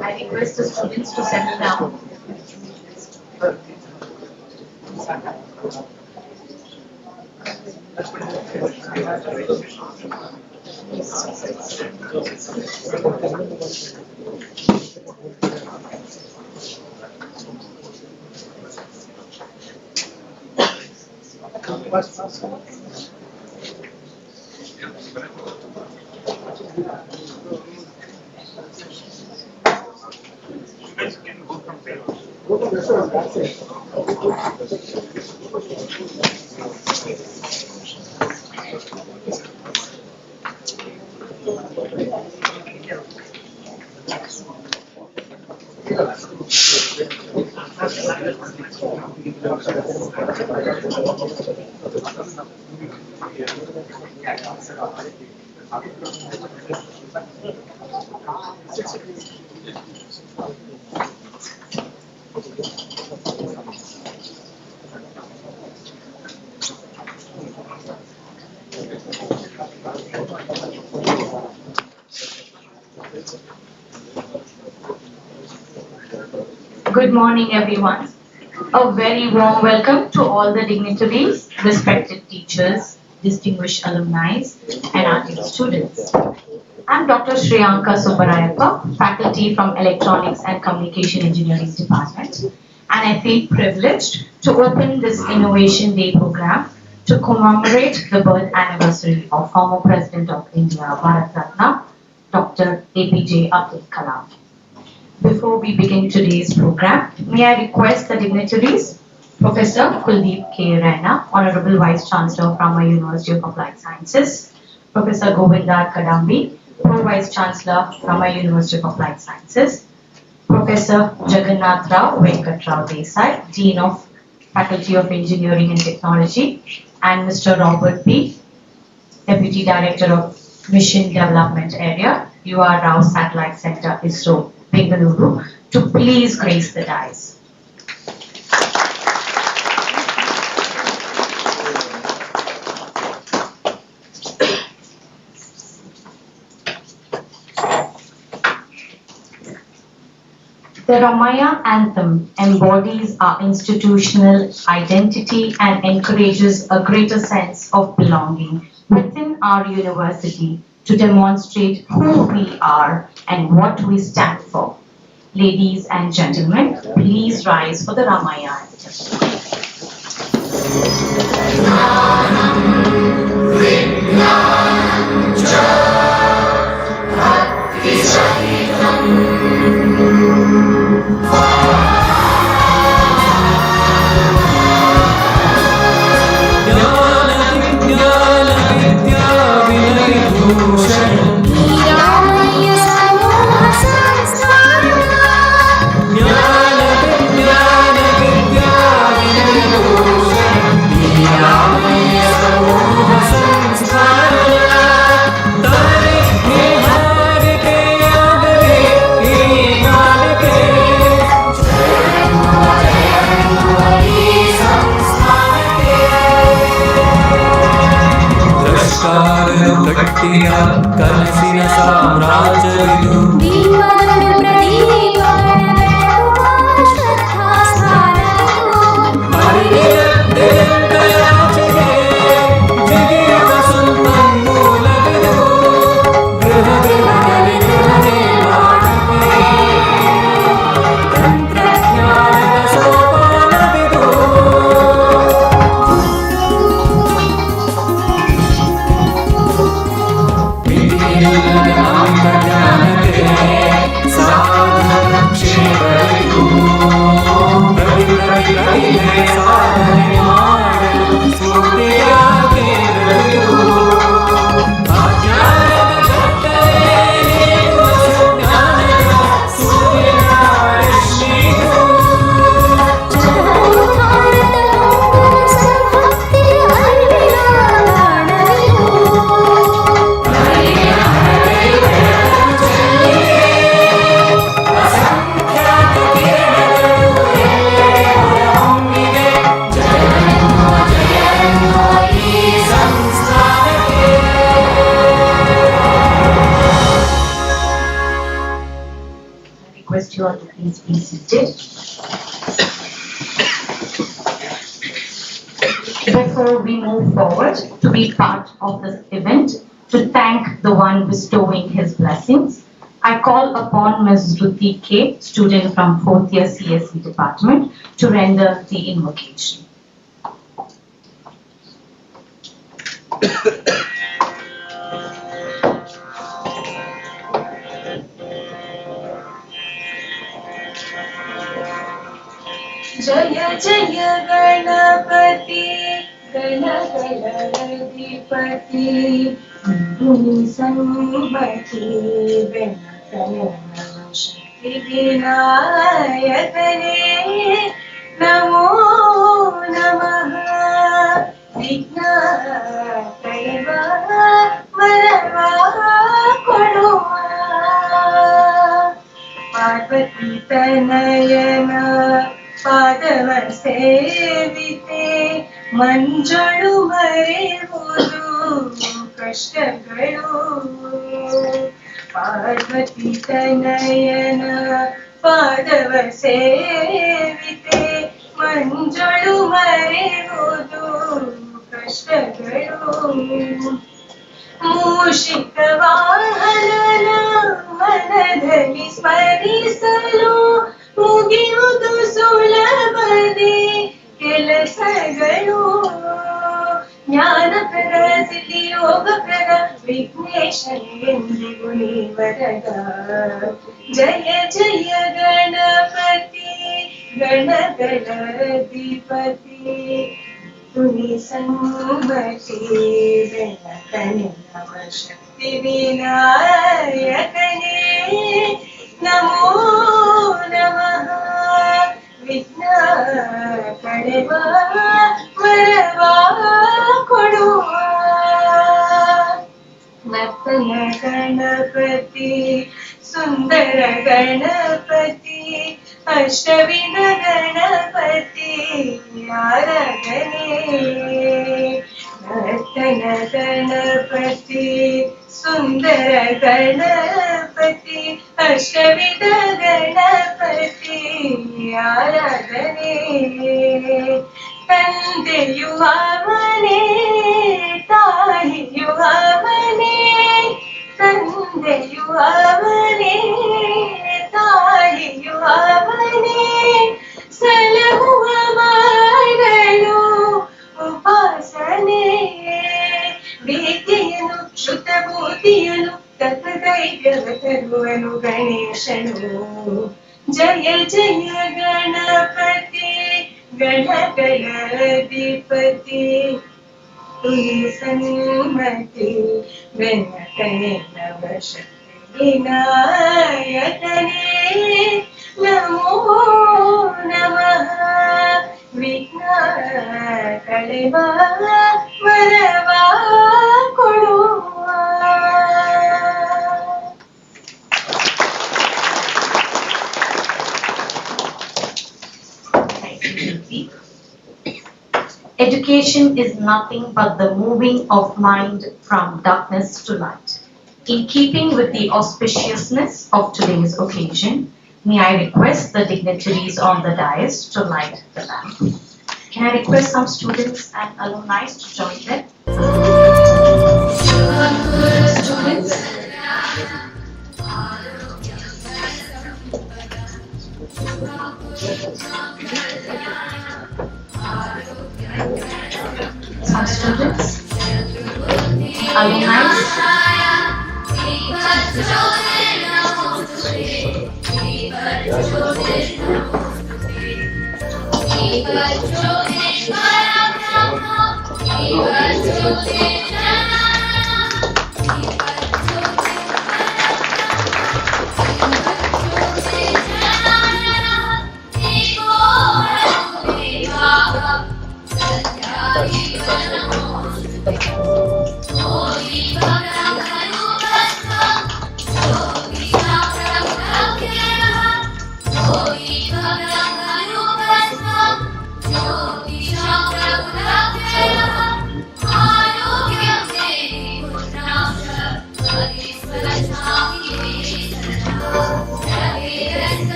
I request the students to settle down. Good morning, everyone. A very warm welcome to all the dignitaries, respected teachers, distinguished alumni, and our dear students. I'm Dr. Shriyanka Subbarayappa, faculty from Electronics and Communication Engineering Department, and I feel privileged to open this Innovation Day program to commemorate the birth anniversary of former President of India, Bharat Ratna, Dr. APJ Abdul Kalam. Before we begin today's program, may I request the dignitaries, Professor Kuldeep K. Raina, Honorable Vice Chancellor from our University of Applied Sciences, Professor Govinda Kadambi, Pro-Vice Chancellor from our University of Applied Sciences, Professor Jagannath Rao Venkatrao Desai, Dean of Faculty of Engineering and Technology, and Mr. Robert P., Deputy Director of Mission Development Area, UR Satellite Center, ISRO, Bengaluru, to please grace the dais. The Ramaya anthem embodies our institutional identity and encourages a greater sense of belonging within our university to demonstrate who we are and what we stand for. Ladies and gentlemen, please rise for the Ramaya anthem. ಕನಸಿನ ಸಾಮ್ರಾಜ್ಯವಿದು You all to please be seated. Before we move forward to be part of this event, to thank the one bestowing his blessings, I call upon Ms. Ruti K, student from 4th year CSE department, to render the invocation. जय जय गणपति गण गणाधिपति सम्मति शक्ति विनायकने नमो नमः विघ्न कळवा वरवा कोडुवा पार्वती तनयन ಪಾದವ ಸೇವಿತೆ ಮಂಜಳು ಮರೆಯುವುದು ಕಷ್ಟಗಳು ಪಾರ್ವತಿ ತನಯನ ಪಾದವ ಸೇವಿತೆ ಮಂಜಳು ಮರೆಯುವುದು ಕಷ್ಟಗಳು ಮೂಷಿಕ ವಾಹನನ ಮನದಲ್ಲಿ ಸ್ಮರಿಸಲು ಮುಗಿಯುವುದು ಸುಲಭದಿ ಕೆಲಸಗಳು ಜ್ಞಾನಪ್ರದ ಸಿದ್ಧಿ ಯೋಗಪ್ರದ ವಿಘ್ನೇಶನೆಂದಿಗೂ ವರದ ಜಯ ಜಯ ಗಣಪತಿ ಗಣಗಣಾಧಿಪತಿ ತುನಿ ಸಮ್ಮತಿ ಬೆಳಕನೆ ನವ ಶಕ್ತಿ ವಿನಾಯಕನೇ ನಮೋ ನಮಃ ವಿಘ್ನ ಕಳೆವ ವರವ ಕೊಡುವ ನರ್ತನ ಗಣಪತಿ सुंदर गणपति अष्टविध गणपति आराधने नर्तन गणपति सुंदर गणपति अष्टविध गणपति आराधने ತಂದೆಯು ಅವನೇ ತಾಯಿಯು ಅವನೇ ತಂದೆಯು ಅವನೇ ತಾಯಿಯು ಅವನೇ ಸಲಹುವ ಮಾಡಲು ಉಪಾಸನೆ ವಿದ್ಯೆಯನ್ನು ಶುದ್ಧ ಬುದ್ಧಿಯನ್ನು ತತ್ವಧೈರ್ಯವ ತರುವನು ಗಣೇಶನು ಜಯ ಜಯ ಗಣಪತಿ ಗಣಗಣಾಧಿಪತಿ ತುಯಿ ಸನ್ಮತಿ ವೆಂಕಟೇ ನವಶಕ್ತಿ ವಿನಾಯಕನೇ ನಮೋ ನಮಃ ವಿಘ್ನ ಕಳೆವ ವರವ ಕೊಡುವ. Education is nothing but the moving of mind from darkness to light. In keeping with the auspiciousness of today's occasion, may I request the dignitaries on the dais to light the lamp. Can I request some students and alumni to join them? Students. Some students, alumni.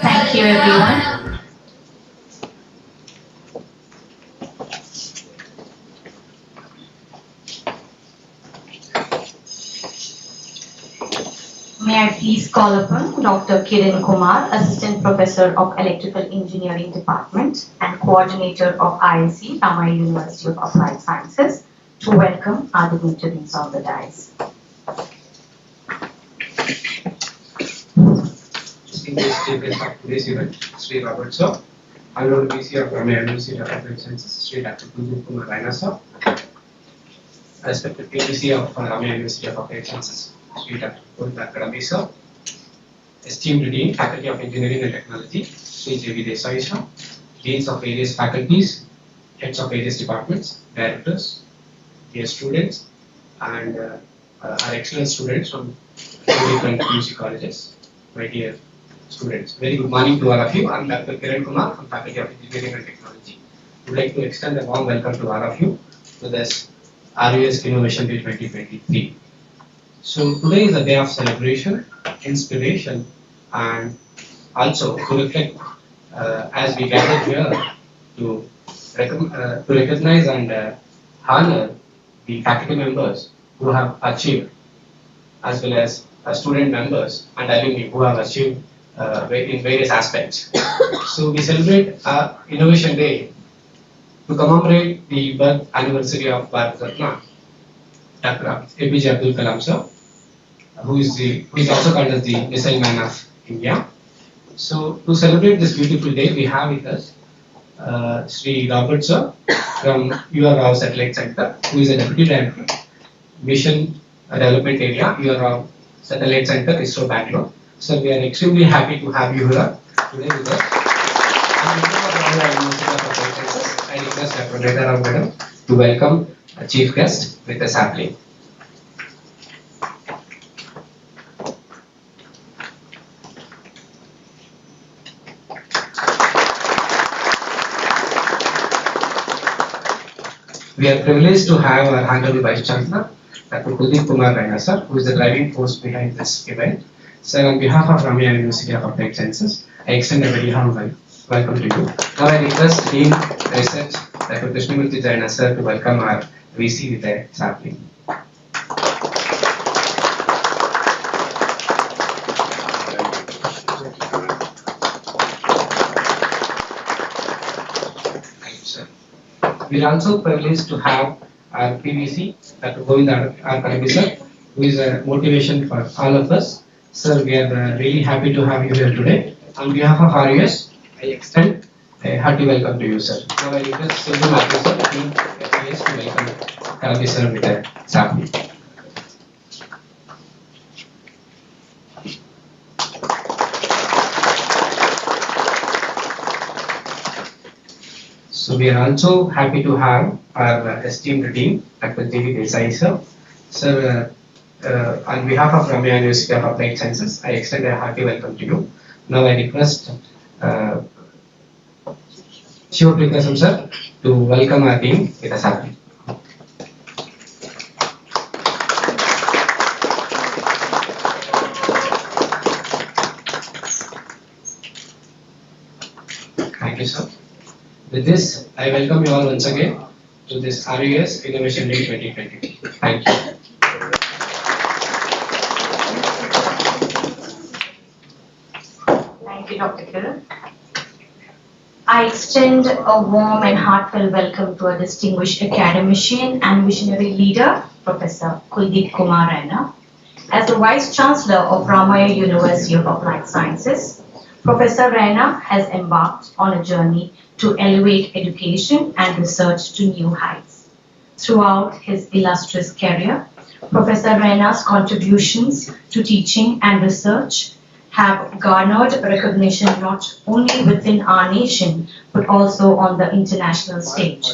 Thank you, everyone. May I please call upon Dr. Kiran Kumar, Assistant Professor of Electrical Engineering Department and Coordinator of ISC, Tamil University of Applied Sciences, to welcome our dignitaries on the dais. Distinguished chief guest of today's event, Sri Robert Sir, Honorable VC of Tamil University of Applied Sciences, Sri Dr. Pujit Kumar Raina Sir, respected PVC of Tamil University of Applied Sciences, Sri Dr. Pujit Akademi Sir, esteemed Dean, Faculty of Engineering and Technology, Sri J.V. Desai Sir, Deans of various faculties, Heads of various departments, Directors, dear students, and our excellent students from different UC colleges, my dear students. Very good morning to all of you. I am Dr. Kiran Kumar from Faculty of Engineering and Technology. I would like to extend a warm welcome to all of you to this RUS Innovation Day 2023. So today is a day of celebration, inspiration, and also to reflect as we gather here to recognize and honor the faculty members who have achieved, as well as student members and alumni who have achieved in various aspects. So we celebrate Innovation Day to commemorate the birth anniversary of Bharat Ratna, Dr. APJ Abdul Kalam sir, who is also called as the Missile Man of India. So to celebrate this beautiful day, we have with us Sri Robert sir from URAO Satellite Center, who is a Deputy Director, Mission Development Area, URAO Satellite Center, ISRO Bangalore. So we are extremely happy to have you here today with us. On behalf of Ruas University of Applied Sciences, I request Dr. Nedara Madam to welcome a chief guest with a sapling. We are privileged to have our Honorable Vice Chancellor, Dr. Kuldeep Kumar Raina sir, who is the driving force behind this event. Sir, on behalf of Ramya University of Applied Sciences, I extend a very humble welcome to you. Now I request Dean Research, Dr. Krishnamurthy Jaina sir, to welcome our VC with a sapling. Thank you, sir. We are also privileged to have our PVC, Dr. Govind R. sir, who is a motivation for all of us. Sir, we are really happy to have you here today. On behalf of RUS, I extend a hearty welcome to you, sir. Now I request Sylvia Matthew sir, Dean FPS, to welcome Kalabi sir with a sapling. So we are also happy to have our esteemed dean, Dr. J.V. Desai sir. Sir, on behalf of Ramya University of Applied Sciences, I extend a hearty welcome to you. Now I request Shiva Prikasam sir to welcome our dean with a sapling. Thank you, sir. With this, I welcome you all once again to this RUS Innovation Day 2020. Thank you. Thank you, Dr. Kiran. I extend a warm and heartfelt welcome to our distinguished academician and visionary leader, Professor Kuldeep Kumar Raina. As the Vice Chancellor of Ramaya University of Applied Sciences, Professor Raina has embarked on a journey to elevate education and research to new heights. Throughout his illustrious career, Professor Raina's contributions to teaching and research have garnered recognition not only within our nation but also on the international stage.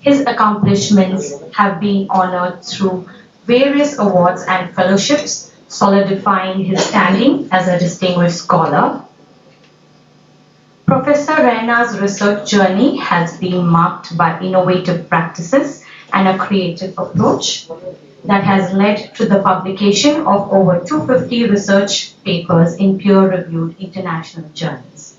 His accomplishments have been honored through various awards and fellowships, solidifying his standing as a distinguished scholar. Professor Raina's research journey has been marked by innovative practices and a creative approach that has led to the publication of over 250 research papers in peer-reviewed international journals.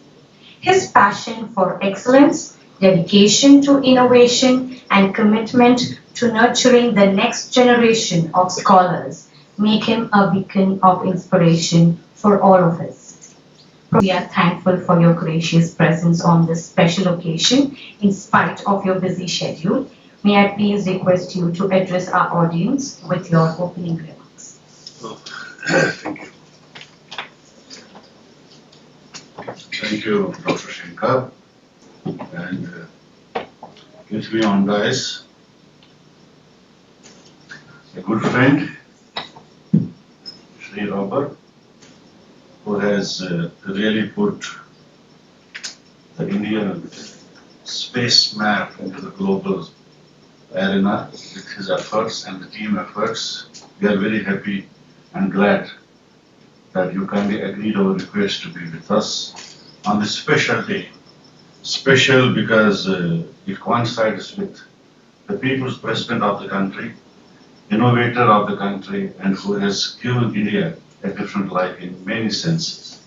His passion for excellence, dedication to innovation, and commitment to nurturing the next generation of scholars make him a beacon of inspiration for all of us. We are thankful for your gracious presence on this special occasion in spite of your busy schedule. May I please request you to address our audience with your opening remarks. Thank you. Thank you, Dr. Shankar. And with me on dais, a good friend, Sri Robert, who has really put the Indian space map into the global arena with his efforts and the team efforts. We are very happy and glad that you kindly agreed our request to be with us on this special day. Special because it coincides with the people's president of the country, innovator of the country, and who has given India a different life in many senses.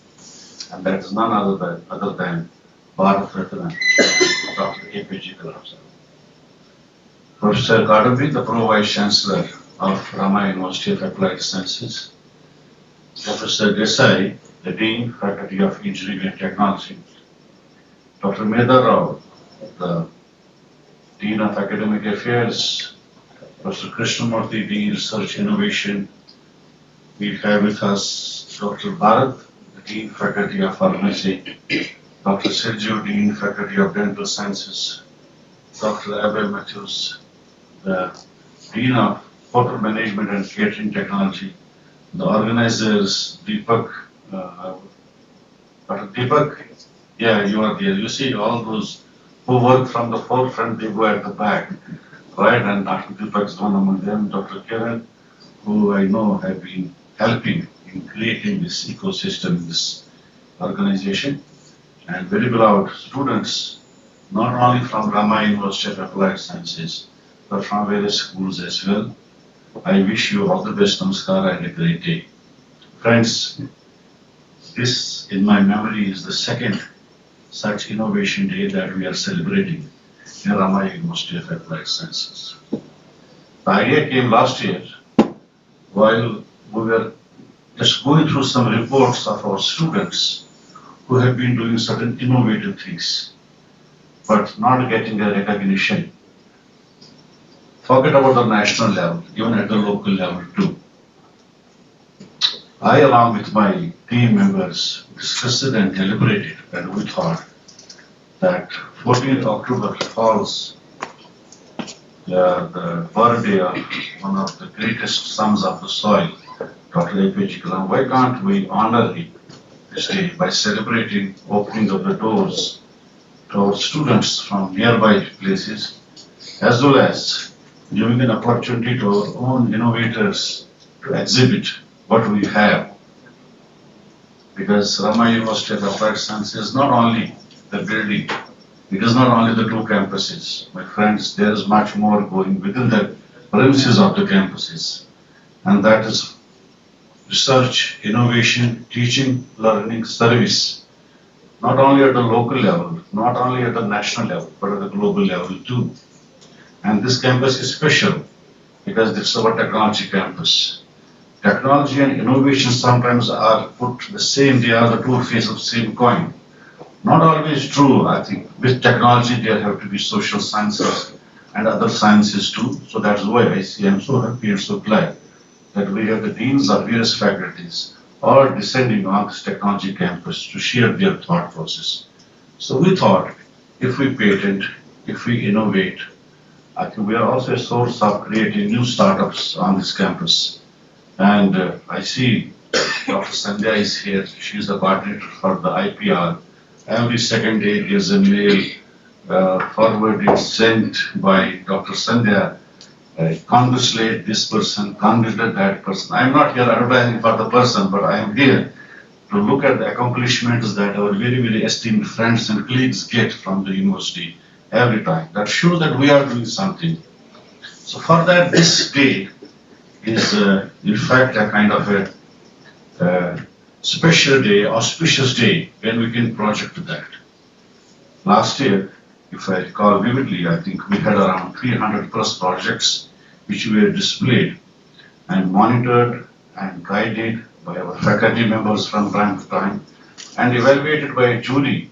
And that is none other than Bharat Ratna, Dr. APJ Kalam. Professor Kadambi, the Pro Vice Chancellor of Ramaya University of Applied Sciences, Professor Desai, the Dean, Faculty of Engineering and Technology, Dr. Medha Rao, the Dean of Academic Affairs, Dr. Krishnamurthy, Dean, Research Innovation. We have with us Dr. Bharat, the Dean, Faculty of Pharmacy, Dr. Sergio, Dean, Faculty of Dental Sciences, Dr. Abel Matthews, the Dean of Hotel Management and Catering Technology, the organizers, Deepak, Dr. Deepak, yeah, you are there. You see all those who work from the forefront, they go at the back, right? And Dr. Deepak is one among them. Dr. Kiran, who I know have been helping in creating this ecosystem, this organization, and very beloved students, not only from Rama University of Applied Sciences, but from various schools as well. I wish you all the best, namaskar, and a great day. Friends, this in my memory is the second such innovation day that we are celebrating in Rama University of Applied Sciences. The idea came last year while we were just going through some reports of our students who have been doing certain innovative things, but not getting a recognition. Forget about the national level, even at the local level too. I, along with my team members, discussed it and deliberated, and we thought that 14th October falls the birthday of one of the greatest sons of the soil, Dr. APJ Kalam. Why can't we honor him this day by celebrating opening of the doors to our students from nearby places, as well as giving an opportunity to our own innovators to exhibit what we have. Because Rama University of Applied Sciences is not only the building, it is not only the two campuses. My friends, there is much more going within the premises of the campuses, and that is research, innovation, teaching, learning, service, not only at the local level, not only at the national level, but at the global level too. And this campus is special because this is our technology campus. Technology and innovation sometimes are put the same, they are the two faces of the same coin. Not always true, I think. With technology, there have to be social sciences and other sciences too. So that's why I'm so happy and so glad that we have the deans of various faculties all descending on this technology campus to share their thought process. So we thought, if we patent, if we innovate, I think we are also a source of creating new startups on this campus. And I see Dr. Sandhya is here. She is the coordinator for the IPR. Every second day there's a mail forwarded, sent by Dr. Sandhya. Congratulate this person, congratulate that person. I'm not here advertising for the person, but I am here to look at the accomplishments that our very, very esteemed friends and colleagues get from the university every time. That shows that we are doing something. So for that, this day is in fact a kind of a special day, auspicious day when we can project that. Last year, if I recall vividly, I think we had around 300 plus projects which were displayed and monitored and guided by our faculty members from time to time and evaluated by a jury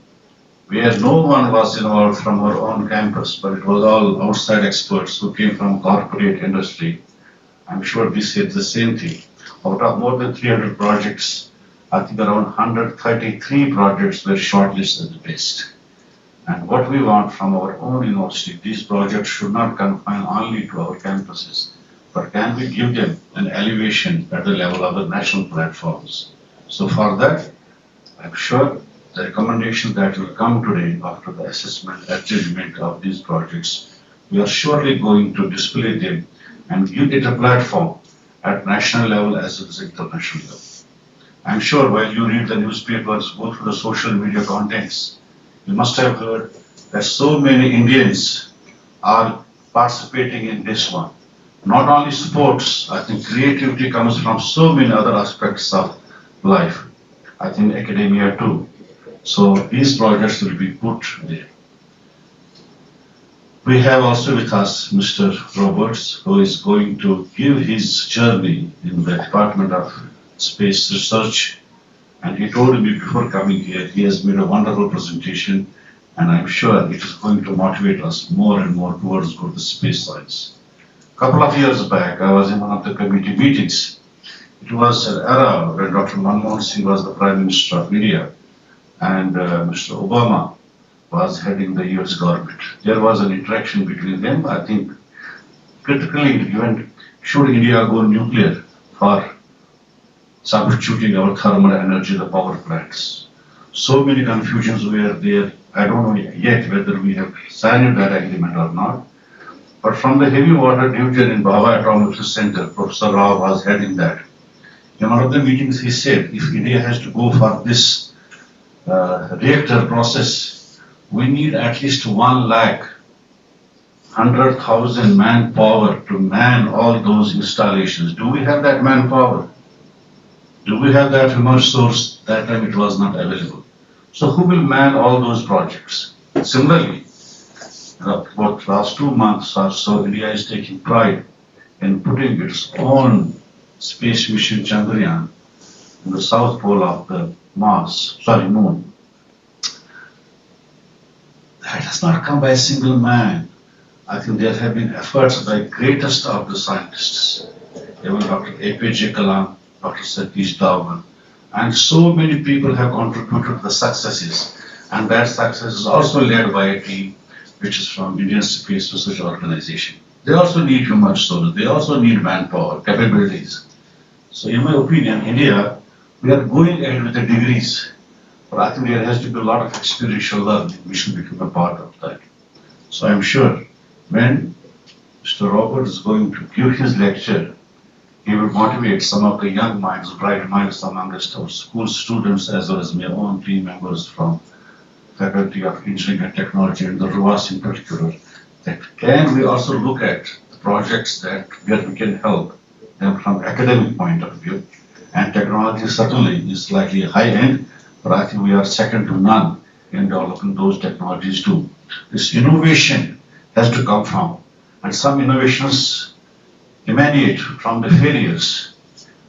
where no one was involved from our own campus, but it was all outside experts who came from corporate industry. I'm sure this is the same thing. Out of more than 300 projects, I think around 133 projects were shortlisted as the best. And what we want from our own university, these projects should not confine only to our campuses, but can we give them an elevation at the level of the national platforms? So for that, I'm sure the recommendations that will come today after the assessment and judgment of these projects, we are surely going to display them and give it a platform at national level as well as international level. I'm sure while you read the newspapers, go through the social media contents, you must have heard that so many Indians are participating in this one. Not only sports, I think creativity comes from so many other aspects of life. I think academia too. So these projects will be put there. We have also with us Mr. Roberts, who is going to give his journey in the Department of Space Research And he told me before coming here, he has made a wonderful presentation, and I'm sure it is going to motivate us more and more towards go to space science. A couple of years back, I was in one of the committee meetings. It was an era when Dr. Manmohan Singh was the Prime Minister of India, and Mr. Obama was heading the US government. There was an interaction between them. I think critically given, should India go nuclear for substituting our thermal energy, the power plants? So many confusions were there. I don't know yet whether we have signed that agreement or not. But from the heavy water division in Bhava Atomic Center, Professor Rao was heading that. In one of the meetings, he said, if India has to go for this reactor process, we need at least 1,100,000 manpower to man all those installations. Do we have that manpower? Do we have that human source? That time it was not available. So who will man all those projects? Similarly, about last 2 months or so, India is taking pride in putting its own space mission Chandrayaan in the south pole of the moon. That has not come by a single man. I think there have been efforts by greatest of the scientists, even Dr. APJ Kalam, Dr. Satish Dhawan, and so many people have contributed to the successes. And that success is also led by a team which is from Indian Space Research Organization. They also need human source, they also need manpower, capabilities. So in my opinion, India, we are going ahead with the degrees, but I think there has to be a lot of experiential learning. We should become a part of that. So I'm sure when Mr. Robert is going to give his lecture, he will motivate some of the young minds, bright minds amongst our school students as well as my own team members from Faculty of Engineering and Technology and the RUAS in particular, that can we also look at the projects that where we can help them from academic point of view. And technology certainly is slightly high end, but I think we are second to none in developing those technologies too. This innovation has to come from, and some innovations emanate from the failures,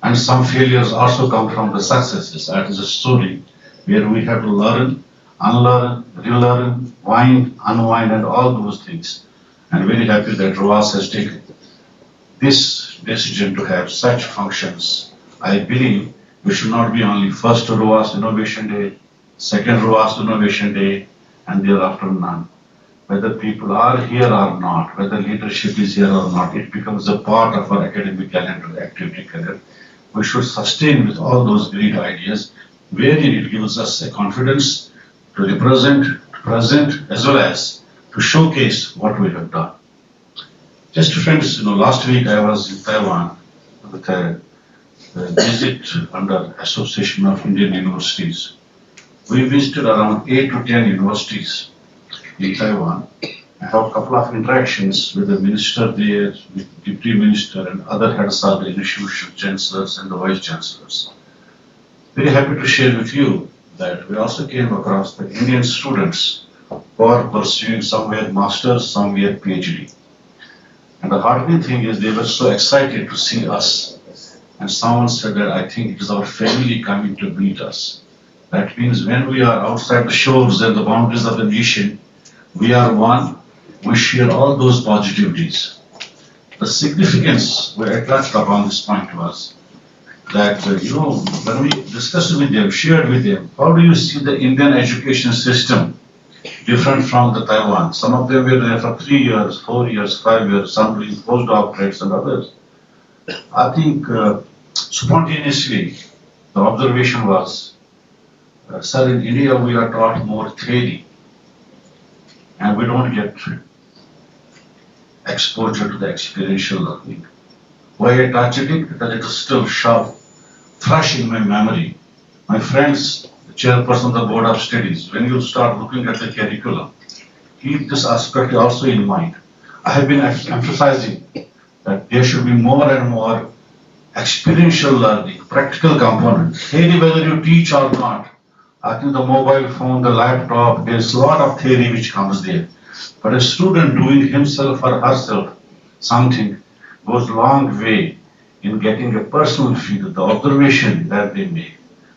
and some failures also come from the successes. That is a story where we have to learn, unlearn, relearn, wind, unwind, and all those things. And very happy that RUAS has taken this decision to have such functions. I believe we should not be only first RUAS Innovation Day, second RUAS Innovation Day, and thereafter none. Whether people are here or not, whether leadership is here or not, it becomes a part of our academic calendar, activity calendar. We should sustain with all those great ideas, wherein it gives us a confidence to represent, to present, as well as to showcase what we have done. Just friends, last week I was in Taiwan with a visit under Association of Indian Universities. We visited around 8 to 10 universities in Taiwan. I have a couple of interactions with the minister there, with the deputy minister and other heads of the institution, chancellors and the vice chancellors. Very happy to share with you that we also came across the Indian students who are pursuing somewhere masters, somewhere PhD. And the heartening thing is they were so excited to see us. And someone said that I think it is our family coming to meet us. That means when we are outside the shores and the boundaries of the nation, we are one, we share all those positivities. The significance where I touched upon this point was that, when we discussed with them, shared with them, how do you see the Indian education system different from the Taiwan? Some of them were there for 3 years, 4 years, 5 years, some doing postdoctorates and others. I think spontaneously the observation was, sir, in India we are taught more theory and we don't get exposure to the experiential learning. Why I touched it? Because it is still sharp, fresh in my memory. My friends, the chairperson of the Board of Studies, when you start looking at the curriculum, keep this aspect also in mind. I have been emphasizing that there should be more and more experiential learning, practical component. Theory, whether you teach or not, I think the mobile phone, the laptop, there's a lot of theory which comes there. But a student doing himself or herself something goes a long way in getting a personal feel, the observation that they make.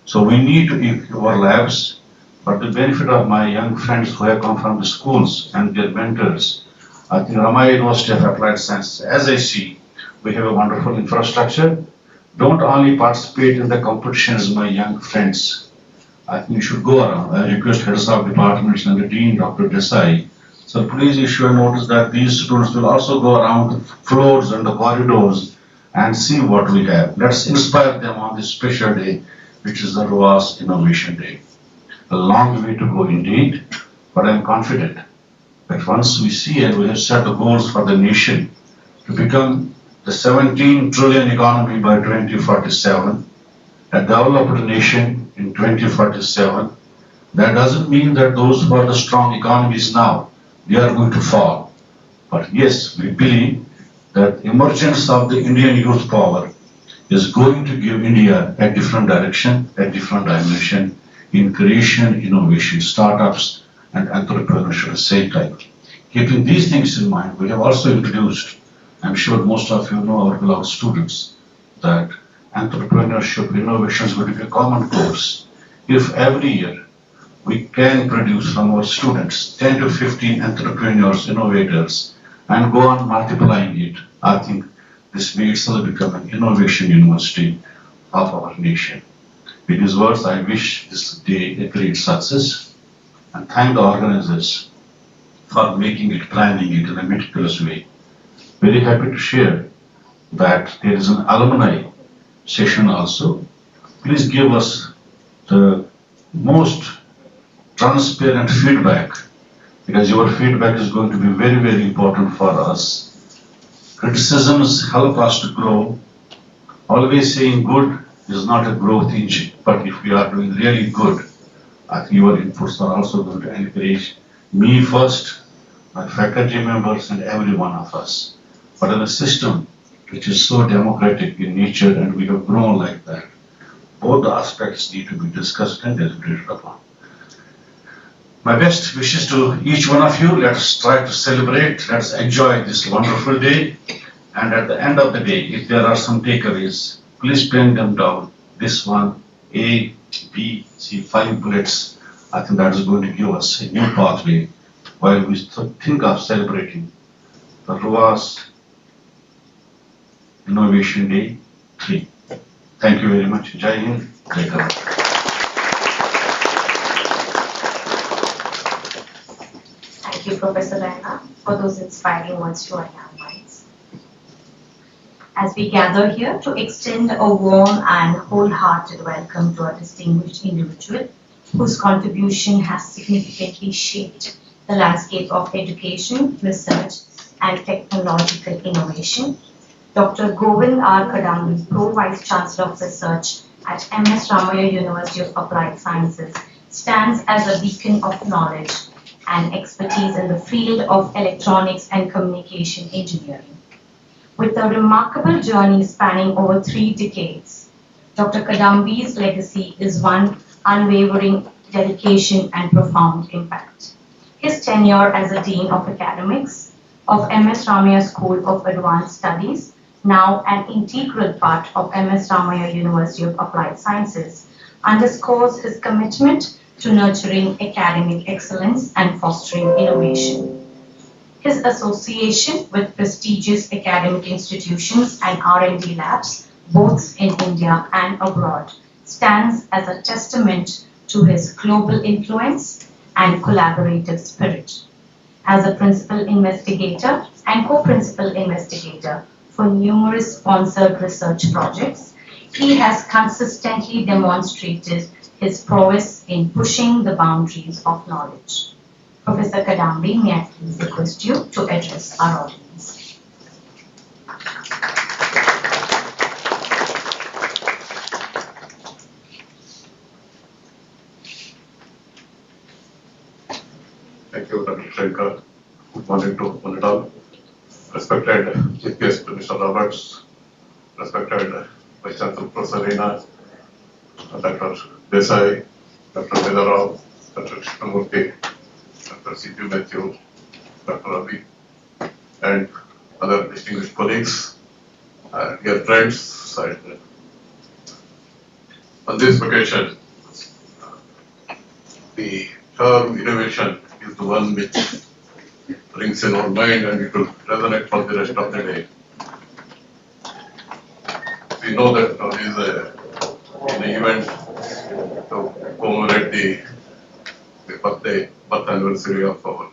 So we need to equip our labs. For the benefit of my young friends who have come from the schools and their mentors, I think Ramaya University of Applied Sciences, as I see, we have a wonderful infrastructure. Don't only participate in the competitions, my young friends. I think you should go around. I request heads of departments and the dean, Dr. Desai. So please issue a notice that these students will also go around the floors and the corridors and see what we have. Let's inspire them on this special day, which is the RUAS Innovation Day. A long way to go indeed, but I'm confident that once we see and we have set the goals for the nation to become the 17 trillion economy by 2047, a developed nation in 2047, that doesn't mean that those who are the strong economies now, they are going to fall. But yes, we believe that emergence of the Indian youth power is going to give India a different direction, a different dimension in creation, innovation, startups, and entrepreneurship at the same time. Keeping these things in mind, we have also introduced, I'm sure most of you know our beloved students, that entrepreneurship innovation is going to be a common course. If every year we can produce from our students 10 to 15 entrepreneurs, innovators, and go on multiplying it, I think this may itself become an innovation university of our nation. With these words, I wish this day a great success and thank the organizers for making it, planning it in a meticulous way. Very happy to share that there is an alumni session also. Please give us the most transparent feedback, because your feedback is going to be very, very important for us. Criticisms help us to grow. Always saying good is not a growth engine, but if we are doing really good, I think your inputs are also going to encourage me first, my faculty members, and every one of us. But in a system which is so democratic in nature and we have grown like that, both the aspects need to be discussed and deliberated upon. My best wishes to each one of you. Let's try to celebrate, let's enjoy this wonderful day. And at the end of the day, if there are some takeaways, please pen them down. This one, A, B, C, 5 bullets. I think that is going to give us a new pathway while we think of celebrating the RUAS Innovation Day 3. Thank you very much. Jai Hind, Jai Karnataka. Thank you, Professor Raina, for those inspiring words to our young minds. As we gather here to extend a warm and wholehearted welcome to a distinguished individual whose contribution has significantly shaped the landscape of education, research, and technological innovation, Dr. Govind R. Kadambi, Pro Vice Chancellor of Research at MS Ramaya University of Applied Sciences, stands as a beacon of knowledge and expertise in the field of electronics and communication engineering. With a remarkable journey spanning over 3 decades, Dr. Kadambi's legacy is one unwavering dedication and profound impact. His tenure as a Dean of Academics of MS Ramaya School of Advanced Studies, now an integral part of MS Ramaya University of Applied Sciences, underscores his commitment to nurturing academic excellence and fostering innovation. His association with prestigious academic institutions and R&D labs, both in India and abroad, stands as a testament to his global influence and collaborative spirit. As a principal investigator and co-principal investigator for numerous sponsored research projects, he has consistently demonstrated his prowess in pushing the boundaries of knowledge. Professor Kadambi, may I please request you to address our audience. Thank you, Dr. Shankar. Good morning to one and all. Respected Chief Guest Mr. Roberts, respected Vice Chancellor Professor Reena, Dr. Desai, Dr. Vedarao, Dr. Krishnamurthy, Dr. C.P. Matthew, Dr. Ravi, and other distinguished colleagues, dear friends. On this occasion, the term innovation is the one which rings in our mind and it will resonate for the rest of the day. We know that there is an event to commemorate the birth anniversary of our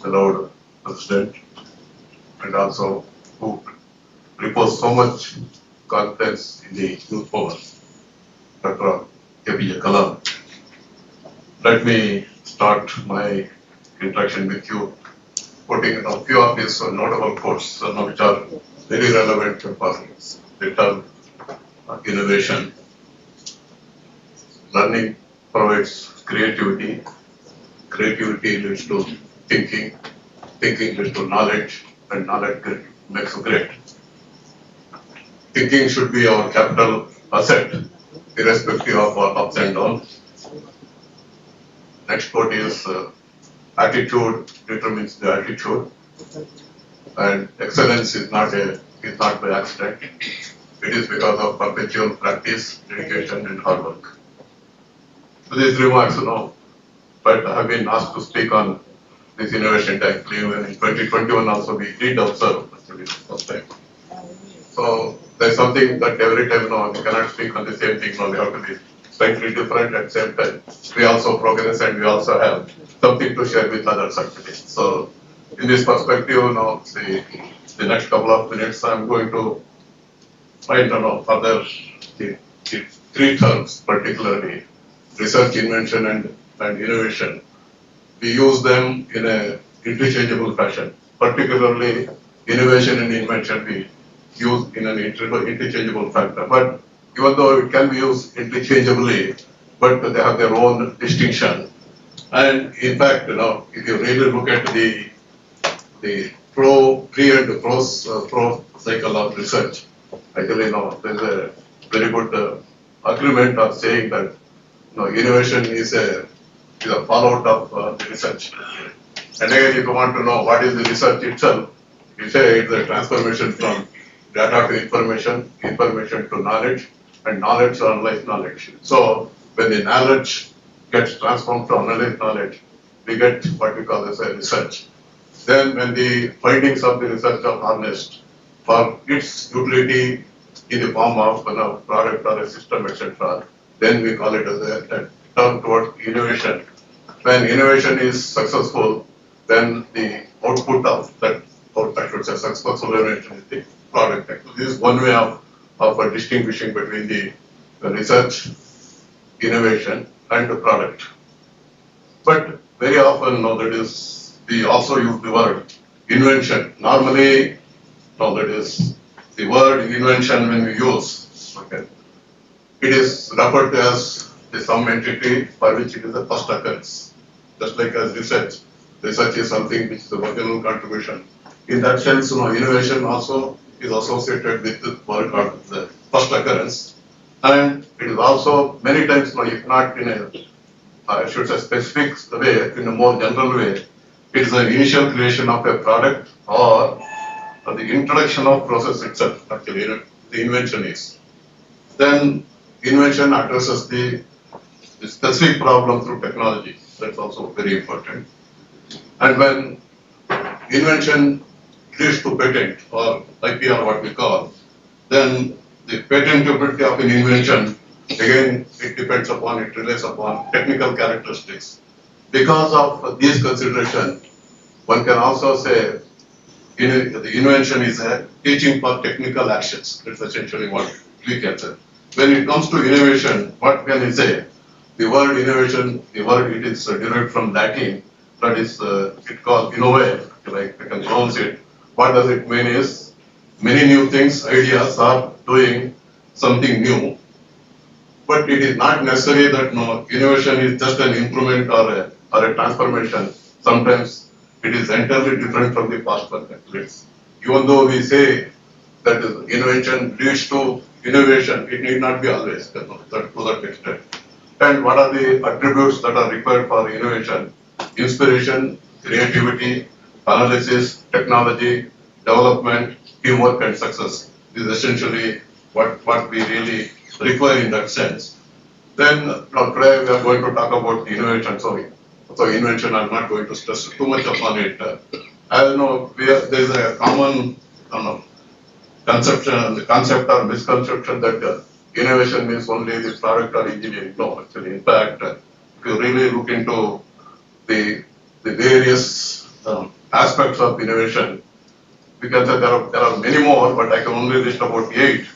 beloved president, and also who repose so much confidence in the youth power, Dr. APJ Kalam. Let me start my introduction with you, putting a few of these notable quotes which are very relevant for the term innovation. Learning provides creativity, creativity leads to thinking, thinking leads to knowledge, and knowledge makes you great. Thinking should be our capital asset, irrespective of our ups and downs. Next quote is attitude determines the altitude, and excellence is not by accident. It is because of perpetual practice, dedication, and hard work. So these remarks, but I have been asked to speak on this innovation tank. Even in 2021 also we did observe actually the first time. So there's something that every time we cannot speak on the same thing. They have to be slightly different at the same time. We also progress and we also have something to share with others actually. So in this perspective, the next couple of minutes I'm going to find further the three terms, particularly research, invention, and innovation. We use them in a interchangeable fashion. Particularly innovation and invention we use in an interchangeable factor. But even though it can be used interchangeably, but they have their own distinction. And in fact, if you really look at the pre and pro cycle of research, actually, there's a very good agreement of saying that innovation is a fallout of the research. And again, if you want to know what is the research itself, you say it's a transformation from data to information, information to knowledge, and knowledge to analyzed knowledge. So when the knowledge gets transformed to analyzed knowledge, we get what we call as a research. Then when the findings of the research are harnessed for its utility in the form of product or a system, etc., then we call it as a term towards innovation. When innovation is successful, then the output of that, or I should say successful innovation is the product. This is one way of distinguishing between the research, innovation, and the product. But very often, we also use the word invention. Normally, that is the word invention when we use, it is referred to as some entity for which it is the first occurrence. Just like as research. Research is something which is a marginal contribution. In that sense, innovation also is associated with the word called the first occurrence. And it is also many times, if not in a, I should say specific way, in a more general way, it is the initial creation of a product or the introduction of process itself, actually, the invention is. Then invention addresses the specific problem through technology. That's also very important. And when invention leads to patent or IPR, what we call, then the patentability of an invention, again, it depends upon, it relies upon technical characteristics. Because of these considerations, one can also say the invention is a teaching for technical actions. That's essentially what we can say. When it comes to innovation, what can we say? The word innovation, it is derived from Latin, that is, it called innovare, like I can pronounce it. What does it mean is, many new things, ideas are doing something new. But it is not necessary that innovation is just an improvement or a transformation. Sometimes it is entirely different from the past perspectives. Even though we say that invention leads to innovation, it need not be always to that extent. And what are the attributes that are required for innovation? Inspiration, creativity, analysis, technology, development, teamwork, and success. This is essentially what we really require in that sense. Then today we are going to talk about the innovation. So invention, I'm not going to stress too much upon it. I know there is a common conception, the concept or misconception that innovation means only the product or engineering. No, actually, in fact, if you really look into the various aspects of innovation, we can say there are many more, but I can only list about 8.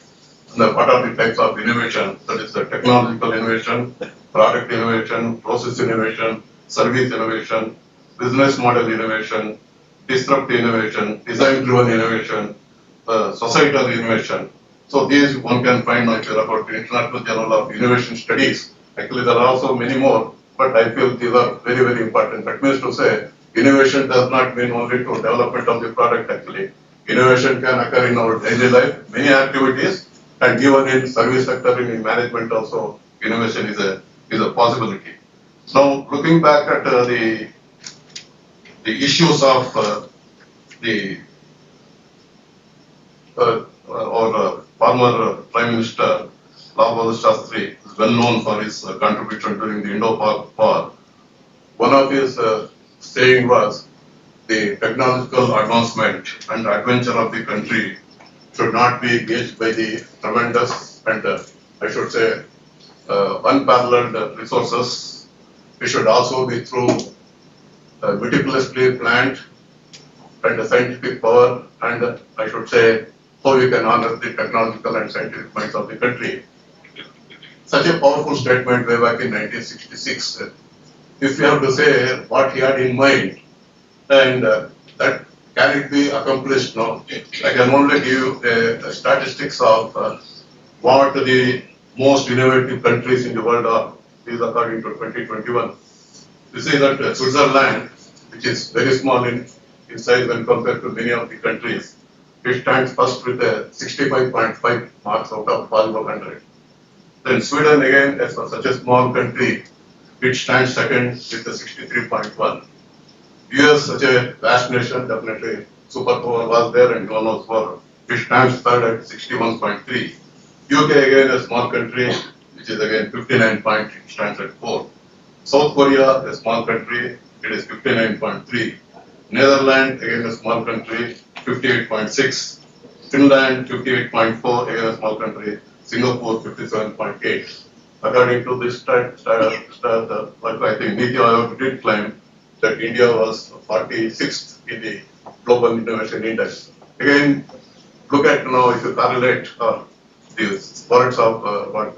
What are the types of innovation? That is the technological innovation, product innovation, process innovation, service innovation, business model innovation, disruptive innovation, design-driven innovation, societal innovation. So these one can find if you refer to International Journal of Innovation Studies. Actually, there are also many more, but I feel these are very, very important. That means to say, innovation does not mean only to development of the product actually. Innovation can occur in our daily life, many activities, and even in service sector and in management also, innovation is a possibility. Now, looking back at the issues of the former Prime Minister Lal Bahadur Shastri is well known for his contribution during the Indo-Pak War. One of his saying was, the technological advancement and adventure of the country should not be gauged by the tremendous and I should say unparalleled resources. It should also be through meticulously planned and scientific power, and I should say how we can honor the technological and scientific minds of the country. Such a powerful statement way back in 1966. If you have to say what he had in mind, and that can it be accomplished? No. I can only give you a statistics of what the most innovative countries in the world are. These according to 2021. You see that Switzerland, which is very small in size when compared to many of the countries, it stands first with a 65.5 marks out of possible 100. Then Sweden again, as for such a small country, it stands second with a 63.1. US, such a vast nation, definitely superpower was there and one was for. It stands third at 61.3. UK again, a small country, which is again 59 point, it stands at 4. South Korea, a small country, it is 59.3. Netherlands, again a small country, 58.6. Finland, 58.4, again a small country. Singapore, 57.8. According to this I think Niti Aayog did claim that India was 46th in the Global Innovation Index. Again, look at now if you correlate the words of what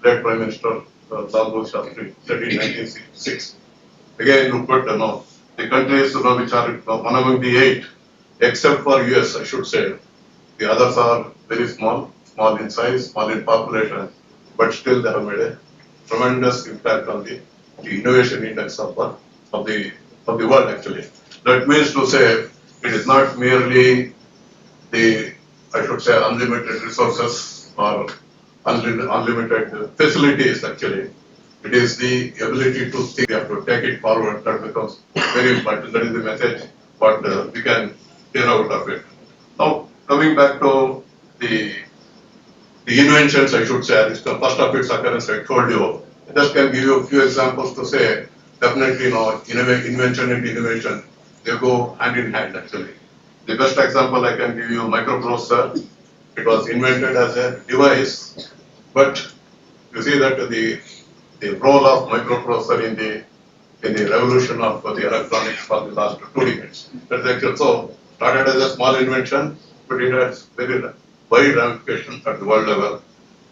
late Prime Minister Lal Bahadur Shastri said in 1966. Again, look at the countries which are one among the 8, except for US, I should say. The others are very small in size, small in population, but still they have made a tremendous impact on the innovation index of the world actually. That means to say it is not merely the, I should say, unlimited resources or unlimited facilities actually. It is the ability to think, we have to take it forward, that becomes very important. That is the message what we can hear out of it. Now, coming back to the inventions, I should say, the first of its occurrence I told you. I just can give you a few examples to say, definitely, invention and innovation, they go hand in hand actually. The best example I can give you, microprocessor. It was invented as a device, but you see that the role of microprocessor in the revolution of the electronics for the last 2 decades. That's actually so started as a small invention, but it has very wide ramifications at the world level.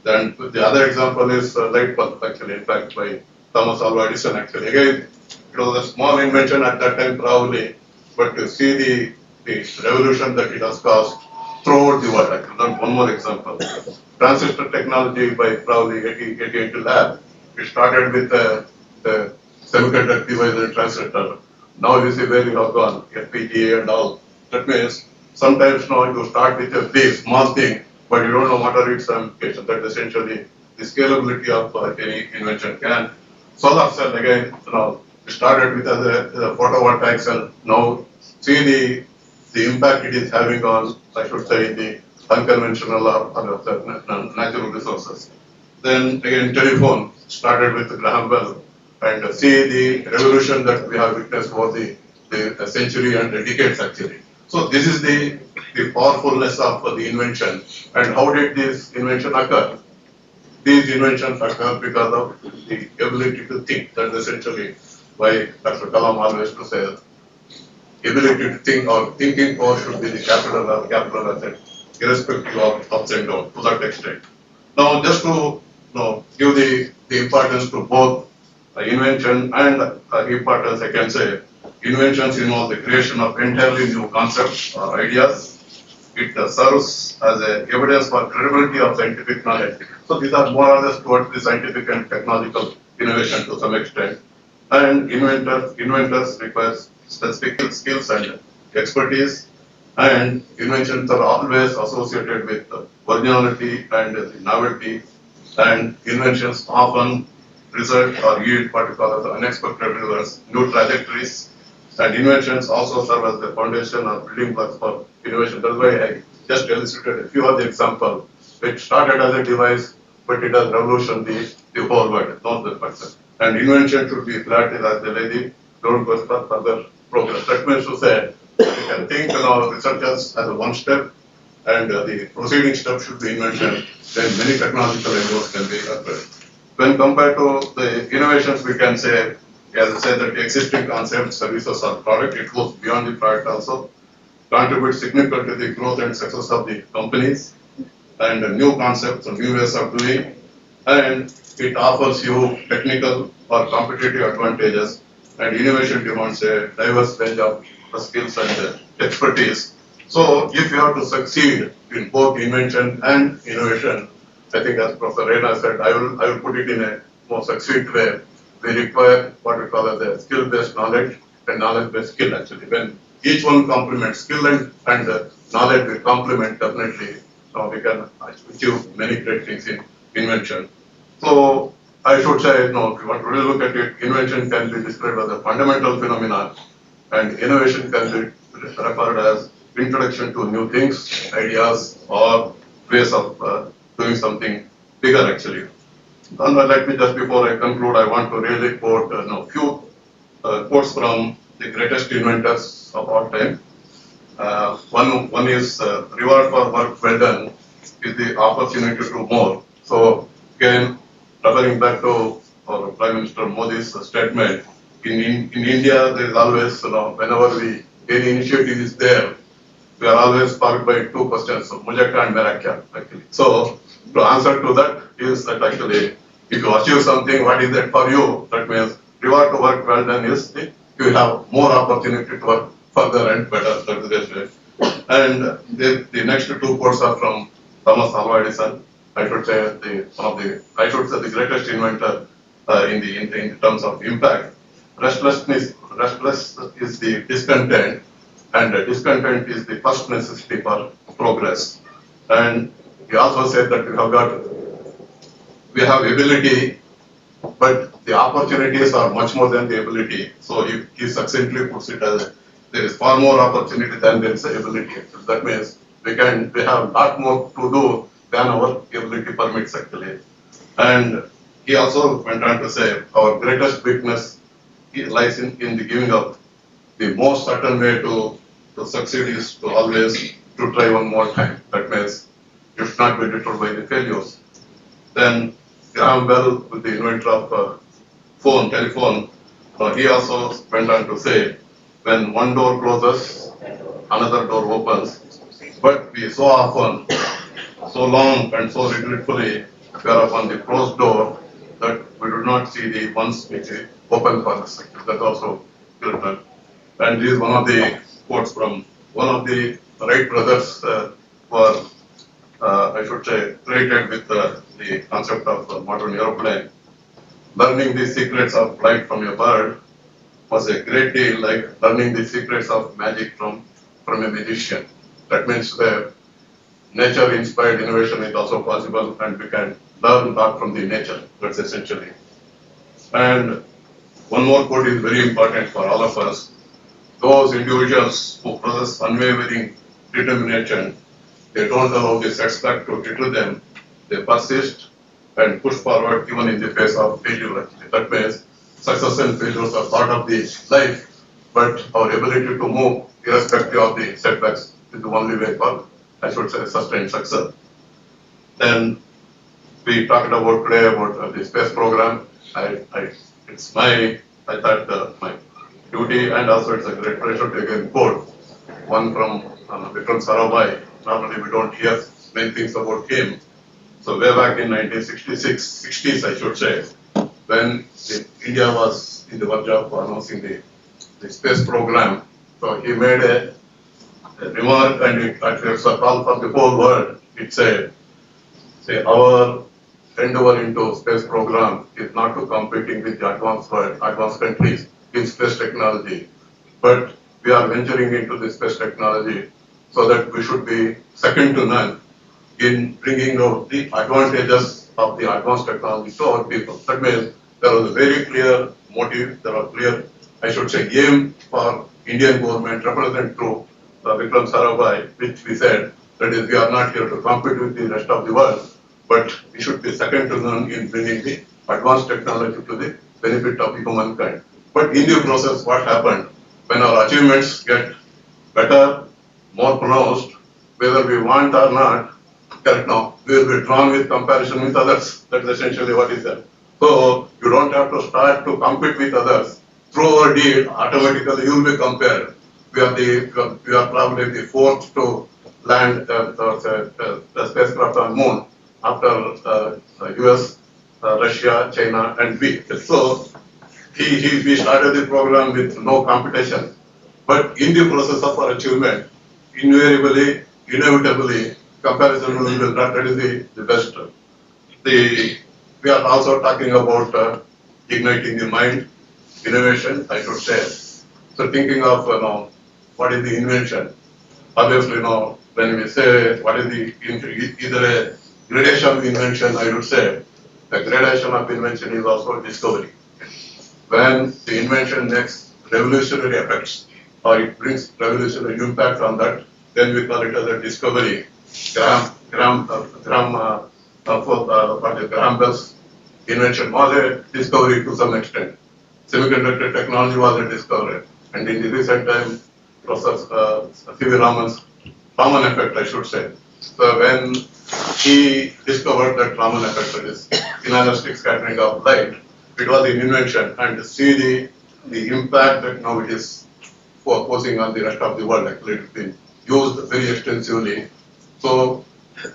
Then the other example is light bulb actually, in fact by Thomas Alva Edison actually. Again, it was a small invention at that time probably, but to see the revolution that it has caused throughout the world. Actually, one more example. Transistor technology by probably AT&T Lab. It started with the semiconductor device and transistor. Now you see where we have gone, FPGA and all. That means sometimes now you start with a big small thing, but you don't know what are its ramifications. That's essentially the scalability of any invention. Can solar cell again, it started with a photovoltaic cell. Now see the impact it is having on, I should say, the unconventional or natural resources. Then again, telephone started with Graham Bell, and see the revolution that we have witnessed for the century and the decades actually. So this is the powerfulness of the invention. And how did this invention occur? These inventions occur because of the ability to think. That's essentially why Dr. Kalam always to say ability to think or thinking power should be the capital asset, irrespective of ups and downs to that extent. Now, just to give the importance to both invention and importance, I can say inventions involve the creation of entirely new concepts or ideas. It serves as a evidence for credibility of scientific knowledge. So these are more or less towards the scientific and technological innovation to some extent. And inventors require specific skills and expertise. And inventions are always associated with originality and novelty. And inventions often result or yield what we call as unexpected results, new trajectories. And inventions also serve as the foundation or building blocks for innovation. That's why I just illustrated a few of the examples. It started as a device, but it has revolutioned the whole world, not the person. And invention should be flat as the lady, don't go for further progress. That means to say, you can think researchers as a one step, and the proceeding step should be invention, then many technological endeavors can be occurred. When compared to the innovations, we can say, as I said, that existing concepts, services, or product, it goes beyond the product also, contributes significantly to the growth and success of the companies, and new concepts and new ways of doing, and it offers you technical or competitive advantages, and innovation demands a diverse range of skills and expertise. So if you have to succeed in both invention and innovation, I think as Professor Reina said, I will put it in a more succinct way. We require what we call as a skill-based knowledge and knowledge-based skill actually. When each one complements skill and knowledge will complement definitely, so we can achieve many great things in invention. So I should say, if you want to really look at it, invention can be described as a fundamental phenomenon, and innovation can be referred as introduction to new things, ideas, or ways of doing something bigger actually. And let me just before I conclude, I want to really quote few quotes from the greatest inventors of all time. One is reward for work well done is the opportunity to do more. So again, referring back to our Prime Minister Modi's statement, in India there is always whenever any initiative is there, we are always sparked by two questions, so mujhe kya and mera kya actually. So to answer to that is that actually if you achieve something, what is that for you? That means reward to work well done is you will have more opportunity to work further and better. That is the way. And the next two quotes are from Thomas Alva Edison. I should say the greatest inventor in terms of impact. Restless is the discontent, and discontent is the first necessity for progress. And he also said that we have ability, but the opportunities are much more than the ability. So he succinctly puts it as there is far more opportunity than there is ability. So that means we have a lot more to do than our ability permits actually. And he also went on to say our greatest weakness lies in the giving up. The most certain way to succeed is to always to try one more time. That means you should not be deterred by the failures. Then Graham Bell, with the inventor of telephone, he also went on to say, when one door closes, another door opens. But we so often, so long and so regretfully, we are upon the closed door that we do not see the ones which open for us. That's also critical. And this is one of the quotes from one of the Wright brothers who are, I should say, created with the concept of modern aeroplane. Learning the secrets of flight from a bird was a great deal like learning the secrets of magic from a magician. That means the nature-inspired innovation is also possible, and we can learn a lot from the nature. That's essentially. And one more quote is very important for all of us. Those individuals who possess unwavering determination, they don't allow the setback to deter them. They persist and push forward even in the face of failure. That means success and failures are part of the life, but our ability to move irrespective of the setbacks is the only way for, I should say, sustained success. Then we talked about today about the space program. It's my, I thought my duty, and also it's a great pleasure to again quote one from Vikram Sarabhai. Normally we don't hear many things about him. So way back in 1966, 60s I should say, when India was in the verge of announcing the space program, so he made a remark, and it's a call for the whole world. It said, say our endeavor into space program is not to competing with the advanced countries in space technology, but we are venturing into the space technology so that we should be second to none in bringing out the advantages of the advanced technology to our people. That means there was a very clear motive, there was clear, I should say, aim for Indian government represented through Vikram Sarabhai, which we said, that is, we are not here to compete with the rest of the world, but we should be second to none in bringing the advanced technology to the benefit of humankind. But in the process, what happened? When our achievements get better, more pronounced, whether we want or not, correct now, we will be drawn with comparison with others. That's essentially what is there. So you don't have to start to compete with others. Through our deed, automatically you will be compared. We are probably the fourth to land the spacecraft on moon after US, Russia, China, and we. So we started the program with no competition. But in the process of our achievement, invariably, inevitably, comparison will be that is the best. We are also talking about igniting the mind, innovation, I should say. So thinking of what is the invention? Obviously, when we say what is the either a gradation of invention, I would say the gradation of invention is also discovery. When the invention makes revolutionary effects or it brings revolutionary impact on that, then we call it as a discovery. Graham Bell's invention was a discovery to some extent. Semiconductor technology was a discovery, and in the recent time, Professor C.V. Raman's Raman effect, I should say. So when he discovered that Raman effect, that is inelastic scattering of light, it was an invention, and to see the impact that now it is posing on the rest of the world. Actually, it's been used very extensively. So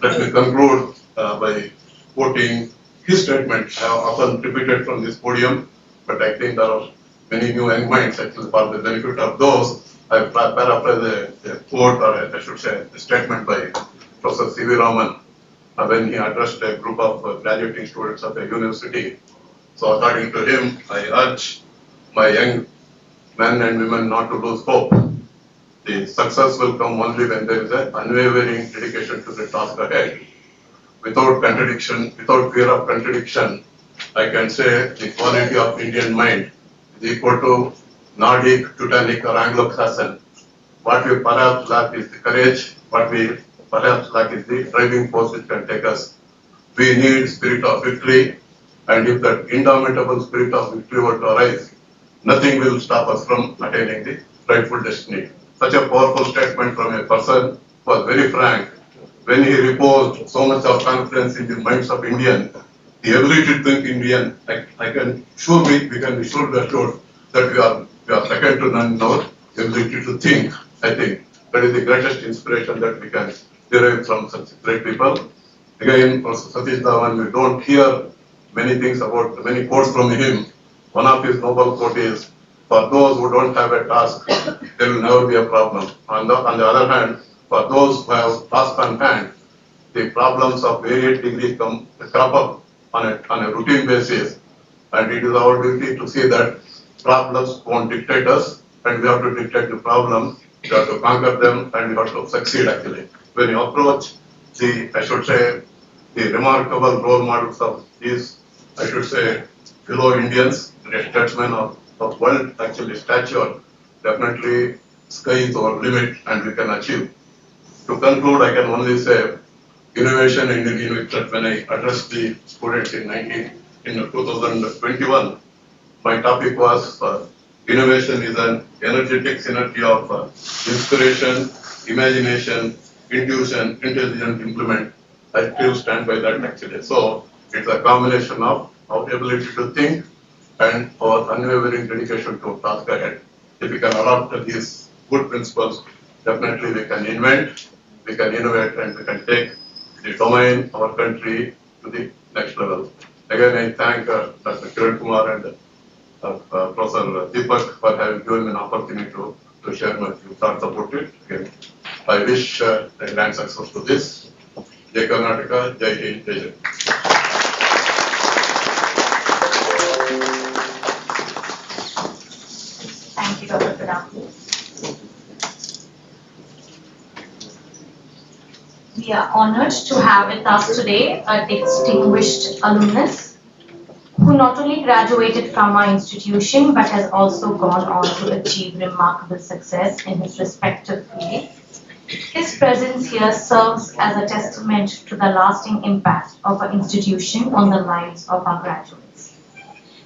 let me conclude by quoting his statement. I have often repeated from this podium, but I think there are many new young minds actually for the benefit of those. I paraphrase a quote, or I should say a statement by Professor C.V. Raman when he addressed a group of graduating students of a university. So according to him, I urge my young men and women not to lose hope. The success will come only when there is an unwavering dedication to the task ahead. Without contradiction, without fear of contradiction, I can say the quality of Indian mind is equal to Nordic, Teutonic, or Anglo-Saxon. What we perhaps lack is the courage. What we perhaps lack is the driving force which can take us. We need spirit of victory, and if that indomitable spirit of victory were to arise, nothing will stop us from attaining the rightful destiny. Such a powerful statement from a person who was very frank. When he reposed so much of confidence in the minds of Indians, the ability to think Indian, I can we can be sure that we are second to none in our ability to think. I think that is the greatest inspiration that we can derive from such great people. Again, Professor Satish Dhawan, we don't hear many things about, many quotes from him. One of his noble quote is, for those who don't have a task, there will never be a problem. On the other hand, for those who have task on hand, the problems of various degrees crop up on a routine basis, and it is our duty to see that problems won't dictate us, and we have to dictate the problem, we have to conquer them, and we have to succeed actually. When you approach I should say, the remarkable role models of these, I should say, fellow Indians, the statesmen of world actually stature, definitely sky is our limit and we can achieve. To conclude, I can only say innovation and innovation. When I addressed the students in 2021, my topic was innovation is an energetic synergy of inspiration, imagination, intuition, intelligent implement. I still stand by that actually. So it's a combination of our ability to think and our unwavering dedication to task ahead. If we can adopt these good principles, definitely we can invent, we can innovate, and we can take the domain, our country to the next level. Again, I thank Dr. Kiran Kumar and Professor Deepak for having given me an opportunity to share my few thoughts about it. Again, I wish a grand success to this. Jai Karnataka, Jai Hind, Jai Hind. Thank you, Dr. Kadam. We are honored to have with us today a distinguished alumnus who not only graduated from our institution but has also gone on to achieve remarkable success in his respective field. His presence here serves as a testament to the lasting impact of our institution on the lives of our graduates.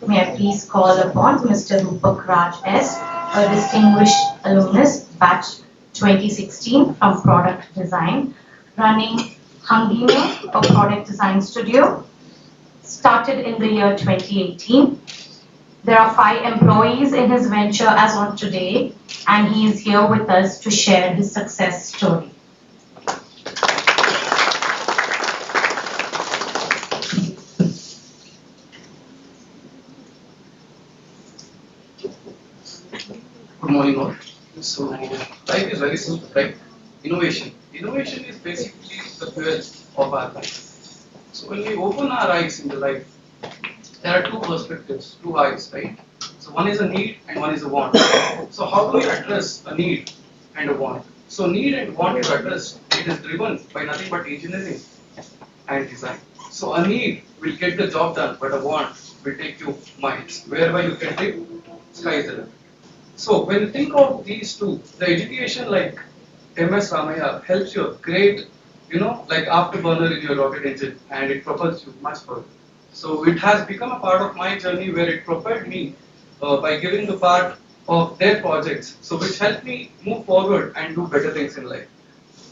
May I please call upon Mr. Rupak Raj S., a distinguished alumnus, batch 2016 from Product Design, running Hangime, a product design studio, started in the year 2018. There are 5 employees in his venture as on today, and he is here with us to share his success story. Good morning all. So life is very simple, right? Innovation. Innovation is basically the fuel of our life. So when we open our eyes in the life, there are 2 perspectives, 2 eyes, right? So one is a need and one is a want. So how do we address a need and a want? So need and want is addressed, it is driven by nothing but engineering and design. So a need will get the job done, but a want will take you miles. Wherever you can live, sky is the limit. So when you think of these 2, the education like MS Ramaya helps you create, like afterburner in your rocket engine, and it propels you much further. So it has become a part of my journey where it propelled me by giving the part of their projects, so which helped me move forward and do better things in life.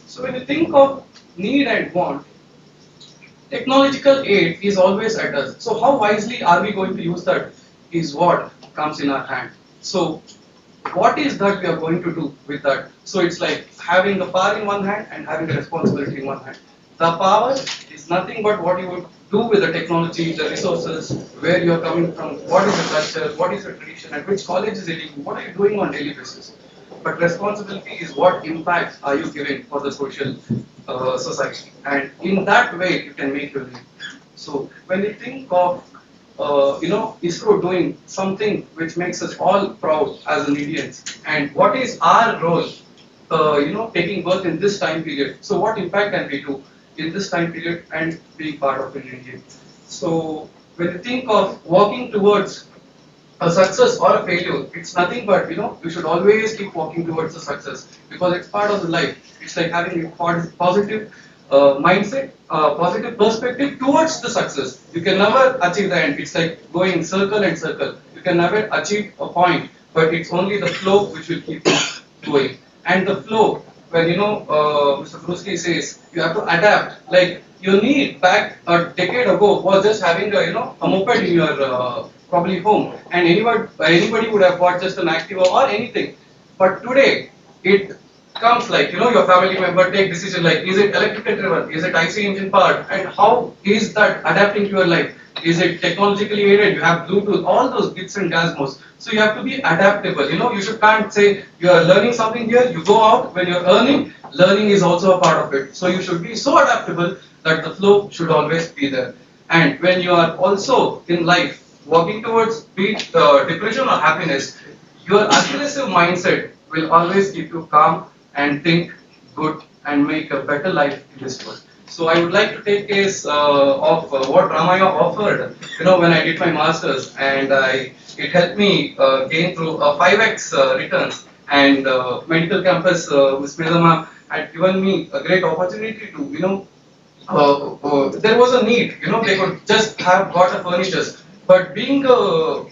So when you think of need and want, technological aid is always at us. So how wisely are we going to use that is what comes in our hand. So what is that we are going to do with that? So it's like having the power in one hand and having the responsibility in one hand. The power is nothing but what you would do with the technology, the resources, where you are coming from, what is the culture, what is the tradition, and which college is it, what are you doing on daily basis. But responsibility is what impact are you giving for the social society, and in that way you can make your name. So when you think of ISRO doing something which makes us all proud as Indians, and what is our role, taking birth in this time period. So what impact can we do in this time period and being part of an Indian? So when you think of working towards a success or a failure, it's nothing but, you should always keep walking towards the success, because it's part of the life. It's like having a positive mindset, positive perspective towards the success. You can never achieve the end. It's like going circle and circle. You can never achieve a point, but it's only the flow which will keep you going. And the flow, when Mr. Bruce Lee says, you have to adapt. Like your need back a decade ago was just having a moped in your probably home, and anybody would have bought just an Activa or anything. But today it comes like, your family member take decision like, is it electrical driven, is it IC engine powered, and how is that adapting to your life? Is it technologically aided? You have Bluetooth, all those bits and gizmos. So you have to be adaptable. You can't say you are learning something here, you go out, when you're earning, learning is also a part of it. So you should be so adaptable that the flow should always be there. And when you are also in life working towards be it depression or happiness, your aggressive mindset will always keep you calm and think good and make a better life in this world. So I would like to take case of what Ramaya offered, when I did my masters, and it helped me gain through 5x returns, and medical campus, Ms. Medama had given me a great opportunity to, there was a need, they could just have got a furniture. But being a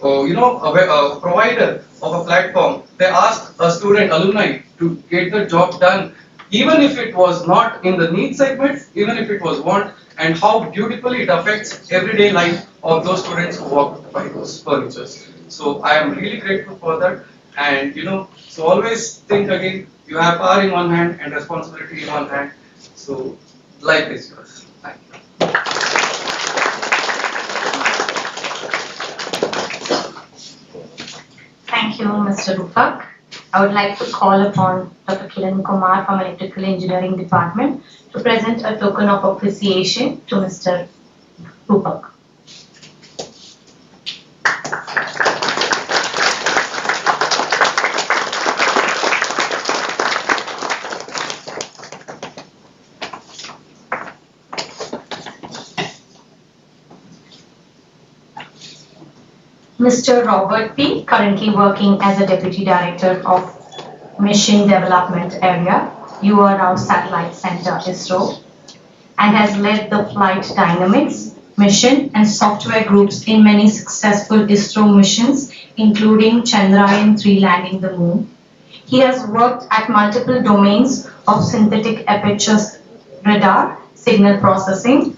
provider of a platform, they asked a student, alumni, to get the job done, even if it was not in the need segment, even if it was want, and how beautifully it affects everyday life of those students who walk by those furnitures. So I am really grateful for that. And so always think again, you have power in one hand and responsibility in one hand. So life is yours. Thank you. Thank you, Mr. Rupak. I would like to call upon Dr. Kiran Kumar from Electrical Engineering Department to present a token of appreciation to Mr. Rupak. Mr. Robert P., currently working as a Deputy Director of Mission Development Area, URAO Satellite Center, ISRO, and has led the flight dynamics, mission and software groups in many successful ISRO missions, including Chandrayaan-3 landing the moon. He has worked at multiple domains of synthetic aperture radar, signal processing,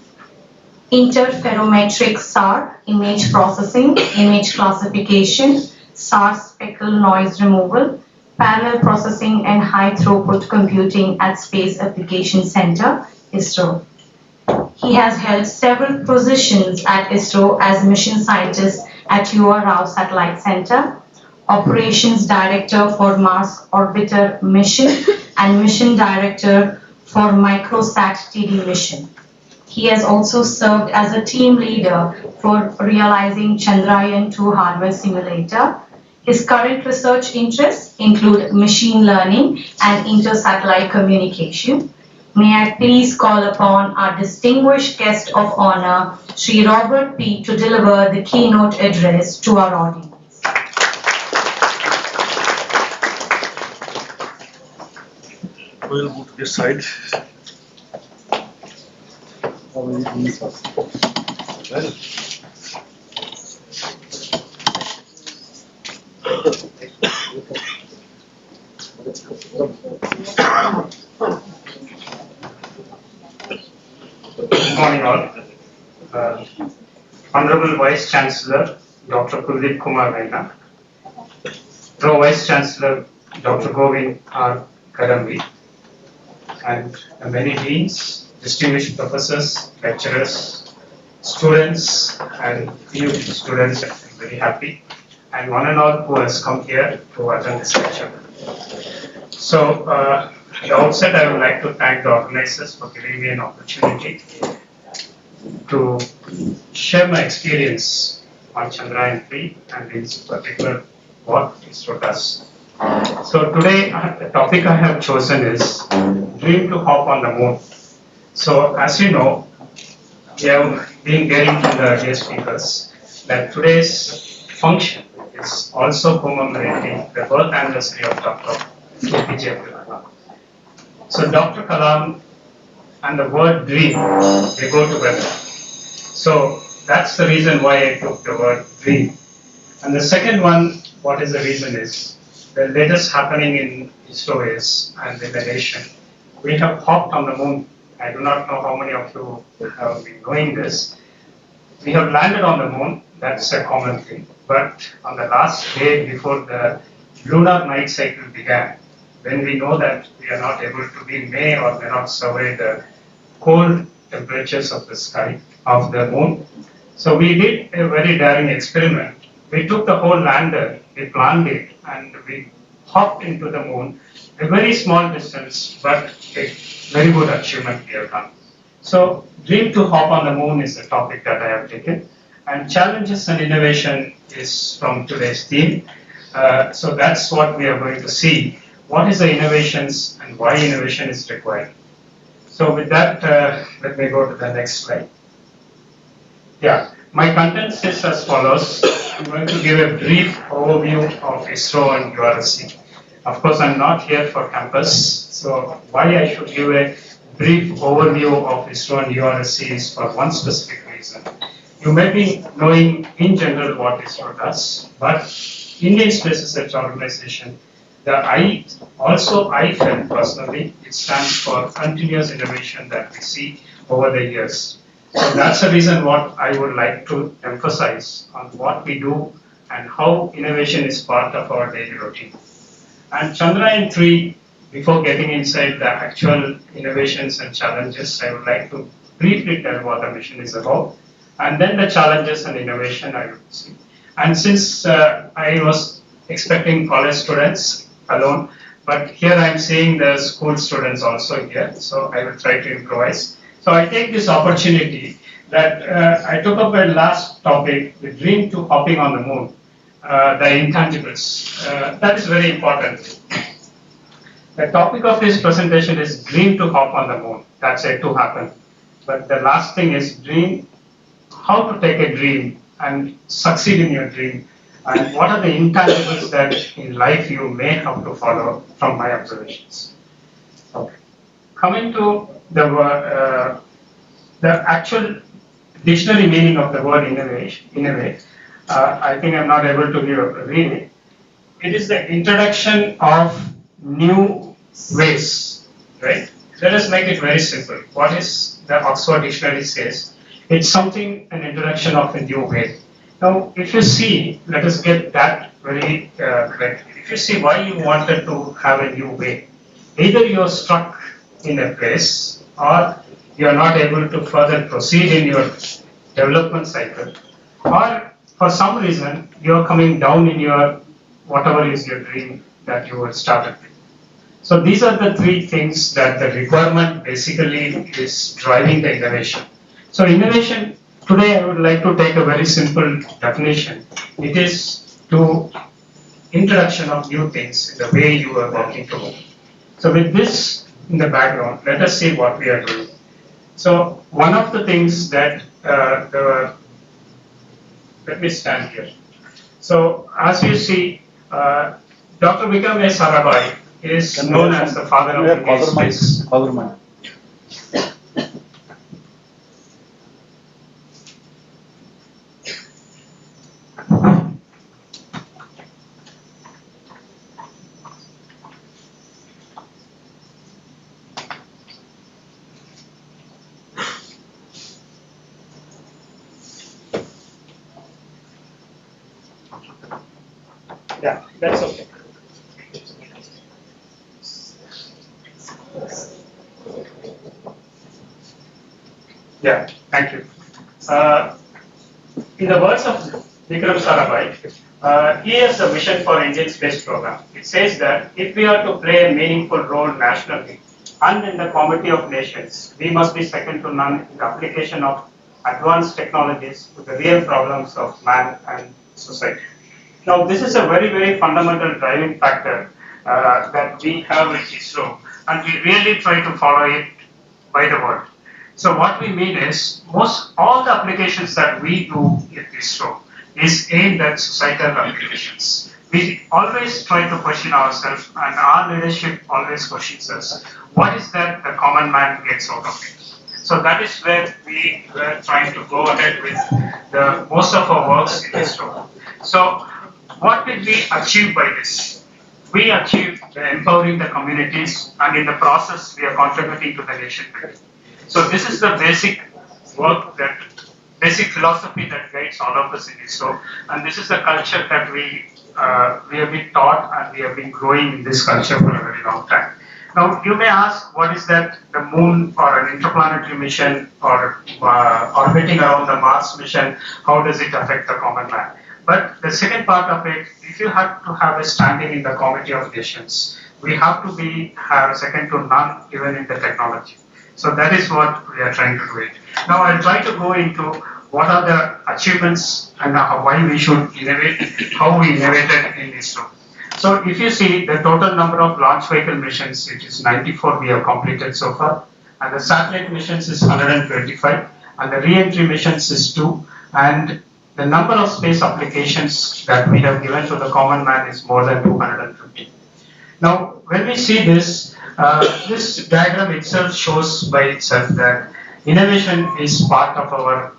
interferometric SAR, image processing, image classification, SAR spectral noise removal, parallel processing and high throughput computing at Space Application Center, ISRO. He has held several positions at ISRO as mission scientist at URAO Satellite Center, Operations Director for Mars Orbiter Mission, and Mission Director for Microsat TD mission. He has also served as a team leader for realizing Chandrayaan-2 hardware simulator. His current research interests include machine learning and inter-satellite communication. May I please call upon our distinguished guest of honor, Sri Robert P., to deliver the keynote address to our audience. We'll move to this side. Good morning all. Honorable Vice Chancellor Dr. Kuldeep Kumar Raina, Pro Vice Chancellor Dr. Govind R. Kadambi, and many deans, distinguished professors, lecturers, students, and few students. I'm very happy, and one and all who has come here to attend this lecture. So, at the outset, I would like to thank the organizers for giving me an opportunity to share my experience on Chandrayaan-3 and in particular what ISRO does. So today, the topic I have chosen is Dream to Hop on the Moon. So as you know, we have been hearing from the guest speakers that today's function is also commemorating the birth anniversary of Dr. APJ Abdul Kalam. So Dr. Kalam and the word dream, they go together. So that's the reason why I took the word dream. And the second one, what is the reason is, the latest happening in ISRO is, and in the nation, we have hopped on the moon. I do not know how many of you have been knowing this. We have landed on the moon, that's a common thing. But on the last day before the lunar night cycle began, when we know that we are not able to be may or may not survive the cold temperatures of the sky, of the moon. So we did a very daring experiment. We took the whole lander, we planned it, and we hopped into the moon, a very small distance, but a very good achievement we have done. So, Dream to Hop on the Moon is the topic that I have taken, and challenges and innovation is from today's theme. So that's what we are going to see. What is the innovations and why innovation is required? So with that, let me go to the next slide. Yeah, my contents is as follows. I'm going to give a brief overview of ISRO and URSC. Of course, I'm not here for campus, so why I should give a brief overview of ISRO and URSC is for one specific reason. You may be knowing in general what ISRO does, but Indian Space Research Organization, I felt personally, it stands for continuous innovation that we see over the years. So that's the reason what I would like to emphasize on what we do and how innovation is part of our daily routine. And Chandrayaan 3, before getting inside the actual innovations and challenges, I would like to briefly tell what the mission is about, and then the challenges and innovation I would see. And since I was expecting college students alone, but here I am seeing the school students also here, so I will try to improvise. So I take this opportunity that I took up a last topic, the dream to hopping on the moon, the intangibles. That is very important. The topic of this presentation is dream to hop on the moon. That's yet to happen. But the last thing is dream, how to take a dream and succeed in your dream, and what are the intangibles that in life you may have to follow from my observations. Okay. Coming to the actual dictionary meaning of the word innovate, I think I'm not able to read it. It is the introduction of new ways, right? Let us make it very simple. What is the Oxford Dictionary says? It's something, an introduction of a new way. Now, if you see, let us get that very correct. If you see why you wanted to have a new way, either you're stuck in a place or you're not able to further proceed in your development cycle, or for some reason you're coming down in your whatever is your dream that you were started with. So these are the three things that the requirement basically is driving the innovation. So innovation, today I would like to take a very simple definition. It is to introduction of new things in the way you are working together. So with this in the background, let us see what we are doing. So one of the things that let me stand here. So as you see, Dr. Vikram A. Sarabhai is known as the father of Indian space. Yeah, that's okay. Yeah, thank you. In the words of Vikram Sarabhai, he has a vision for Indian space program. It says that if we are to play a meaningful role nationally and in the community of nations, we must be second to none in the application of advanced technologies to the real problems of man and society. Now, this is a very, very fundamental driving factor that we have with ISRO, and we really try to follow it by the word. So what we mean is, all the applications that we do with ISRO is aimed at societal applications. We always try to question ourselves, and our leadership always questions us. What is that the common man gets out of it? So that is where we were trying to go ahead with the most of our works in ISRO. So what did we achieve by this? We achieved empowering the communities, and in the process we are contributing to the nation building. So this is the basic work, basic philosophy that guides all of us in ISRO, and this is the culture that we have been taught, and we have been growing in this culture for a very long time. Now you may ask, what is that the moon or an interplanetary mission or orbiting around the Mars mission, how does it affect the common man? But the second part of it, if you have to have a standing in the community of nations, we have to have second to none even in the technology. So that is what we are trying to do it. Now I'll try to go into what are the achievements and why we should innovate, how we innovated in ISRO. So if you see the total number of launch vehicle missions, it is 94 we have completed so far, and the satellite missions is 125, and the re-entry missions is 2, and the number of space applications that we have given to the common man is more than 250. Now, when we see this, This diagram itself shows by itself that innovation is part of our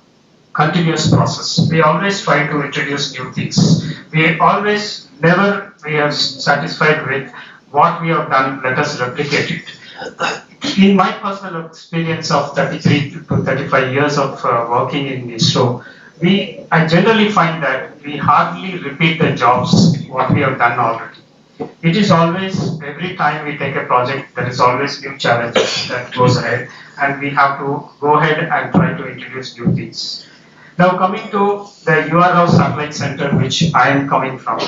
continuous process. We always try to introduce new things. We always never we are satisfied with what we have done. Let us replicate it. In my personal experience of 33 to 35 years of working in ISRO, I generally find that we hardly repeat the jobs what we have done already. It is always, every time we take a project, there is always new challenges that goes ahead, and we have to go ahead and try to introduce new things. Now coming to the URL Satellite Center, which I am coming from.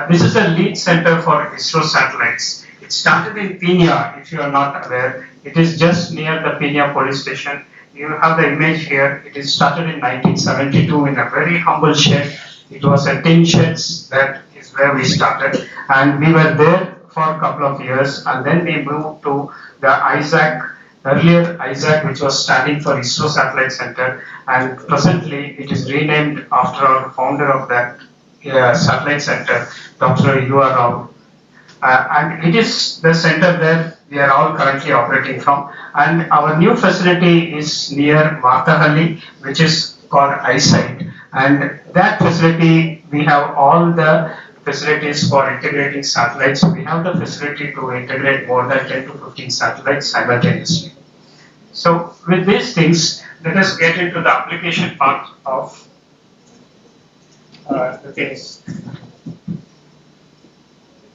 This is a lead center for ISRO satellites. It started in Pina, if you are not aware. It is just near the Pina police station. You have the image here. It is started in 1972 in a very humble shed. It was a tin sheds. That is where we started, and we were there for a couple of years, and then we moved to the earlier ISAC, which was standing for ISRO Satellite Center, and presently it is renamed after our founder of that satellite center, Dr. U.R. Rao. And it is the center where we are all currently operating from. And our new facility is near Vartahalli, which is called iSight. And that facility, we have all the facilities for integrating satellites. We have the facility to integrate more than 10 to 15 satellites simultaneously. So with these things, let us get into the application part of the things.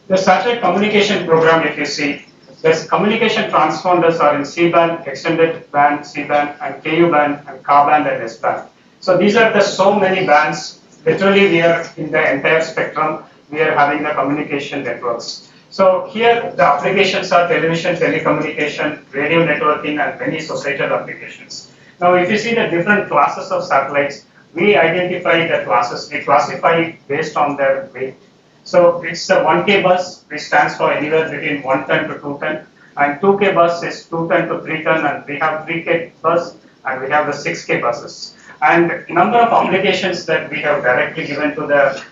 The satellite communication program, if you see, the communication transponders are in C-band, extended band, C-band, and KU band, and Ka band and S-band. So these are the so many bands. Literally, we are in the entire spectrum. We are having the communication networks. So here the applications are television, telecommunication, radio networking, and many societal applications. Now, if you see the different classes of satellites, we identify the classes. We classify based on their weight. So it's the 1K bus, which stands for anywhere between 1 ton to 2 ton, and 2K bus is 2 ton to 3 ton, and we have 3K bus, and we have the 6K buses. And number of applications that we have directly given to the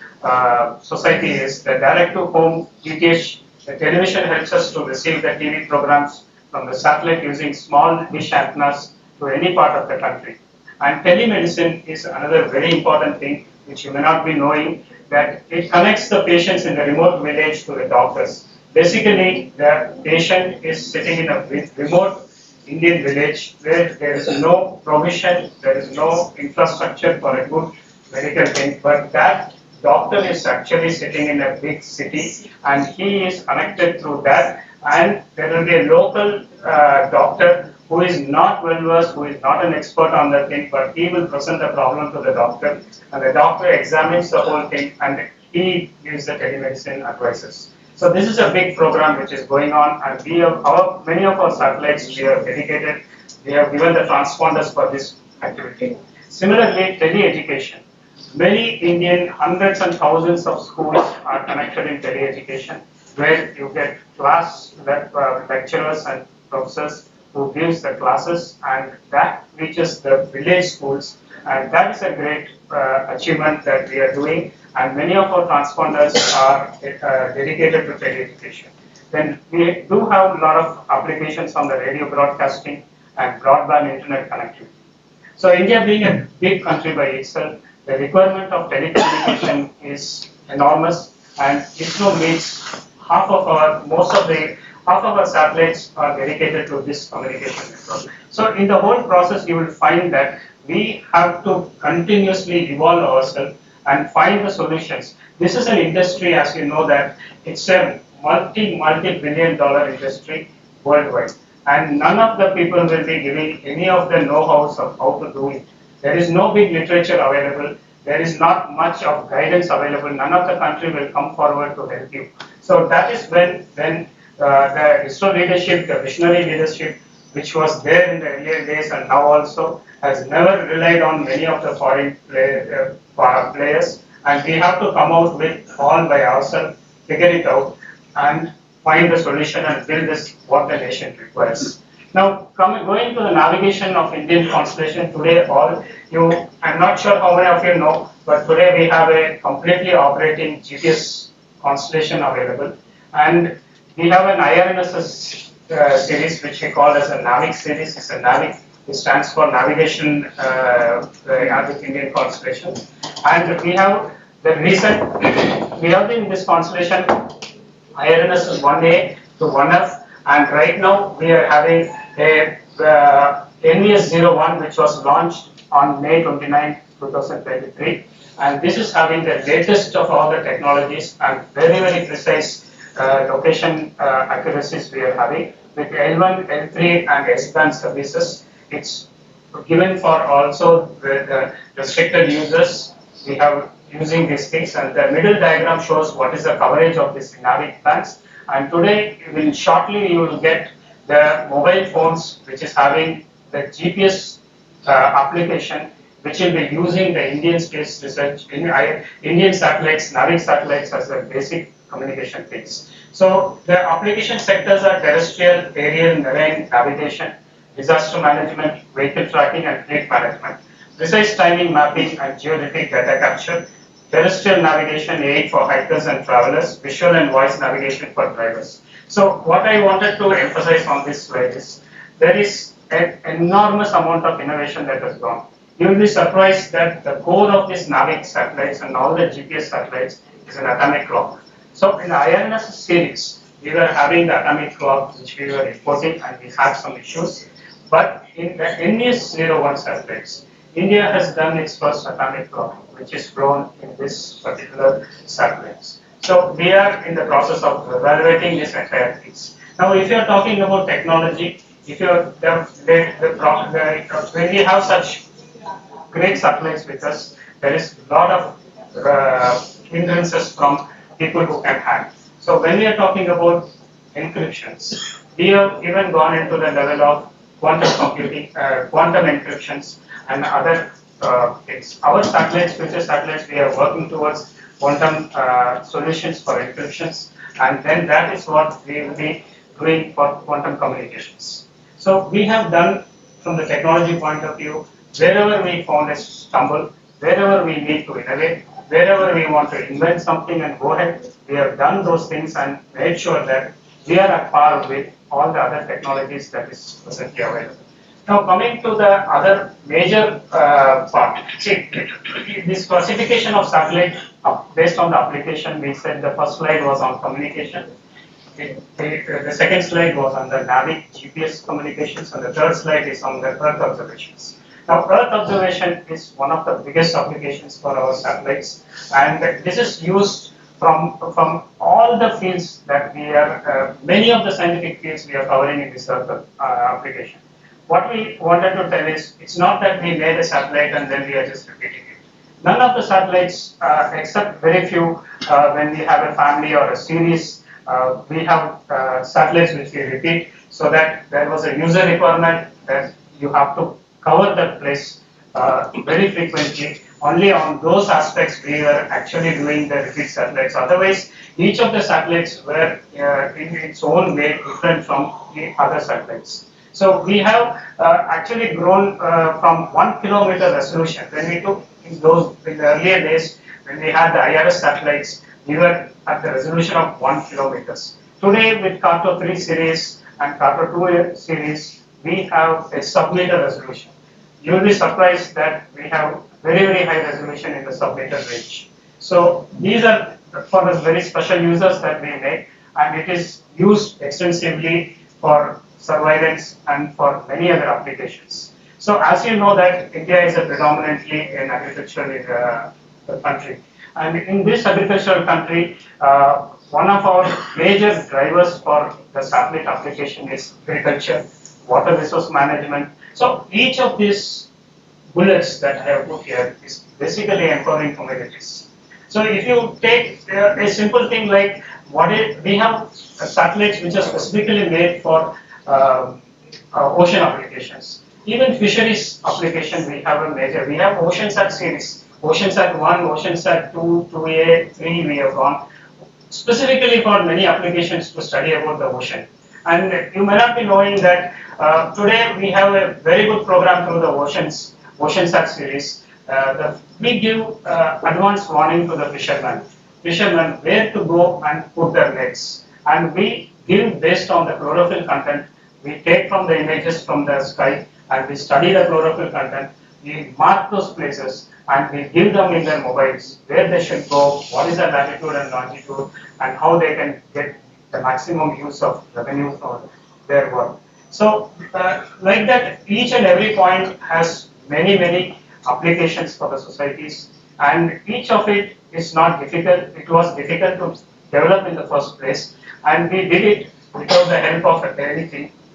society is the direct to home DTH. The television helps us to receive the TV programs from the satellite using small dish antennas to any part of the country. And telemedicine is another very important thing which you may not be knowing, that it connects the patients in the remote village to the doctors. Basically, the patient is sitting in a remote Indian village where there is no provision, there is no infrastructure for a good medical thing, but that doctor is actually sitting in a big city and he is connected through that, and there will be a local doctor who is not well versed, who is not an expert on the thing, but he will present the problem to the doctor, and the doctor examines the whole thing and he gives the telemedicine advices. So this is a big program which is going on, and we have many of our satellites we have dedicated. We have given the transponders for this activity. Similarly, tele-education. Many Indian hundreds and thousands of schools are connected in tele-education, where you get class lecturers and professors who gives the classes, and that reaches the village schools, and that is a great achievement that we are doing, and many of our transponders are dedicated to tele-education. Then we do have a lot of applications on the radio broadcasting and broadband internet connectivity. So India being a big country by itself, the requirement of telecommunication is enormous, and ISRO meets half of our satellites are dedicated to this communication network. So in the whole process, you will find that we have to continuously evolve ourselves and find the solutions. This is an industry, as you know, that it's a multi-billion dollar industry worldwide. And none of the people will be giving any of the know-hows of how to do it. There is no big literature available. There is not much of guidance available. None of the country will come forward to help you. So that is when the ISRO leadership, the visionary leadership, which was there in the earlier days and now also, has never relied on many of the foreign players. And we have to come out with all by ourselves, figure it out, and find the solution and build this what the nation requires. Now, going to the navigation of Indian constellation today, I'm not sure how many of you know, but today we have a completely operating GPS constellation available, and we have an IRNSS series which we call as a NAVIC series. It's a NAVIC. It stands for Navigation with Indian Constellation. And we have the recent, we have been in this constellation, IRNS is 1A to 1F, and right now we are having a NVS-01 which was launched on May 29, 2023, and this is having the latest of all the technologies and very, very precise location accuracies we are having with L1, L3 and S-band services. It's given for also the restricted users. We have using these things, and the middle diagram shows what is the coverage of these NAVIC bands. And today, shortly you will get the mobile phones which is having the GPS application, which will be using the Indian space research, Indian satellites, NAVIC satellites as the basic communication things. So the application sectors are terrestrial, aerial, marine, navigation, disaster management, vehicle tracking and fleet management, precise timing mapping and geodetic data capture, terrestrial navigation aid for hikers and travelers, visual and voice navigation for drivers. So what I wanted to emphasize on this slide is there is an enormous amount of innovation that has gone. You will be surprised that the core of these NAVIC satellites and all the GPS satellites is an atomic clock. So in the IRNS series, we were having the atomic clock which we were importing and we had some issues. But in the NVS-01 satellites, India has done its first atomic clock, which is flown in this particular satellites. So we are in the process of evaluating this entire piece. Now, if you are talking about technology, if you are when we have such great satellites with us, there is a lot of hindrances from people who can hack. So when we are talking about encryptions, we have even gone into the level of quantum computing, quantum encryptions and other things. Our satellites, future satellites, we are working towards quantum solutions for encryptions, and then that is what we will be doing for quantum communications. So we have done from the technology point of view, wherever we found a stumble, wherever we need to innovate, wherever we want to invent something and go ahead, we have done those things and made sure that we are at par with all the other technologies that is presently available. Now coming to the other major part, see, this classification of satellite based on the application, we said the first slide was on communication, the second slide was on the NAVIC GPS communications, and the third slide is on the Earth observations. Now Earth observation is one of the biggest applications for our satellites, and this is used from all the fields that we are, many of the scientific fields we are covering in this Earth application. What we wanted to tell is, it's not that we made a satellite and then we are just repeating it. None of the satellites, except very few, when we have a family or a series, we have satellites which we repeat, so that there was a user requirement that you have to cover that place very frequently. Only on those aspects we were actually doing the repeat satellites. Otherwise, each of the satellites were in its own way different from the other satellites. So we have actually grown from 1 kilometer resolution. When we took in the earlier days, when we had the IRS satellites, we were at the resolution of 1 kilometers. Today with Carto 3 series and Carto 2 series, we have a sub-meter resolution. You will be surprised that we have very, very high resolution in the sub-meter range. So these are for the very special users that we make, and it is used extensively for surveillance and for many other applications. So as you know that India is a predominantly an agricultural country, and in this agricultural country, one of our major drivers for the satellite application is agriculture, water resource management. So each of these bullets that I have put here is basically empowering communities. So if you take a simple thing like we have satellites which are specifically made for ocean applications. Even fisheries application, we have a major. We have OceanSat series, OceanSat 1, OceanSat 2, 2A, 3. We have gone specifically for many applications to study about the ocean. And you may not be knowing that today we have a very good program through the OceanSat series. We give advance warning to the fishermen where to go and put their nets. And we give based on the chlorophyll content. We take from the images from the sky and we study the chlorophyll content. We mark those places and we give them in their mobiles where they should go, what is the latitude and longitude, and how they can get the maximum use of revenue for their work. So, like that, each and every point has many applications for the societies, and each of it is not difficult. It was difficult to develop in the first place, and we did it without the help of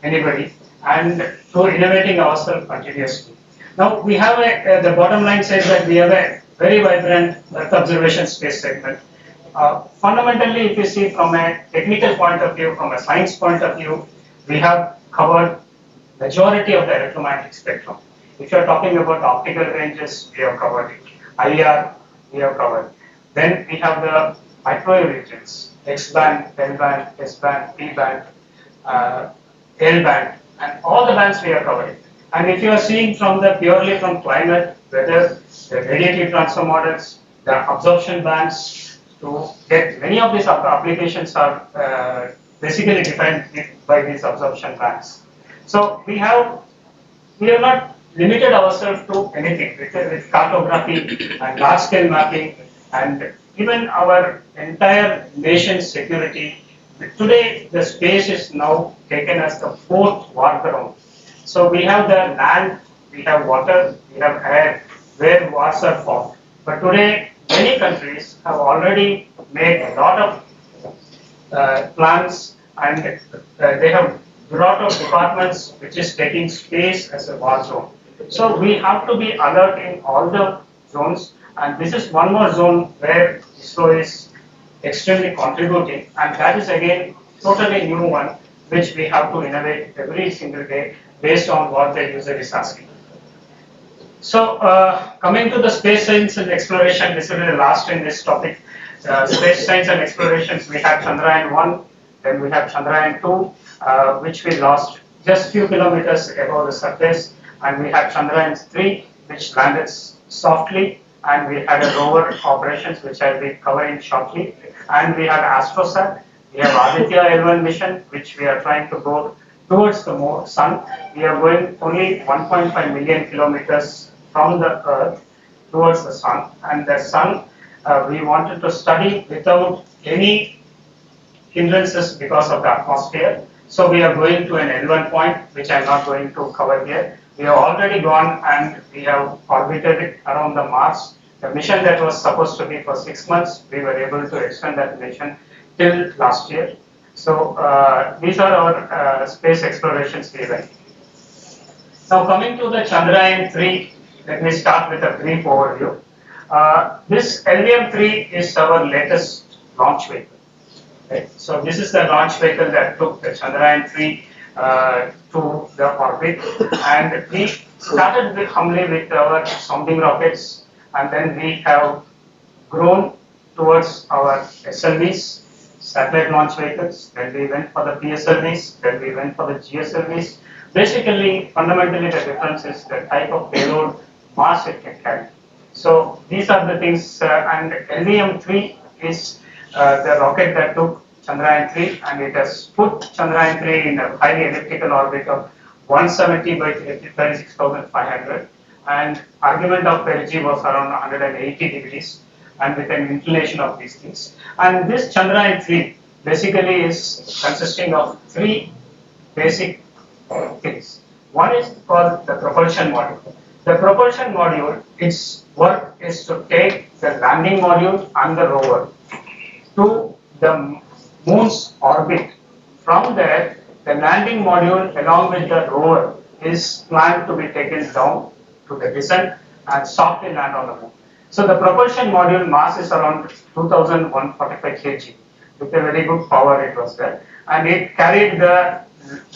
anybody, and through innovating ourselves continuously. Now we have the bottom line says that we have a very vibrant Earth observation space segment. Fundamentally, if you see from a technical point of view, from a science point of view, we have covered majority of the electromagnetic spectrum. If you are talking about optical ranges, we have covered it. IR, we have covered. Then we have the microwave regions, X band, L band, S band, P band, L band, and all the bands we have covered. And if you are seeing from the purely from climate, weather, the radiative transfer models, the absorption bands, to get many of these applications are basically defined by these absorption bands. So we have not limited ourselves to anything with cartography and large scale mapping and even our entire nation's security. Today the space is now taken as the fourth war ground. So we have the land, we have water, we have air where wars are fought. But today many countries have already made a lot of plans and they have brought up departments which is taking space as a war zone. So we have to be alert in all the zones, and this is one more zone where ISRO is extremely contributing, and that is again totally new one which we have to innovate every single day based on what the user is asking. So coming to the space science and exploration, this will be the last in this topic. Space science and explorations, we have Chandrayaan 1, then we have Chandrayaan 2, which we lost just few kilometers above the surface, and we had Chandrayaan 3, which landed softly, and we had a rover operations, which I'll be covering shortly, and we had AstroSat, we have Aditya L1 mission, which we are trying to go towards the sun. We are going only 1.5 million kilometers from the Earth towards the sun, and the sun we wanted to study without any hindrances because of the atmosphere. So we are going to an L1 point, which I am not going to cover here. We have already gone and we have orbited it around the Mars. The mission that was supposed to be for 6 months, we were able to extend that mission till last year. So these are our space explorations we went. Now coming to the Chandrayaan 3, let me start with a brief overview. This LVM-3 is our latest launch vehicle. Okay. So this is the launch vehicle that took the Chandrayaan 3 to the orbit, and we started humbly with our sounding rockets, and then we have grown towards our SLVs, satellite launch vehicles, then we went for the PSLVs, then we went for the GSLVs. Basically, fundamentally the difference is the type of payload, mass it can carry. So these are the things, and LVM-3 is the rocket that took Chandrayaan 3, and it has put Chandrayaan 3 in a highly elliptical orbit of 170 by 36,500, and argument of perigee was around 180 degrees, and with an inclination of these things. And this Chandrayaan 3 basically is consisting of three basic things. One is called the propulsion module. The propulsion module, its work is to take the landing module and the rover to the moon's orbit. From there, the landing module along with the rover is planned to be taken down to the descent and softly land on the moon. So the propulsion module mass is around 2,145 kg with a very good power it was there, and it carried the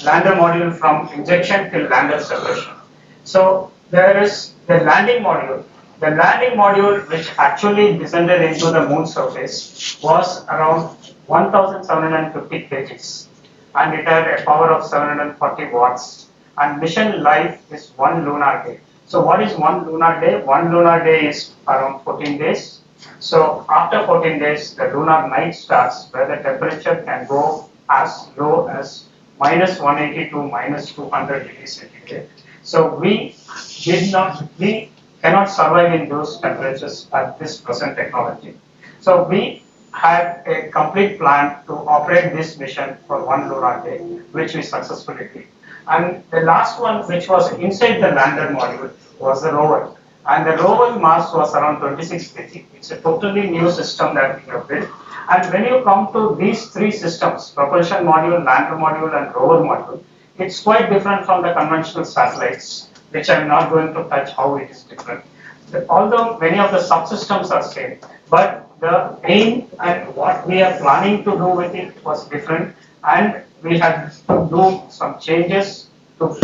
lander module from injection till lander separation. So there is the landing module. The landing module, which actually descended into the moon surface, was around 1,750 kgs, and it had a power of 740 watts. And mission life is 1 lunar day. So what is 1 lunar day? 1 lunar day is around 14 days. So after 14 days, the lunar night starts, where the temperature can go as low as minus 180 to minus 200 degrees centigrade. So we cannot survive in those temperatures at this present technology. So we had a complete plan to operate this mission for one lunar day, which we successfully did. And the last one, which was inside the lander module, was the rover. And the rover mass was around 26 kg. It's a totally new system that we have built. And when you come to these three systems, propulsion module, lander module, and rover module, it's quite different from the conventional satellites, which I'm not going to touch how it is different. Although many of the subsystems are same, but the aim and what we are planning to do with it was different, and we had to do some changes to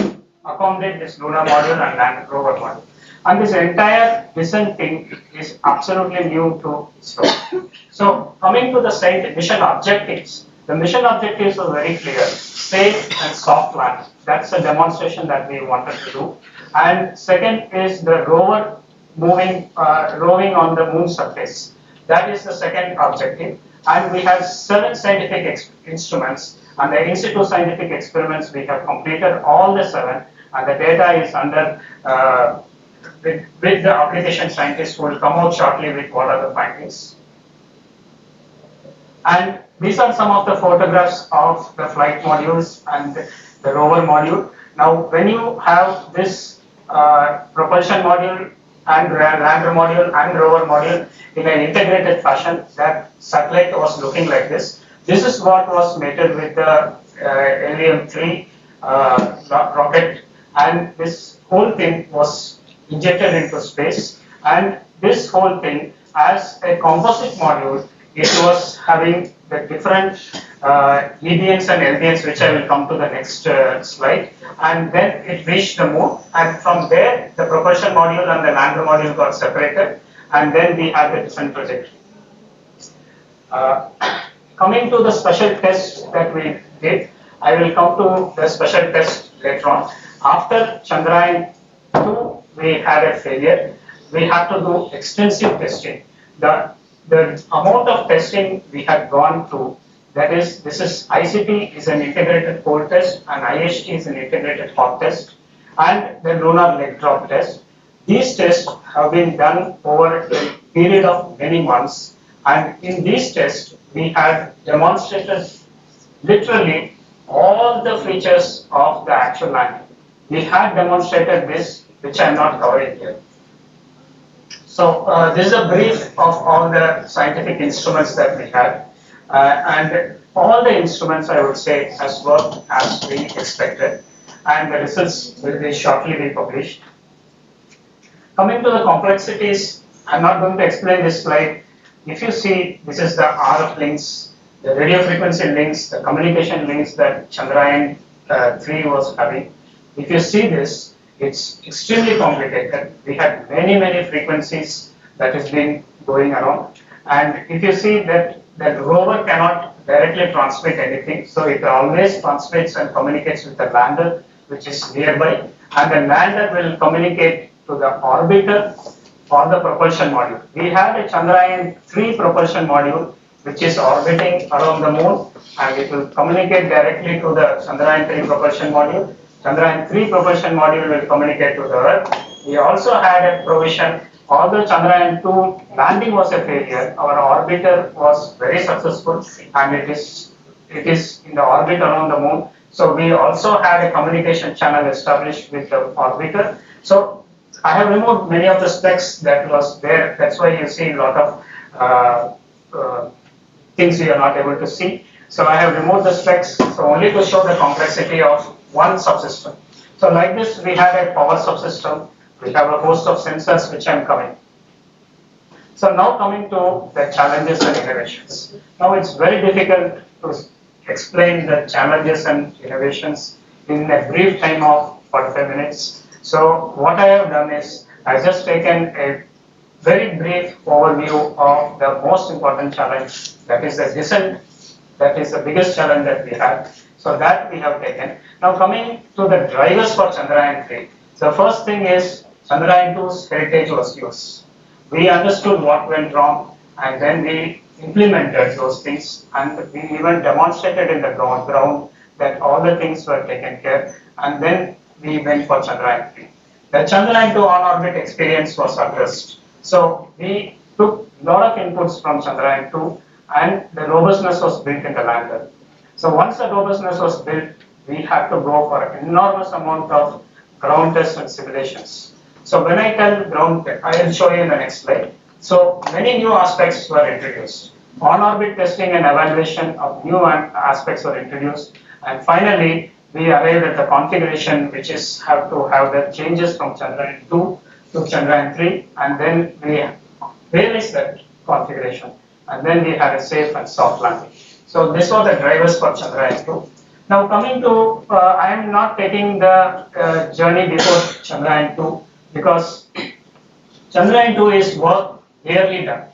accommodate this lunar module and land rover module. And this entire descent thing is absolutely new to ISRO. So coming to the mission objectives, the mission objectives are very clear: safe and soft land. That's a demonstration that we wanted to do. And second is the rover roving on the moon surface. That is the second objective. And we have 7 scientific instruments, and the in-situ scientific experiments we have completed all the 7, and the data is under with the application scientists who will come out shortly with what are the findings. And these are some of the photographs of the flight modules and the rover module. Now, when you have this propulsion module and lander module and rover module in an integrated fashion, that satellite was looking like this. This is what was mated with the LEM-3 rocket, and this whole thing was injected into space. And this whole thing, as a composite module, it was having the different EBNs and LBNs, which I will come to the next slide. And then it reached the moon, and from there the propulsion module and the lander module got separated, and then we had the descent trajectory. Coming to the special test that we did, I will come to the special test later on. After Chandrayaan 2, we had a failure. We had to do extensive testing. The amount of testing we had gone through, that is, this is ICT is an integrated cold test, and IHT is an integrated hot test, and the lunar leg drop test. These tests have been done over a period of many months, and in these tests we had demonstrated literally all the features of the actual landing. We had demonstrated this, which I am not covering here. So this is a brief of all the scientific instruments that we had, and all the instruments, I would say, has worked as we expected, and the results will be shortly be published. Coming to the complexities, I'm not going to explain this slide. If you see, this is the RF links, the radio frequency links, the communication links that Chandrayaan 3 was having. If you see this, it's extremely complicated. We had many frequencies that has been going around. And if you see that the rover cannot directly transmit anything, so it always transmits and communicates with the lander, which is nearby. And the lander will communicate to the orbiter or the propulsion module. We had a Chandrayaan 3 propulsion module, which is orbiting around the moon, and it will communicate directly to the Chandrayaan 3 propulsion module. Chandrayaan 3 propulsion module will communicate to the Earth. We also had a provision, although Chandrayaan 2 landing was a failure, our orbiter was very successful, and it is in the orbit around the moon. So we also had a communication channel established with the orbiter. So I have removed many of the specs that was there. That's why you see a lot of things you are not able to see. So I have removed the specs, so only to show the complexity of one subsystem. So like this, we had a power subsystem. We have a host of sensors, which I'm coming. So now coming to the challenges and innovations. Now it's very difficult to explain the challenges and innovations in a brief time of 45 minutes. So what I have done is, I've just taken a very brief overview of the most important challenge, that is the descent. That is the biggest challenge that we have. So that we have taken. Now coming to the drivers for Chandrayaan 3. The first thing is Chandrayaan 2's heritage was used. We understood what went wrong, and then we implemented those things, and we even demonstrated in the ground that all the things were taken care, and then we went for Chandrayaan 3. The Chandrayaan 2 on-orbit experience was addressed. So we took a lot of inputs from Chandrayaan 2, and the robustness was built in the lander. So once the robustness was built, we had to go for an enormous amount of ground tests and simulations. So when I tell ground, I will show you in the next slide. So many new aspects were introduced. On-orbit testing and evaluation of new aspects were introduced. And finally, we arrived at the configuration which is have to have the changes from Chandrayaan 2 to Chandrayaan 3, and then we realized that configuration, and then we had a safe and soft landing. So this was the drivers for Chandrayaan 2. Now coming to, I am not taking the journey before Chandrayaan 2 because Chandrayaan 2 is work nearly done.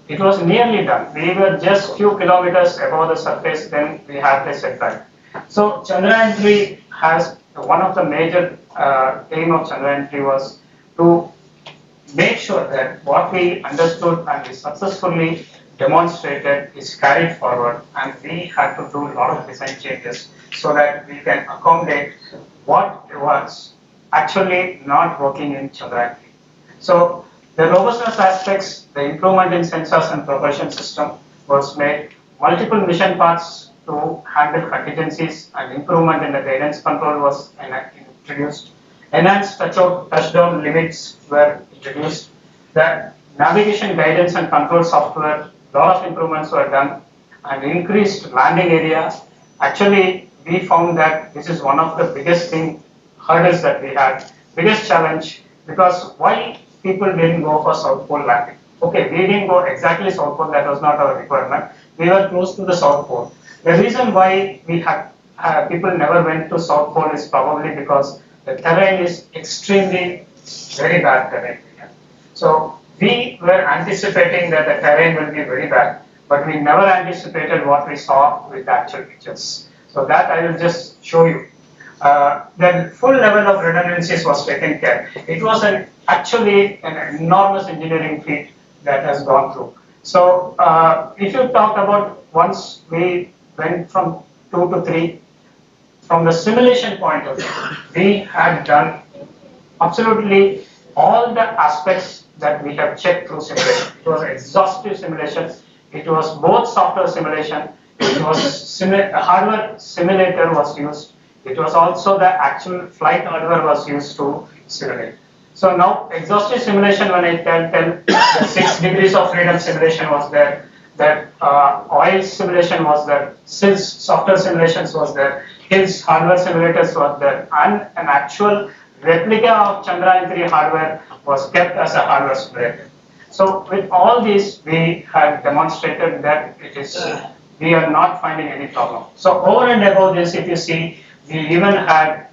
It was nearly done. We were just few kilometers above the surface, then we had the setback. So Chandrayaan 3 has one of the major aim of Chandrayaan 3 was to make sure that what we understood and we successfully demonstrated is carried forward, and we had to do a lot of design changes so that we can accommodate what was actually not working in Chandrayaan 3. So the robustness aspects, the improvement in sensors and propulsion system was made, multiple mission parts to handle contingencies, and improvement in the guidance control was introduced. Enhanced touchdown limits were introduced. The navigation guidance and control software, lot of improvements were done, and increased landing area. Actually, we found that this is one of the biggest hurdles that we had, biggest challenge, because why people didn't go for South Pole landing? Okay, we didn't go exactly South Pole, that was not our requirement. We were close to the South Pole. The reason why we had people never went to South Pole is probably because the terrain is extremely very bad terrain. So we were anticipating that the terrain will be very bad, but we never anticipated what we saw with the actual pictures. So that I will just show you. The full level of redundancies was taken care. It was actually an enormous engineering feat that has gone through. So if you talk about once we went from 2 to 3, from the simulation point of view, we had done absolutely all the aspects that we have checked through simulation. It was exhaustive simulation. It was both software simulation. It was hardware simulator was used. It was also the actual flight hardware was used to simulate. So now exhaustive simulation, when I tell the 6 degrees of freedom simulation was there, that oil simulation was there, SILS software simulations was there, HILS hardware simulators was there, and an actual replica of Chandrayaan 3 hardware was kept as a hardware simulator. So with all these, we had demonstrated that we are not finding any problem. So over and above this, if you see, we even had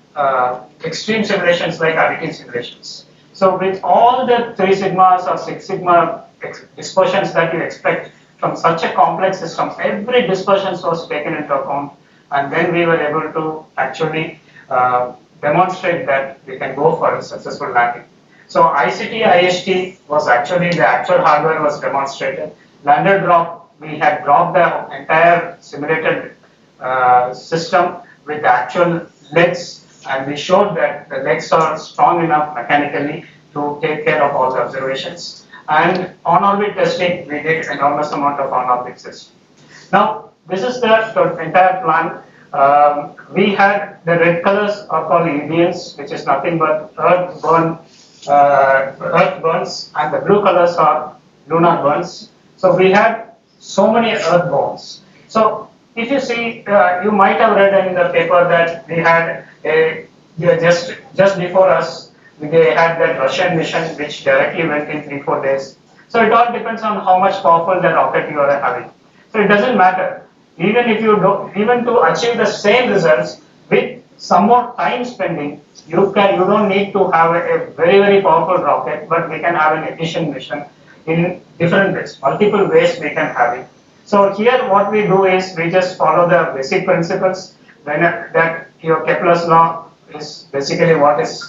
extreme simulations like additive simulations. So with all the 3 sigmas or 6 sigma dispersions that you expect from such a complex system, every dispersion was taken into account, and then we were able to actually demonstrate that we can go for a successful landing. So ICT IST was actually the actual hardware was demonstrated. Lander drop, we had dropped the entire simulated system with the actual legs, and we showed that the legs are strong enough mechanically to take care of all the observations. And on-orbit testing, we did enormous amount of on-orbit testing. Now, this is the entire plan. We had the red colors are called Indians, which is nothing but earth burns, and the blue colors are lunar burns. So we had so many earth burns. So if you see, you might have read in the paper that we had just before us, they had that Russian mission which directly went in 3-4 days. So it all depends on how much powerful the rocket you are having. So it doesn't matter. Even if you even to achieve the same results with some more time spending, you don't need to have a very powerful rocket, but we can have an efficient mission in different ways, multiple ways we can have it. So here what we do is we just follow the basic principles. When that your Kepler's law is basically what is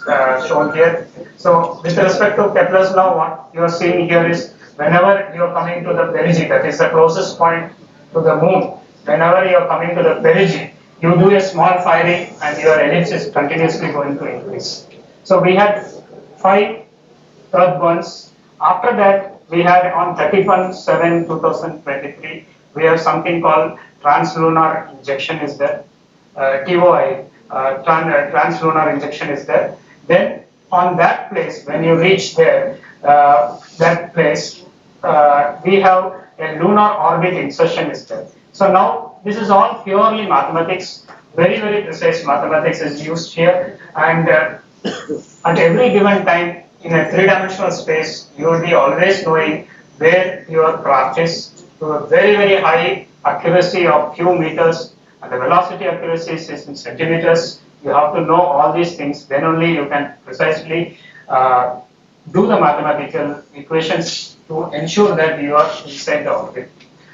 shown here. So with respect to Kepler's law, what you are seeing here is whenever you are coming to the perigee, that is the closest point to the moon, whenever you are coming to the perigee, you do a small firing and your ellipse is continuously going to increase. So we had 5 Earth burns. After that, we had on 31/7/2023, we have something called translunar injection is there, TOI, translunar injection is there. Then on that place, when you reach there, that place, we have a lunar orbit insertion is there. So now this is all purely mathematics, very precise mathematics is used here, and at every given time in a 3-dimensional space, you will be always knowing where your craft is to a very high accuracy of few meters, and the velocity accuracy is in centimeters. You have to know all these things, then only you can precisely do the mathematical equations to ensure that you are inside the orbit.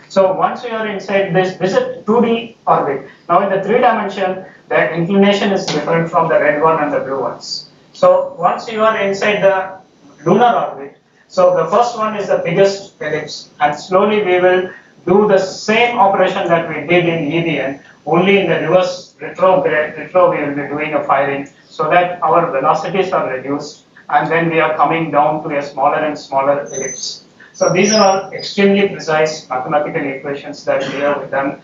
So once you are inside this is a 2D orbit. Now in the 3 dimension, the inclination is different from the red one and the blue ones. So once you are inside the lunar orbit, so the first one is the biggest ellipse, and slowly we will do the same operation that we did in EDN, only in the reverse retro we will be doing a firing so that our velocities are reduced, and then we are coming down to a smaller and smaller ellipse. So these are all extremely precise mathematical equations that we have done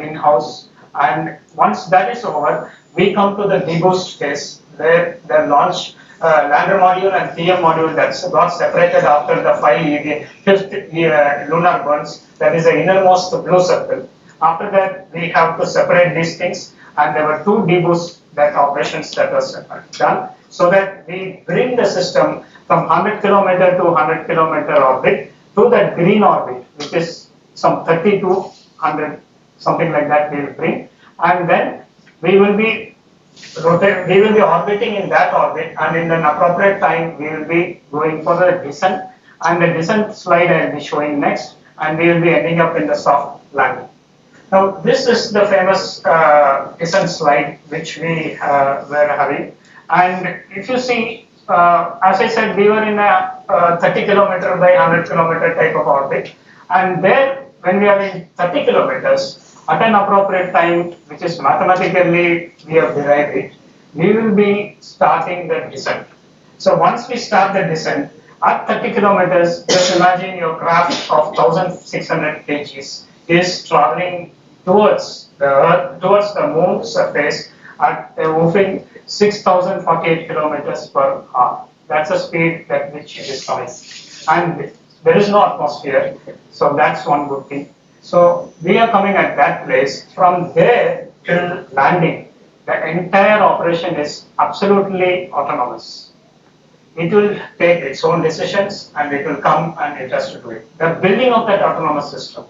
in-house, and once that is over, we come to the deboost phase where the launch lander module and TM module that's got separated after the 5th lunar burns, that is the innermost blue circle. After that, we have to separate these things, and there were 2 deboost that operations that was done, so that we bring the system from 100 kilometer to 100 kilometer orbit to that green orbit, which is some 30 to 100, something like that we will bring, and then we will be orbiting in that orbit, and in an appropriate time we will be going for the descent, and the descent slide I will be showing next, and we will be ending up in the soft landing. Now this is the famous descent slide which we were having, and if you see, as I said, we were in a 30 kilometer by 100 kilometer type of orbit, and there when we are in 30 kilometers, at an appropriate time, which is mathematically we have derived it, we will be starting the descent. So once we start the descent, at 30 kilometers, just imagine your craft of 1600 kgs is traveling towards the Earth, towards the moon surface at a whopping 6048 kilometers per hour. That's the speed at which it is coming. And there is no atmosphere, so that's one good thing. So we are coming at that place. From there till landing, the entire operation is absolutely autonomous. It will take its own decisions, and it will come and it has to do it. The building of that autonomous system,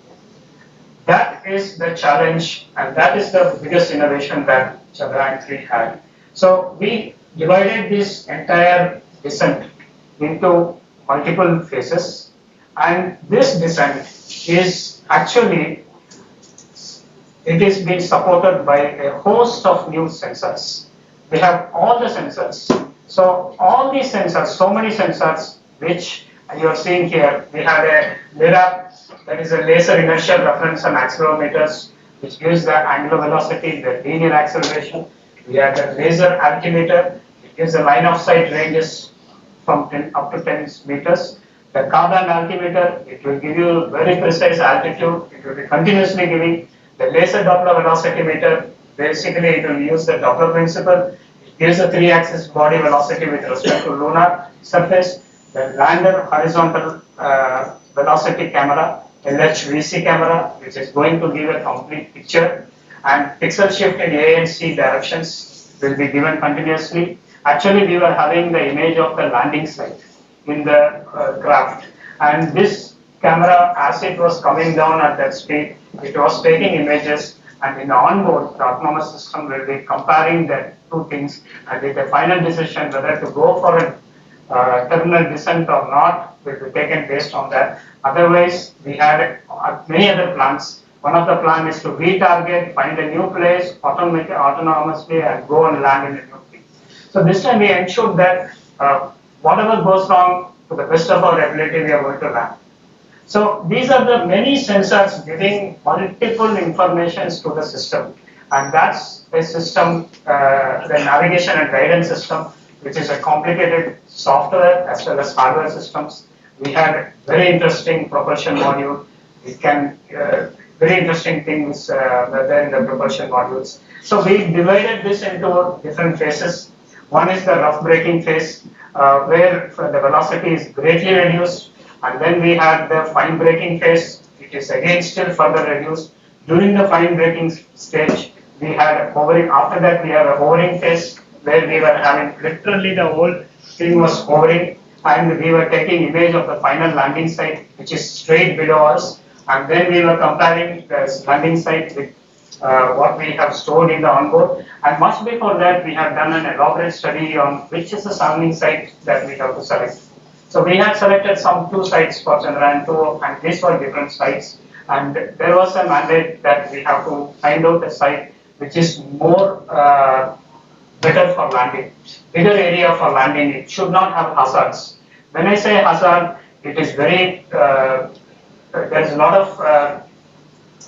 that is the challenge, and that is the biggest innovation that Chandrayaan-3 had. So we divided this entire descent into multiple phases, and this descent is actually, it is being supported by a host of new sensors. We have all the sensors. So all these sensors, so many sensors, which you are seeing here, we have a LIRAP, that is a laser inertial reference and accelerometers, which gives the angular velocity, the linear acceleration. We have the laser altimeter, it gives the line of sight ranges from 10 up to 10 meters. The carbon altimeter, it will give you very precise altitude, it will be continuously giving. The laser Doppler velocity meter, basically it will use the Doppler principle. It gives a 3-axis body velocity with respect to lunar surface. The lander horizontal velocity camera, LHVC camera, which is going to give a complete picture, and pixel shift in A and C directions will be given continuously. Actually, we were having the image of the landing site in the craft, and this camera, as it was coming down at that speed, it was taking images, and in the onboard, the autonomous system will be comparing the 2 things and with a final decision whether to go for a terminal descent or not will be taken based on that. Otherwise, we had many other plans. One of the plans is to retarget, find a new place autonomously and go and land in a new place. So this time we ensured that whatever goes wrong, to the best of our ability, we are going to land. So these are the many sensors giving multiple informations to the system, and that's a system, the navigation and guidance system, which is a complicated software as well as hardware systems. We had very interesting propulsion module. We can very interesting things were there in the propulsion modules. So we divided this into different phases. One is the rough braking phase, where the velocity is greatly reduced, and then we had the fine braking phase. It is again still further reduced. During the fine braking stage, we had hovering. After that, we have a hovering phase where we were having literally the whole thing was hovering, and we were taking image of the final landing site, which is straight below us, and then we were comparing the landing site with what we have stored in the onboard. And much before that, we have done an elaborate study on which is the landing site that we have to select. So we had selected some 2 sites for Chandrayaan-2, and these were different sites. And there was a mandate that we have to find out a site which is more better for landing, bigger area for landing. It should not have hazards. When I say hazard, it is very, there is a lot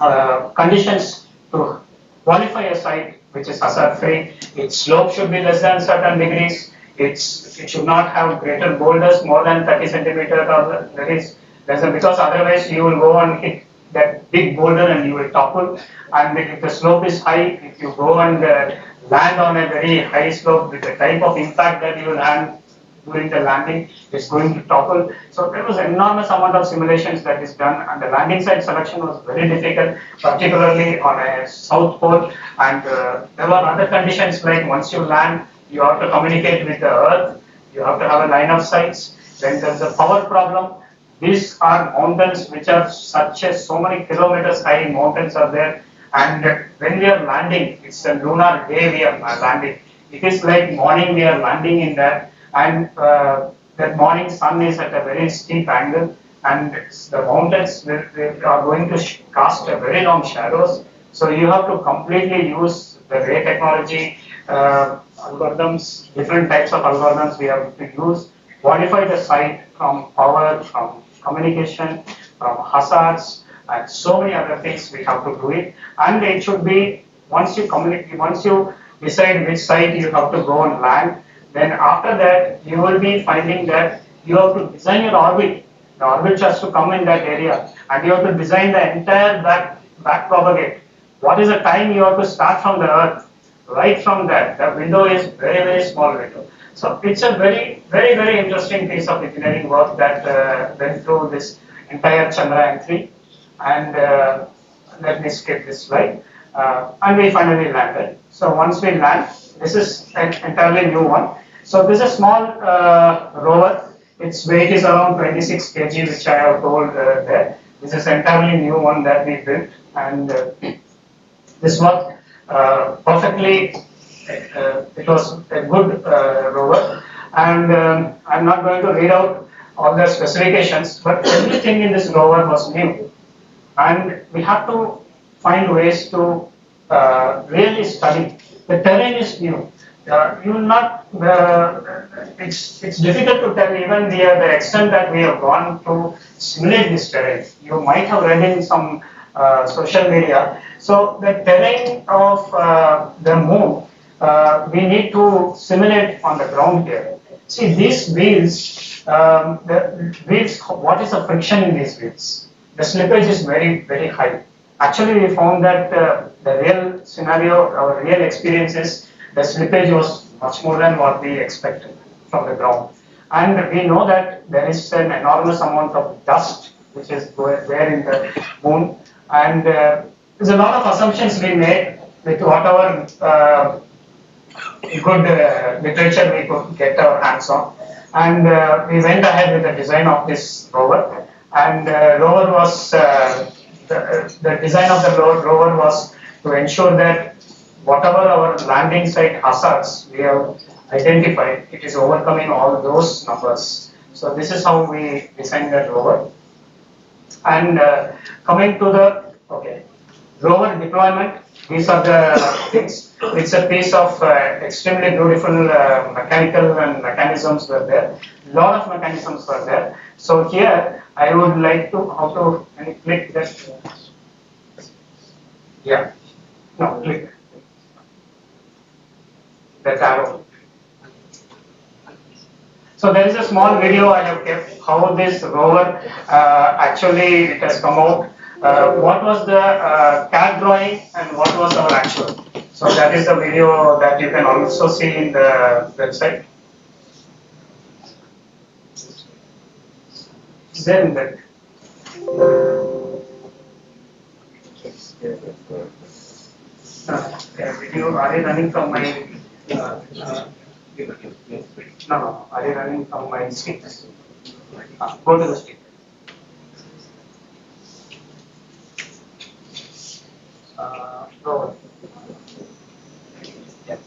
of conditions to qualify a site which is hazard free. Its slope should be less than certain degrees. It should not have greater boulders more than 30 centimeters, or there is because otherwise you will go and hit that big boulder and you will topple. And if the slope is high, if you go and land on a very high slope with the type of impact that you will land during the landing, it's going to topple. So there was enormous amount of simulations that is done, and the landing site selection was very difficult, particularly on a south pole. And there were other conditions like once you land, you have to communicate with the earth, you have to have a line of sights. Then there's a power problem. These are mountains which are so many kilometers high mountains are there. And when we are landing, it's a lunar day we are landing. It is like morning we are landing in that, and that morning sun is at a very steep angle, and the mountains are going to cast a very long shadows. So you have to completely use the ray technology, algorithms, different types of algorithms we have to use, modify the site from power, from communication, from hazards, and so many other things we have to do it. And it should be, once you decide which site you have to go and land, then after that you will be finding that you have to design your orbit. The orbit has to come in that area, and you have to design the entire back propagate. What is the time you have to start from the earth? Right from that, the window is very, very small window. So it's a very, very, very interesting piece of engineering work that went through this entire Chandrayaan-3. And let me skip this slide. And we finally landed. So once we land, this is an entirely new one. So this is a small rover. Its weight is around 26 kg, which I have told there. This is entirely new one that we built, and this was perfectly. It was a good rover, and I'm not going to read out all the specifications, but everything in this rover was new, and we have to find ways to really study. The terrain is new. You will not. It's difficult to tell even the extent that we have gone to simulate this terrain. You might have read in some social media. So the terrain of the moon, we need to simulate on the ground here. See these wheels, the wheels. What is the friction in these wheels? The slippage is very, very high. Actually, we found that the real scenario, our real experience is the slippage was much more than what we expected from the ground. And we know that there is an enormous amount of dust which is there in the moon. And there's a lot of assumptions we made with whatever good literature we could get our hands on. And we went ahead with the design of this rover. And rover was the design of the rover was to ensure that whatever our landing site hazards we have identified, it is overcoming all those numbers. So this is how we designed that rover. And coming to the rover deployment. These are the things. It's a piece of extremely beautiful mechanical and mechanisms were there. Lot of mechanisms were there. So here I would like to can you click that? Yeah. No, click that arrow. So there is a small video I have kept how this rover actually it has come out. What was the CAD drawing and what was our actual. So that is the video that you can also see in the website. Is there in that? Video, are you running from my no, are you running from my stick? Go to the stick. Rover. Yes.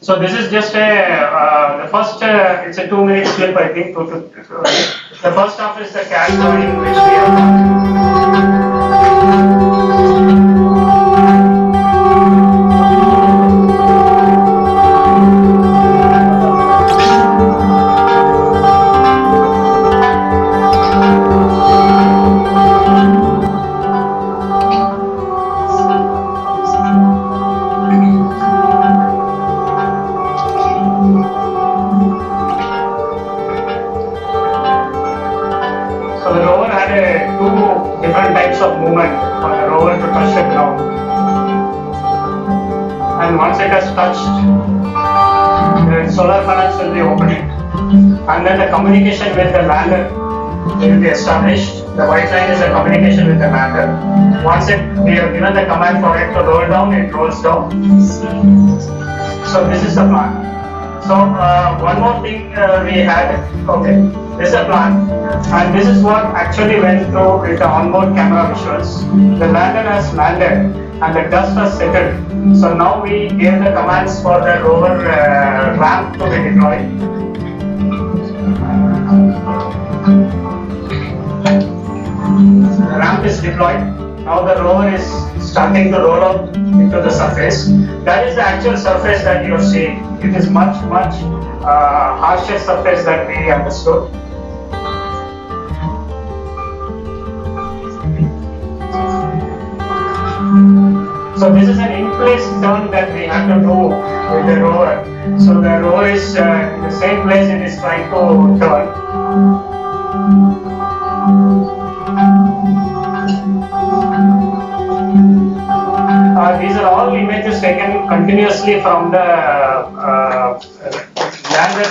So this is just the first, it's a 2-minute clip I think. The first half is the CAD drawing which we have done. So the rover had two different types of movement for the rover to touch the ground. And once it has touched, the solar panels will be opening. And then the communication with the lander will be established. The white line is the communication with the lander. Once we have given the command for it to roll down, it rolls down. So this is the plan. So one more thing we had, okay, this is a plan, and this is what actually went through with the onboard camera visuals. The lander has landed and the dust has settled. So now we gave the commands for the rover ramp to be deployed. The ramp is deployed. Now the rover is starting to roll out into the surface. That is the actual surface that you are seeing. It is much harsher surface than we understood. So this is an in-place turn that we have to do with the rover. So the rover is in the same place it is trying to turn. These are all images taken continuously from the lander.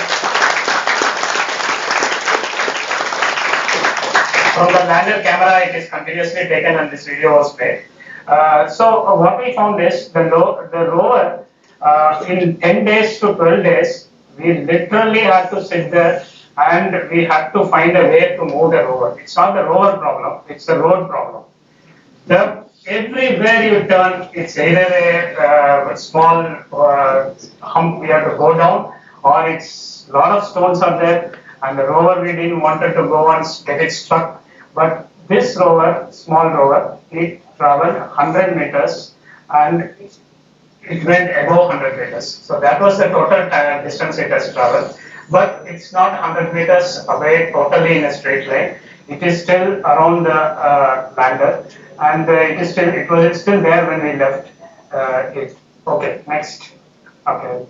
From the lander camera, it is continuously taken, and this video was made. So what we found is the rover in 10 days to 12 days, we literally had to sit there and we had to find a way to move the rover. It's not the rover problem; it's the road problem. Everywhere you turn, it's either a small hump we have to go down, or it's a lot of stones are there, and the rover we didn't wanted to go and get it stuck. But this rover, small rover, it traveled 100 meters and it went above 100 meters. So that was the total distance it has traveled. But it's not 100 meters away totally in a straight line. It is still around the lander, and it was still there when we left it. Okay, next. Okay.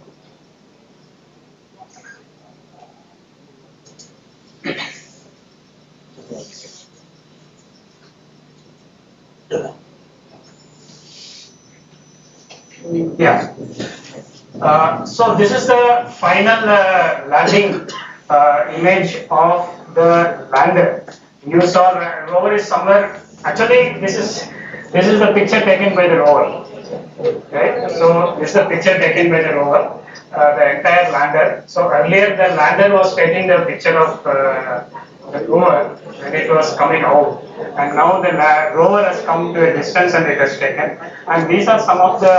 Yeah. So this is the final landing image of the lander. You saw the rover is somewhere. Actually, this is the picture taken by the rover. Right. So this is the picture taken by the rover. The entire lander. So earlier the lander was taking the picture of the rover when it was coming out, and now the rover has come to a distance and it has taken. And these are some of the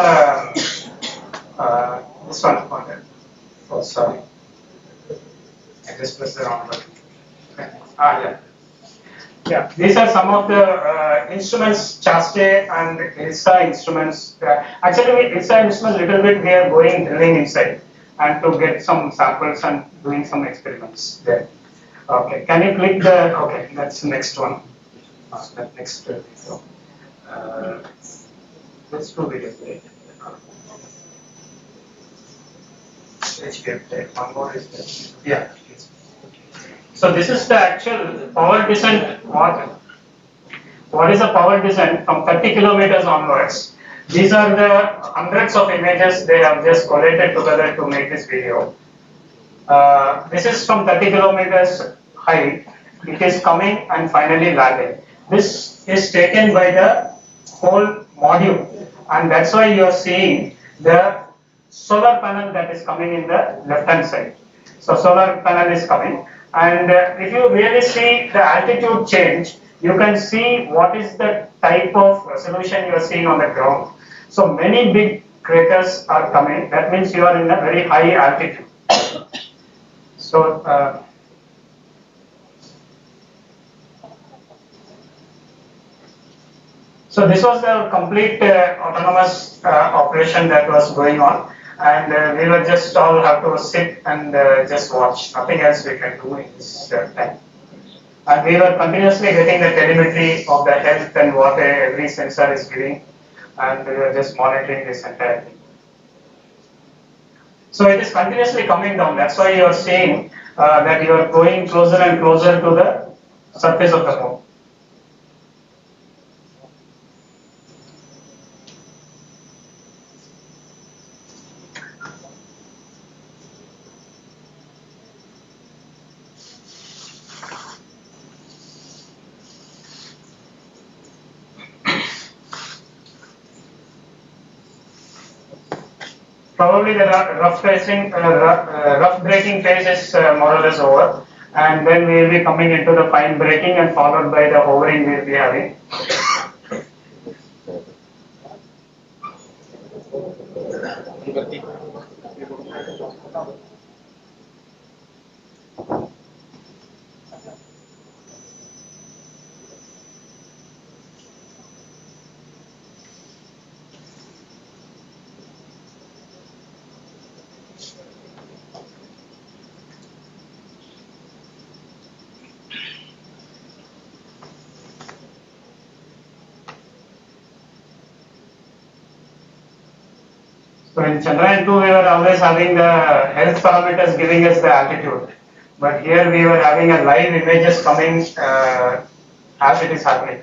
this one. Oh, sorry. I just pressed the wrong button. Yeah. Yeah, these are some of the instruments, Chaste and ILSA instruments. Actually, with ILSA instruments, little bit we are going drilling inside and to get some samples and doing some experiments there. Okay, can you click the, okay, that's the next one. That next video. Let's do video play. One more is there. Yeah. So this is the actual power descent. What is a power descent from 30 kilometers onwards? These are the hundreds of images they have just collated together to make this video. This is from 30 kilometers height. It is coming and finally landing. This is taken by the whole module, and that's why you are seeing the solar panel that is coming in the left hand side. So solar panel is coming. And if you really see the altitude change, you can see what is the type of resolution you are seeing on the ground. So many big craters are coming. That means you are in a very high altitude. So so this was the complete autonomous operation that was going on. And we were just all have to sit and just watch. Nothing else we can do in this time. And we were continuously getting the telemetry of the health and what every sensor is giving, and we were just monitoring this entire thing. So it is continuously coming down. That's why you are seeing that you are going closer and closer to the surface of the moon. Probably the rough braking phase is more or less over, and then we will be coming into the fine braking and followed by the hovering we will be having. So in Chandrayaan 2 we were always having the health parameters giving us the altitude, but here we were having a live images coming as it is happening.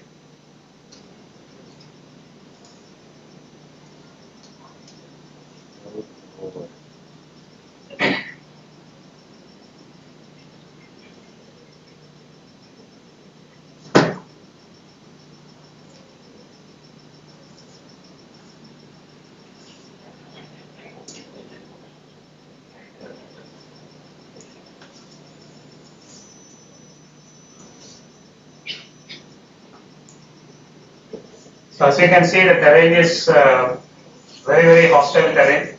So as you can see, the terrain is very, very hostile terrain.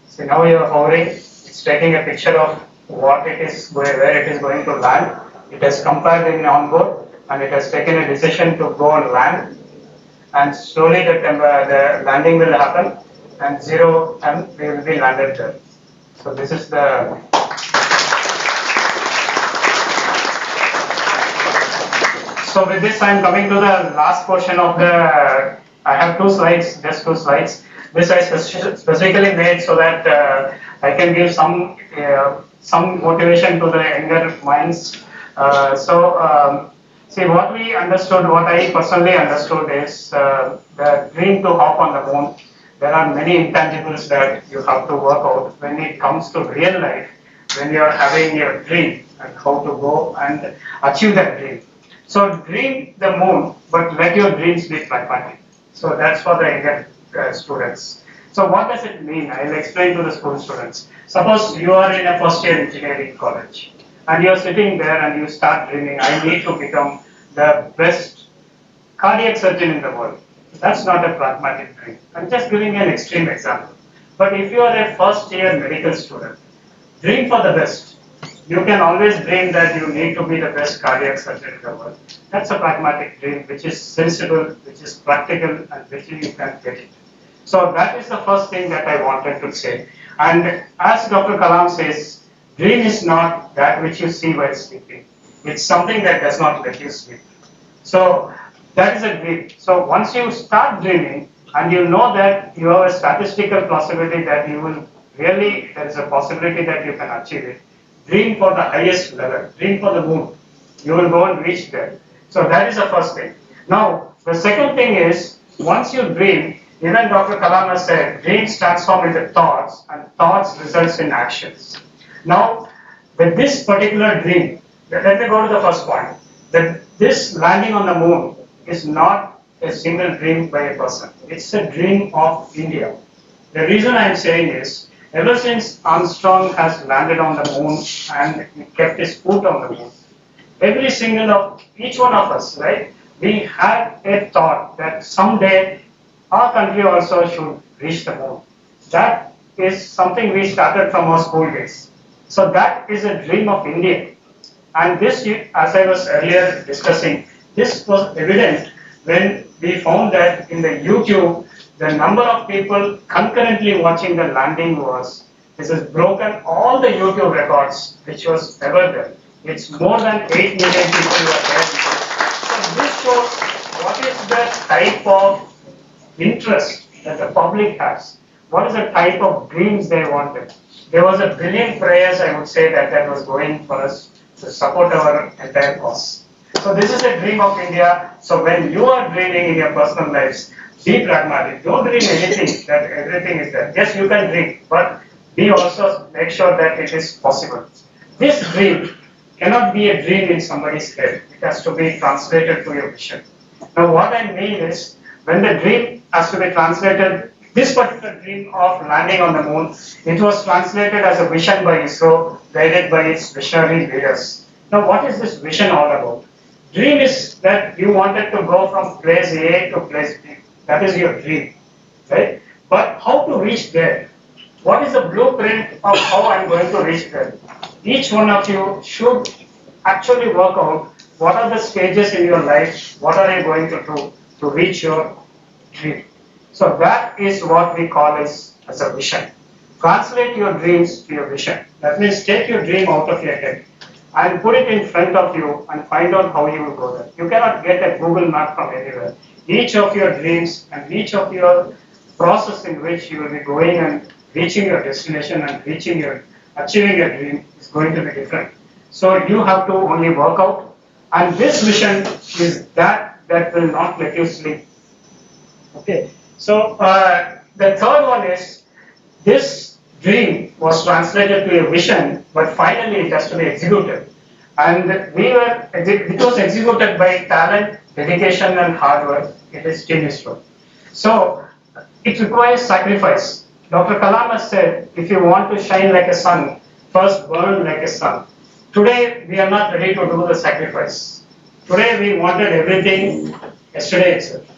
So now you are hovering, it's taking a picture of what it is, where it is going to land. It has compared in onboard and it has taken a decision to go on land, and slowly the landing will happen, and 0 and we will be landed there. So this is the so with this I am coming to the last portion of the I have 2 slides, just 2 slides. This I specifically made so that I can give some motivation to the younger minds. See, what we understood, what I personally understood is the dream to hop on the moon. There are many intangibles that you have to work out when it comes to real life, when you are having your dream and how to go and achieve that dream. So dream the moon, but let your dreams be pragmatic. So that's for the younger students. So what does it mean? I will explain to the school students. Suppose you are in a first year engineering college and you are sitting there and you start dreaming, I need to become the best cardiac surgeon in the world. That's not a pragmatic dream. I'm just giving an extreme example. But if you are a first year medical student, dream for the best. You can always dream that you need to be the best cardiac surgeon in the world. That's a pragmatic dream, which is sensible, which is practical, and which you can get it. So that is the first thing that I wanted to say. And as Dr. Kalam says, dream is not that which you see while sleeping. It's something that does not let you sleep. So that is a dream. So once you start dreaming and you know that you have a statistical possibility that you will really, there is a possibility that you can achieve it, dream for the highest level, dream for the moon. You will go and reach there. So that is the first thing. Now, the second thing is, once you dream, even Dr. Kalam has said, dreams transform into thoughts and thoughts results in actions. Now, with this particular dream, let me go to the first point, that this landing on the moon is not a single dream by a person. It's a dream of India. The reason I am saying is, ever since Armstrong has landed on the moon and he kept his foot on the moon, every single of each one of us, right, we had a thought that someday our country also should reach the moon. That is something we started from our school days. So that is a dream of India. And this, as I was earlier discussing, this was evident when we found that in the YouTube, the number of people concurrently watching the landing this has broken all the YouTube records which was ever there. It's more than 8 million people who are there. So this shows what is the type of interest that the public has. What is the type of dreams they wanted. There was a billion prayers, I would say, that was going for us to support our entire cause. So this is a dream of India. So when you are dreaming in your personal lives, be pragmatic. Don't dream anything that everything is there. Yes, you can dream, but be also make sure that it is possible. This dream cannot be a dream in somebody's head. It has to be translated to your vision. Now what I mean is, when the dream has to be translated, this particular dream of landing on the moon, it was translated as a vision by ISRO, guided by its visionary leaders. Now what is this vision all about? Dream is that you wanted to go from place A to place B. That is your dream, right? But how to reach there? What is the blueprint of how I'm going to reach there? Each one of you should actually work out what are the stages in your life, what are you going to do to reach your dream. So that is what we call as a vision. Translate your dreams to your vision. That means take your dream out of your head and put it in front of you and find out how you will go there. You cannot get a Google map from anywhere. Each of your dreams and each of your process in which you will be going and reaching your destination and achieving your dream is going to be different. So you have to only work out, and this vision is that will not let you sleep. Okay. So the third one is, this dream was translated to a vision, but finally it has to be executed. And it was executed by talent, dedication, and hard work. It is genius work. So it requires sacrifice. Dr. Kalam has said, if you want to shine like a sun, first burn like a sun. Today we are not ready to do the sacrifice. Today we wanted everything yesterday itself.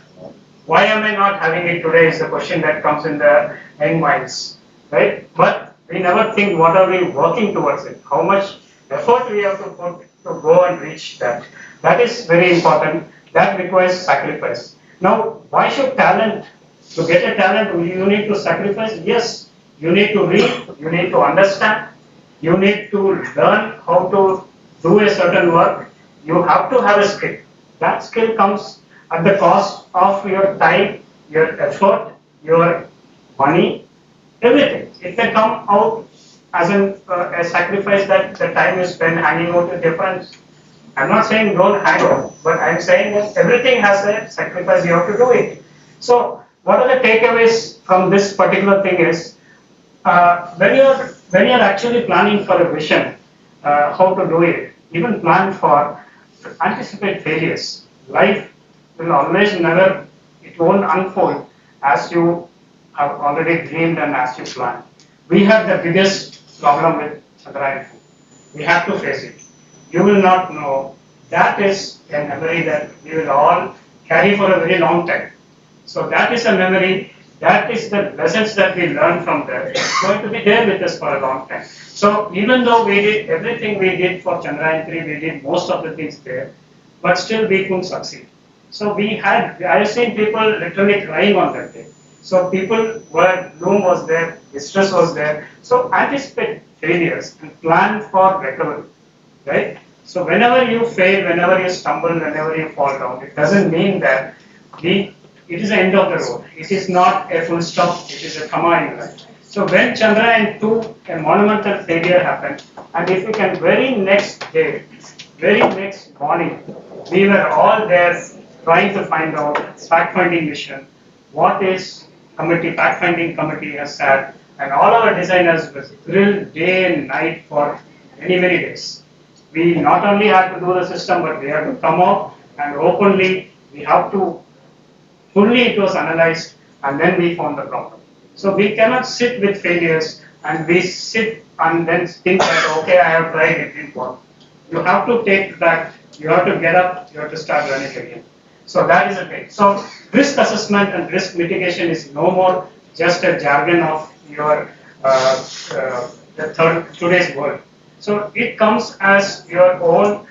Why am I not having it today is the question that comes in the young minds, right? But we never think, what are we working towards it? How much effort we have to put to go and reach that? That is very important. That requires sacrifice. Now, why should talent? To get a talent, you need to sacrifice. Yes, you need to read, you need to understand, you need to learn how to do a certain work. You have to have a skill. That skill comes at the cost of your time, your effort, your money, everything. It may come out as a sacrifice that the time you spend hanging out with your friends. I'm not saying don't hang out, but I'm saying that everything has a sacrifice, you have to do it. So what are the takeaways from this particular thing is, when you're actually planning for a vision, how to do it, even plan for, anticipate failures. Life will always it won't unfold as you have already dreamed and as you plan. We have the biggest problem with Chandrayaan 2. We have to face it. You will not know. That is a memory that we will all carry for a very long time. So that is a memory, that is the lessons that we learn from there. It's going to be there with us for a long time. So even though we did everything we did for Chandrayaan 3, we did most of the things there, but still we couldn't succeed. So I have seen people literally crying on that day. So people were, gloom was there, distress was there. So anticipate failures and plan for recovery, right? So whenever you fail, whenever you stumble, whenever you fall down, it doesn't mean that it is the end of the road. It is not a full stop, it is a comma in life. So when Chandrayaan 2, a monumental failure happened, and if you can, very next day, very next morning, we were all there trying to find out fact-finding mission, what is fact-finding committee has said, and all our designers were thrilled day and night for many, many days. We not only had to do the system, but we had to come out and openly, we have to, fully it was analyzed, and then we found the problem. So we cannot sit with failures and we sit and then think that, okay, I have tried, it didn't work. You have to take that, you have to get up, you have to start running again. So that is the thing. So risk assessment and risk mitigation is no more just a jargon of your today's world. So it comes as your own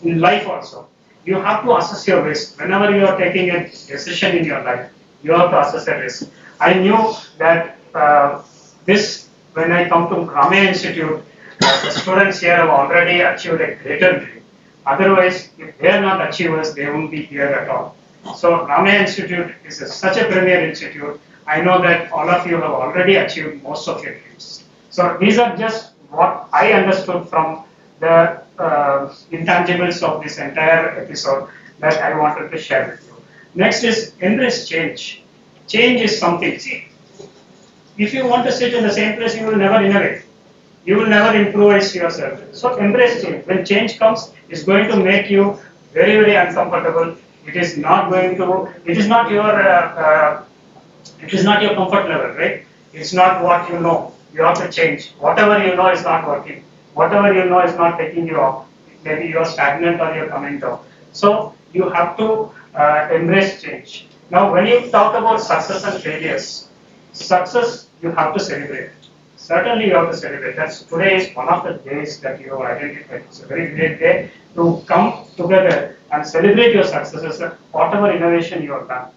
in life also. You have to assess your risk. Whenever you are taking a decision in your life, you have to assess a risk. I knew that when I come to Ramaya Institute, the students here have already achieved a greater dream. Otherwise, if they are not achievers, they won't be here at all. So Ramaya Institute is such a premier institute. I know that all of you have already achieved most of your dreams. So these are just what I understood from the intangibles of this entire episode that I wanted to share with you. Next is embrace change. Change is something. See, if you want to sit in the same place, you will never innovate. You will never improvise yourself. So embrace change. When change comes, it's going to make you very, very uncomfortable. It is not going to. It is not your comfort level, right? It's not what you know. You have to change. Whatever you know is not working. Whatever you know is not taking you up. Maybe you are stagnant or you are coming down. So you have to embrace change. Now, when you talk about success and failures, success you have to celebrate. Certainly, you have to celebrate. Today is one of the days that you have identified. It's a very great day to come together and celebrate your successes, whatever innovation you have done,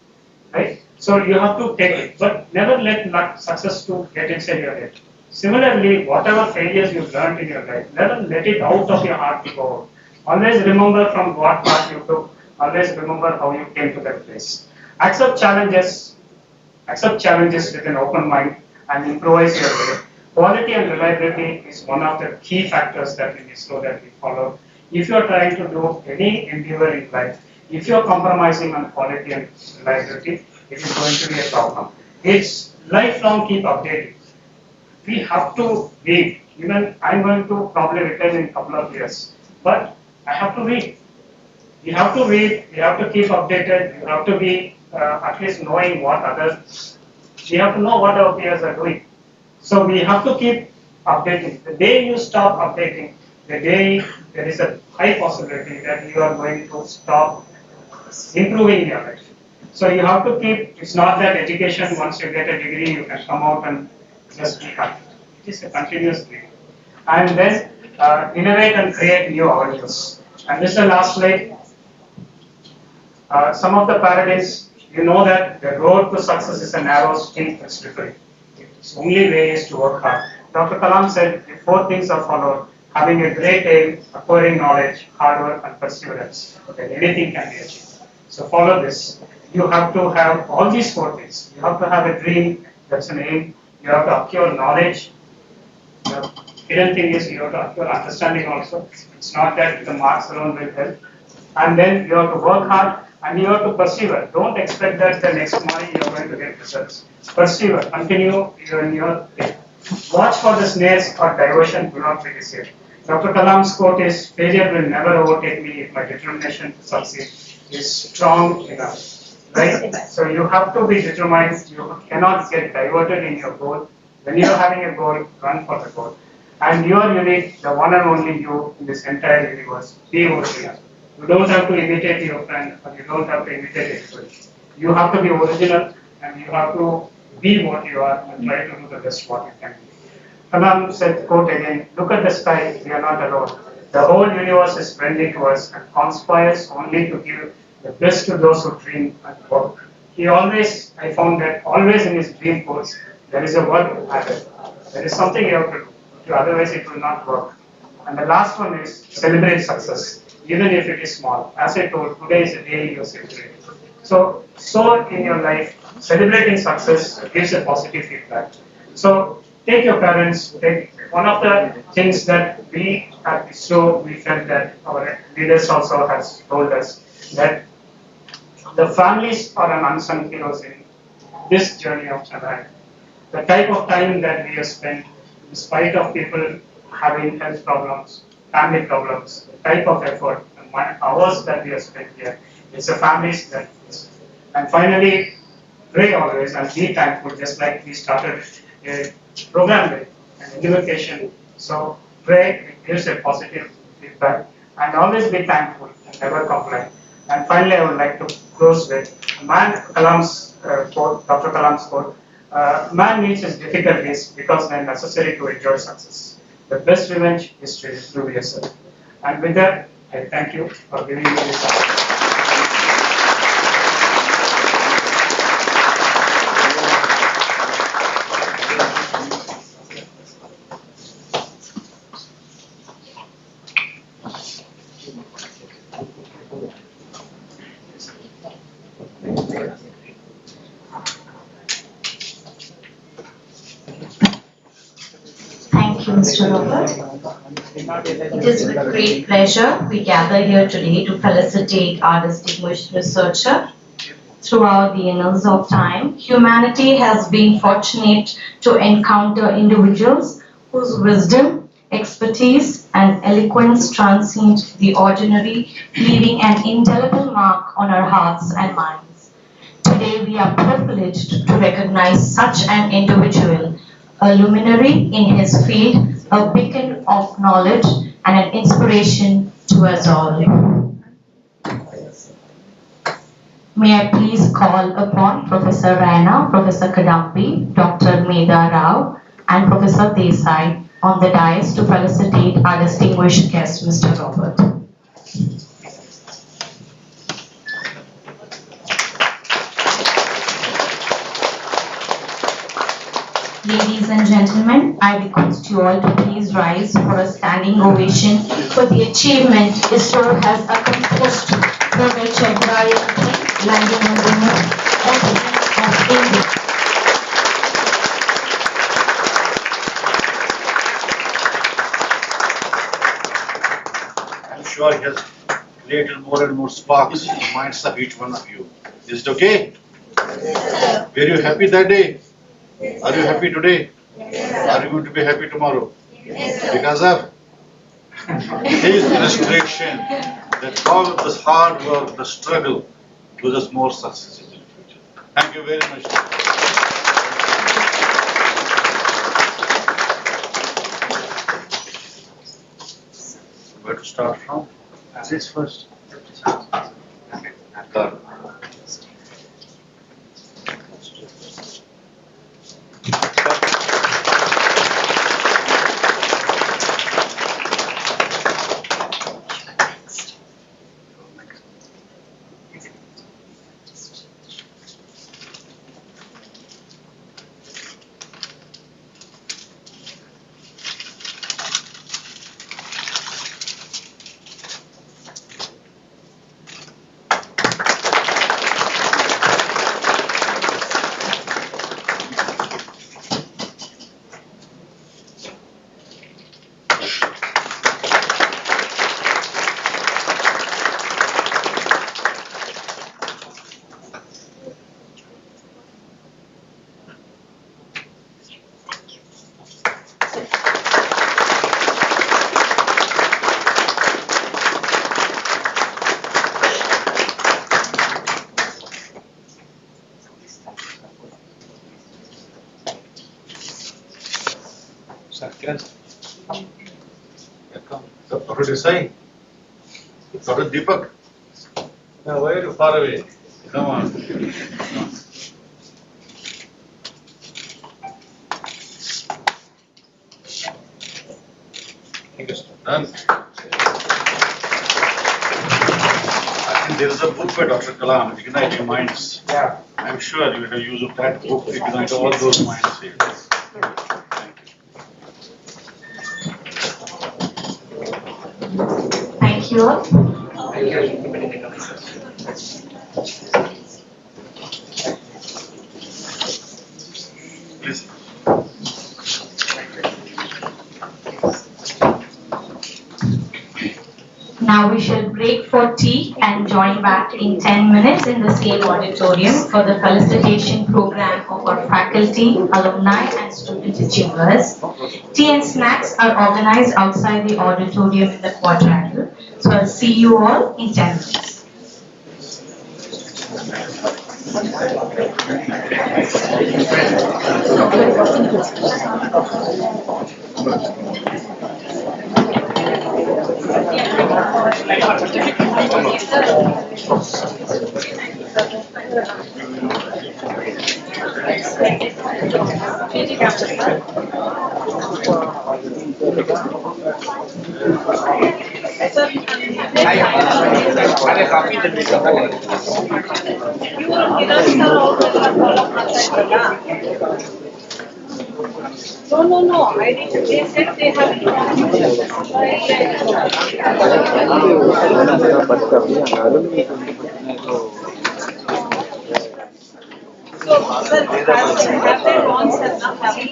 right? So you have to take it, but never let success to get inside your head. Similarly, whatever failures you've learned in your life, never let it out of your heart to go out. Always remember from what path you took. Always remember how you came to that place. Accept challenges with an open mind and improvise your way. Quality and reliability is one of the key factors that we follow. If you are trying to do any endeavor in life, if you are compromising on quality and reliability, it is going to be a problem. It's lifelong keep updating. We have to read. Even I'm going to probably retire in a couple of years, but I have to read. You have to read, you have to keep updated, you have to be at least knowing what others, you have to know what our peers are doing. So we have to keep updating. The day you stop updating, the day there is a high possibility that you are going to stop improving your life. So you have to keep, it's not that education, once you get a degree, you can come out and just be happy. It is a continuous thing. And then innovate and create new avenues. And this is the last slide. Some of the paradigms, you know that the road to success is a narrow, steep and slippery. Its only way is to work hard. Dr. Kalam said, if 4 things are followed, having a great aim, acquiring knowledge, hard work and perseverance, then anything can be achieved. So follow this. You have to have all these 4 things. You have to have a dream, that's an aim. You have to acquire knowledge. The hidden thing is you have to acquire understanding also. It's not that the marks alone will help. And then you have to work hard and you have to persevere. Don't expect that the next morning you are going to get results. Persevere, continue in your thing. Watch for the snares or diversion, do not be deceived. Dr. Kalam's quote is, failure will never overtake me if my determination to succeed is strong enough. Right? So you have to be determined, you cannot get diverted in your goal. When you are having a goal, run for the goal. And you are unique, the one and only you in this entire universe. Be original. You don't have to imitate your friend, or you don't have to imitate anybody. You have to be original, and you have to be what you are and try to do the best what you can. Kalam said, quote again, look at the sky, we are not alone. The whole universe is friendly to us and conspires only to give the best to those who dream and work. He always, I found that always in his dream course, there is a work added. There is something you have to do, otherwise it will not work. And the last one is celebrate success, even if it is small. As I told, today is the day you celebrate. So in your life, celebrating success gives a positive feedback. So take your parents, one of the things that we at ISRO, we felt that our leaders also has told us that the families are an unsung heroes in this journey of Chandrayaan. The type of time that we have spent, in spite of people having health problems, family problems, the type of effort, the hours that we have spent here, it's the families that. And finally, pray always and be thankful, just like we started a program with an education. So pray, it gives a positive feedback, and always be thankful and never complain. And finally, I would like to close with Kalam's quote, Dr. Kalam's quote, man meets his difficulties because they are necessary to enjoy success. The best revenge is to improve yourself. And with that, I thank you for giving me this opportunity. Thank you, Mr. Robert. It is with great pleasure we gather here today to felicitate our distinguished researcher. Throughout the annals of time, humanity has been fortunate to encounter individuals whose wisdom, expertise, and eloquence transcend the ordinary, leaving an indelible mark on our hearts and minds. Today, we are privileged to recognize such an individual, a luminary in his field, a beacon of knowledge, and an inspiration to us all. May I please call upon Professor Raina, Professor Kadambi, Dr. Medha Rao, and Professor Desai on the dais to felicitate our distinguished guest, Mr. Robert. Ladies and gentlemen, I request you all to please rise for a standing ovation for the achievement ISRO has accomplished for the Chandrayaan landing on the moon of India. I'm sure he has created more and more sparks in the minds of each one of you. Is it okay? Were you happy that day? Are you happy today? Are you going to be happy tomorrow? Because of his inspiration, that all of this hard work, the struggle, gives us more success in the future. Thank you very much. Where to start from? This first. Got it. Dr. Desai, Dr. Deepak. Now, why are you far away? Come on. Thank you, sir. Done. I think there is a book by Dr. Kalam, Igniting Minds. Yeah. I'm sure you have used that book to ignite all those minds here. Thank you all. Please. Now we shall break for tea and join back in 10 minutes in the same auditorium for the felicitation program of our faculty, alumni and student achievers. Tea and snacks are organized outside the auditorium in the quadrangle. So I'll see you all in 10 minutes. No. I didn't. They said they have So, sir, have they launched and not having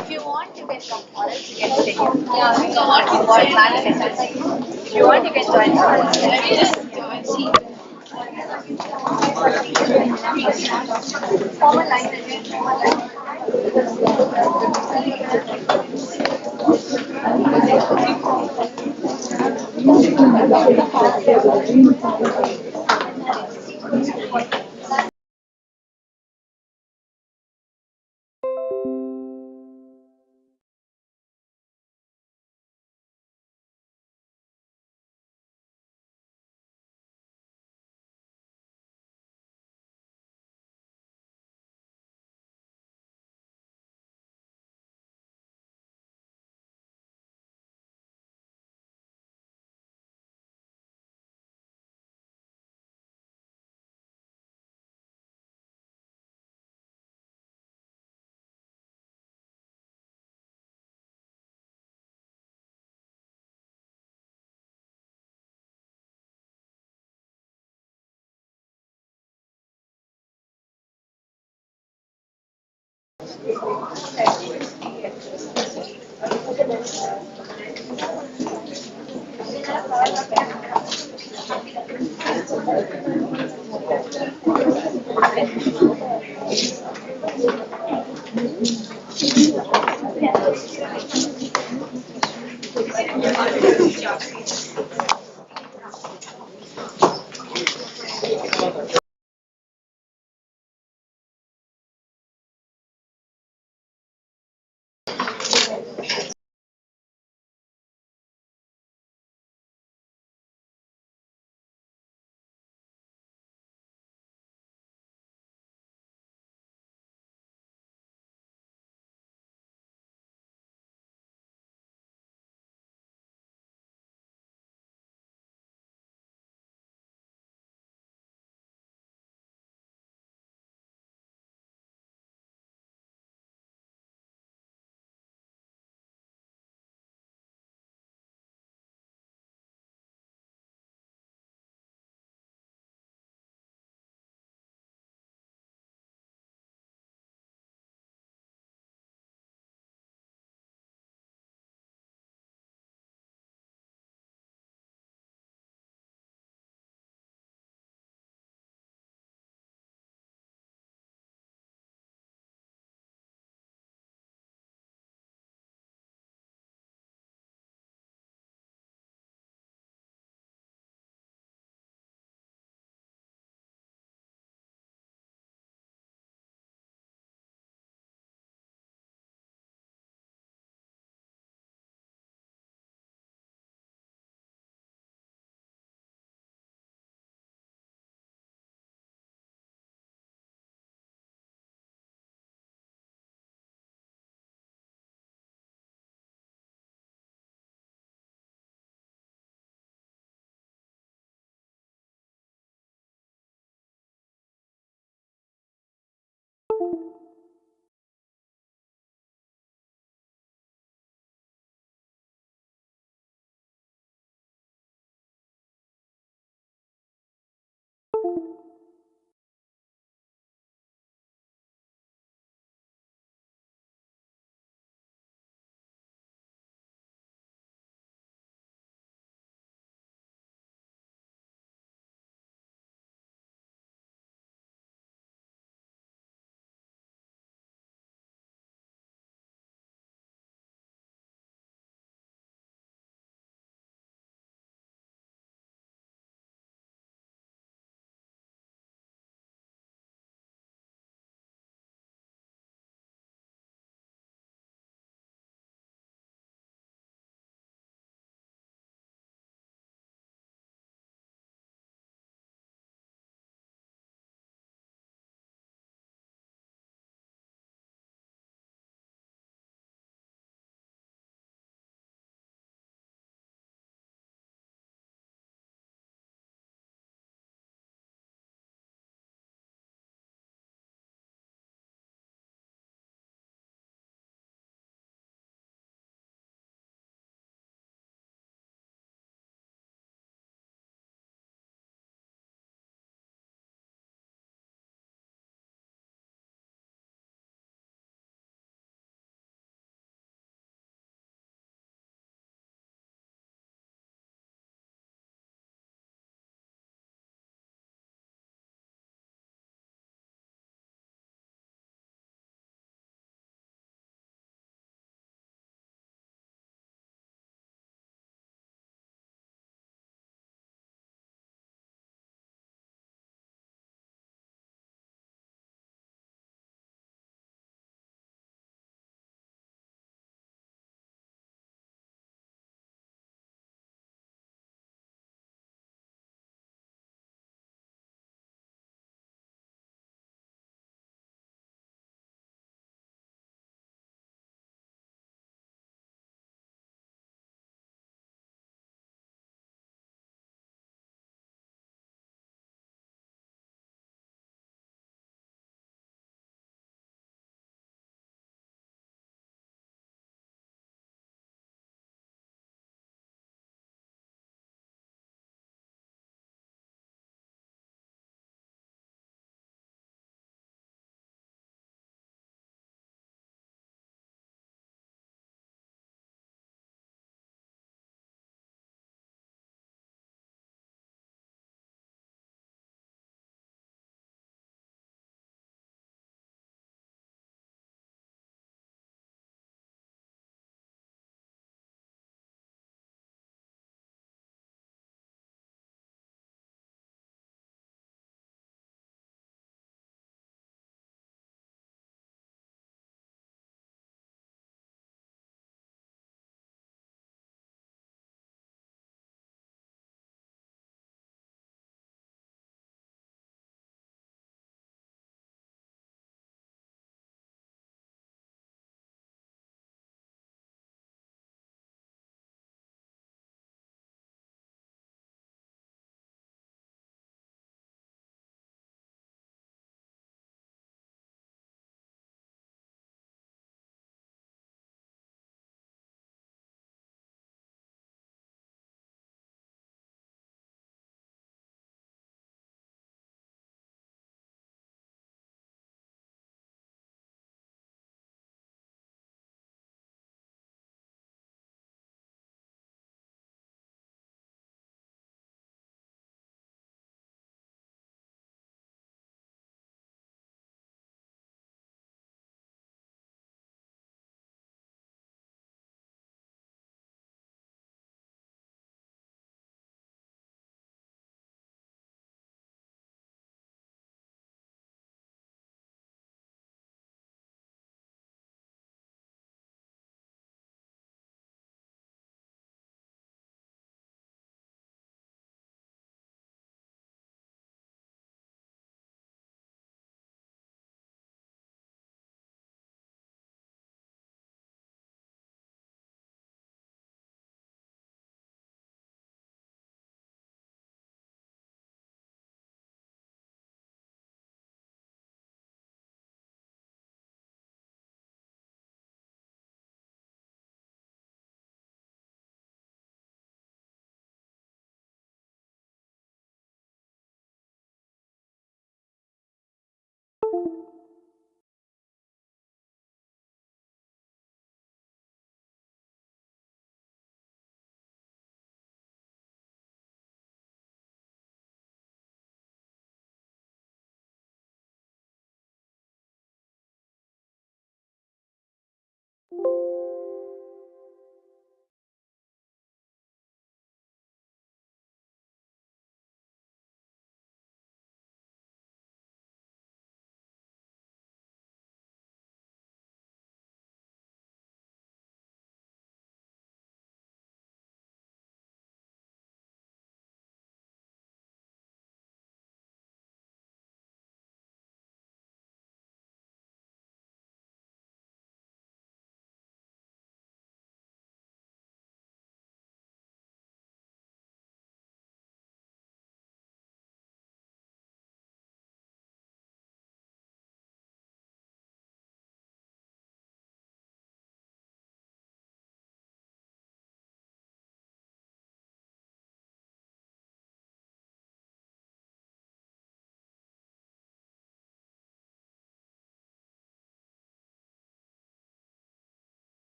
If you want, you can come, or else you can stay. Yeah, so what plan is it? If you want, you can join. Let me just go and see. Formal line again.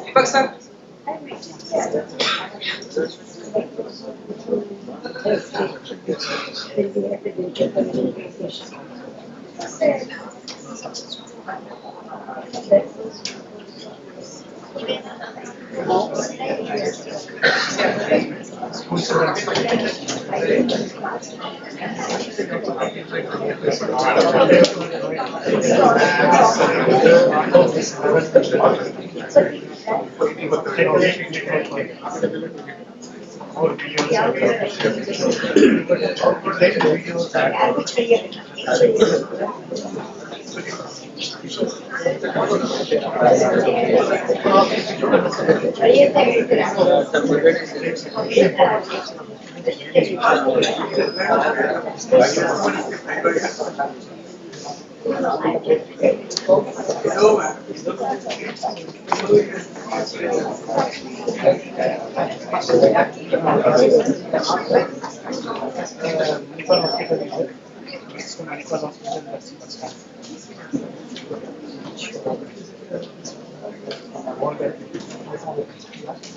Deepak sir.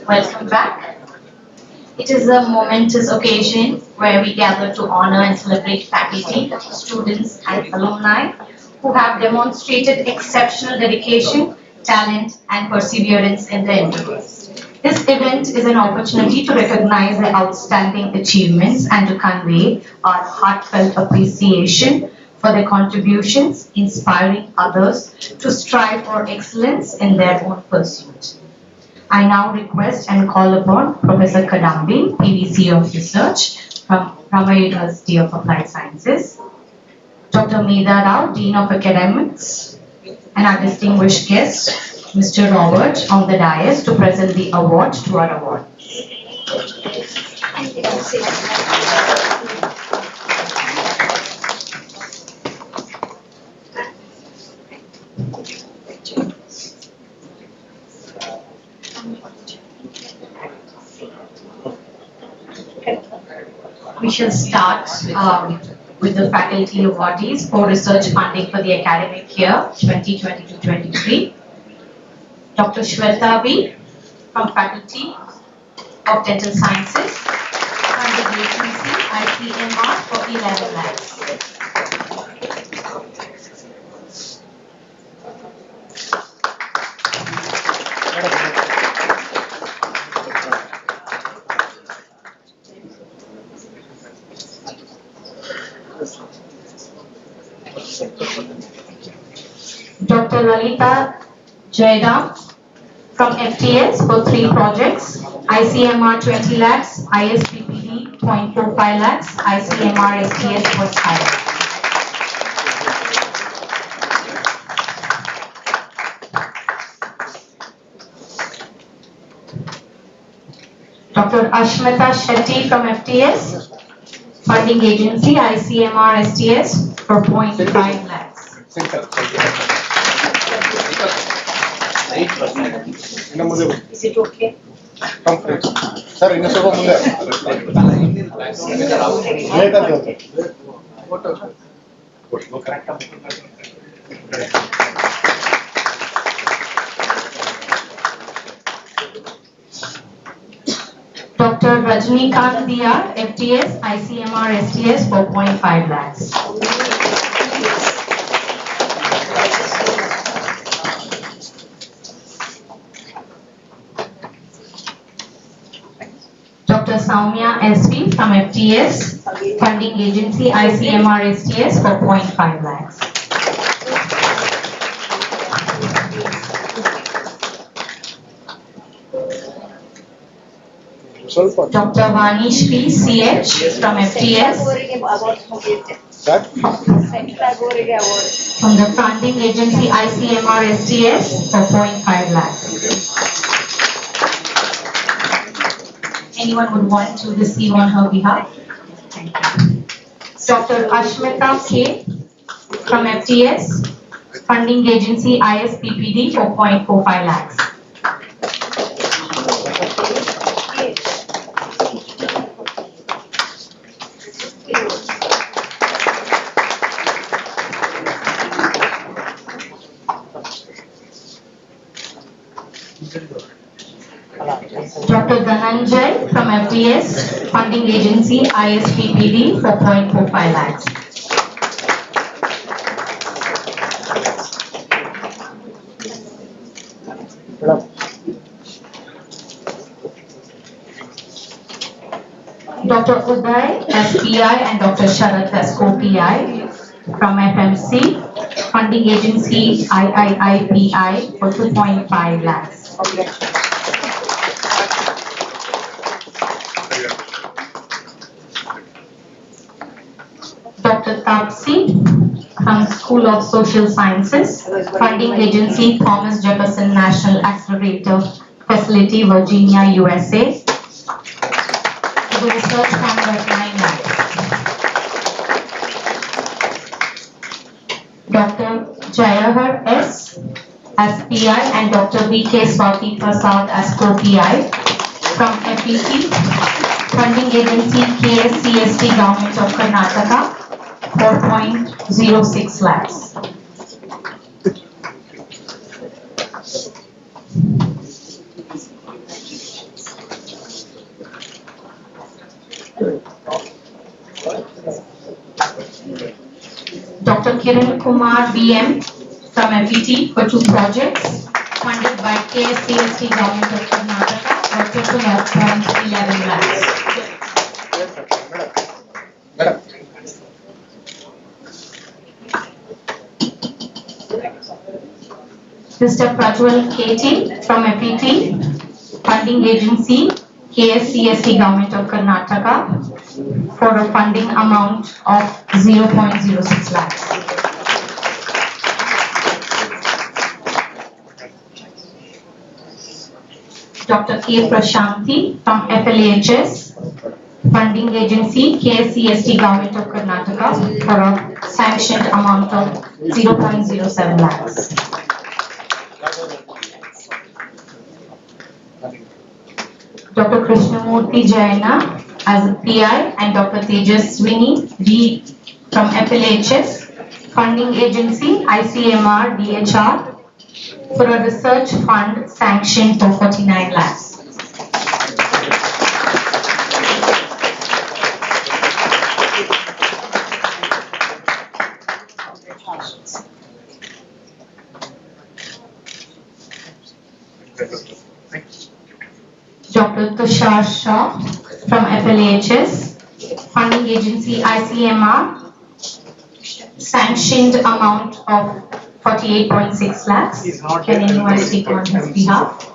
Welcome back. It is a momentous occasion where we gather to honor and celebrate faculty, students, and alumni who have demonstrated exceptional dedication, talent, and perseverance in their endeavors. This event is an opportunity to recognize their outstanding achievements and to convey our heartfelt appreciation for their contributions, inspiring others to strive for excellence in their own pursuit. I now request and call upon Professor Kadambi, PVC of Research from Rama University of Applied Sciences, Dr. Medha Rao, Dean of Academics, and our distinguished guest, Mr. Robert, on the dais to present the award to our award. We shall start with the faculty awardees for research funding for the academic year 2022-23. Dr. Shweta B. from Faculty of Dental Sciences, from the agency ICMR for 11 lakhs. Dr. Lalita Jayram from FTS for 3 projects, ICMR 20 lakhs, ISPPD 0.45 lakhs, ICMR STS for 5 lakhs. Dr. Ashmita Shetty from FTS, funding agency ICMR STS for 0.5 lakhs. Is it okay? Sir, in a second, Dr. Rajnikant Diyar, FTS, ICMR STS for 0.5 lakhs. Dr. Soumya SV from FTS, funding agency ICMR STS for 0.5 lakhs. ಸ್ವಲ್ಪ Dr. Vanishri CH from FTS sir from the funding agency ICMR STS for 0.5 lakhs. Anyone would want to receive on her behalf? Thank you. Dr. Ashmita K from FTS, funding agency ISPPD for 0.45 lakhs. Dr. Dhananjay from FTS, funding agency ISPPD for 0.45 lakhs. Dr. Uday SPI and Dr. Sharath as OPI from FMC, funding agency IIIPI for 2.5 lakhs. Dr. Tapsi from School of Social Sciences, funding agency Thomas Jefferson National Accelerator Facility, Virginia, USA. The research fund at 9 lakhs. Dr. Jayahar S as PI and Dr. B.K. Swati Prasad as co-PI from FET, funding agency KSCST Government of Karnataka for 0.06 lakhs. Dr. Kiran Kumar BM from FET for 2 projects funded by KSCST Government of Karnataka for total of 0.11 lakhs. Mr. Prajwal KT from FET, funding agency KSCST Government of Karnataka for a funding amount of 0.06 lakhs. Dr. K. Prashanti from FLHS, funding agency KSCST Government of Karnataka for a sanctioned amount of 0.07 lakhs. Dr. Krishnamurthy Jaina as a PI and Dr. Tejaswini D from FLHS, funding agency ICMR DHR for a research fund sanctioned for 49 lakhs. Dr. Tushar Shah from FLHS, funding agency ICMR, sanctioned amount of 48.6 lakhs. Can anyone speak on his behalf?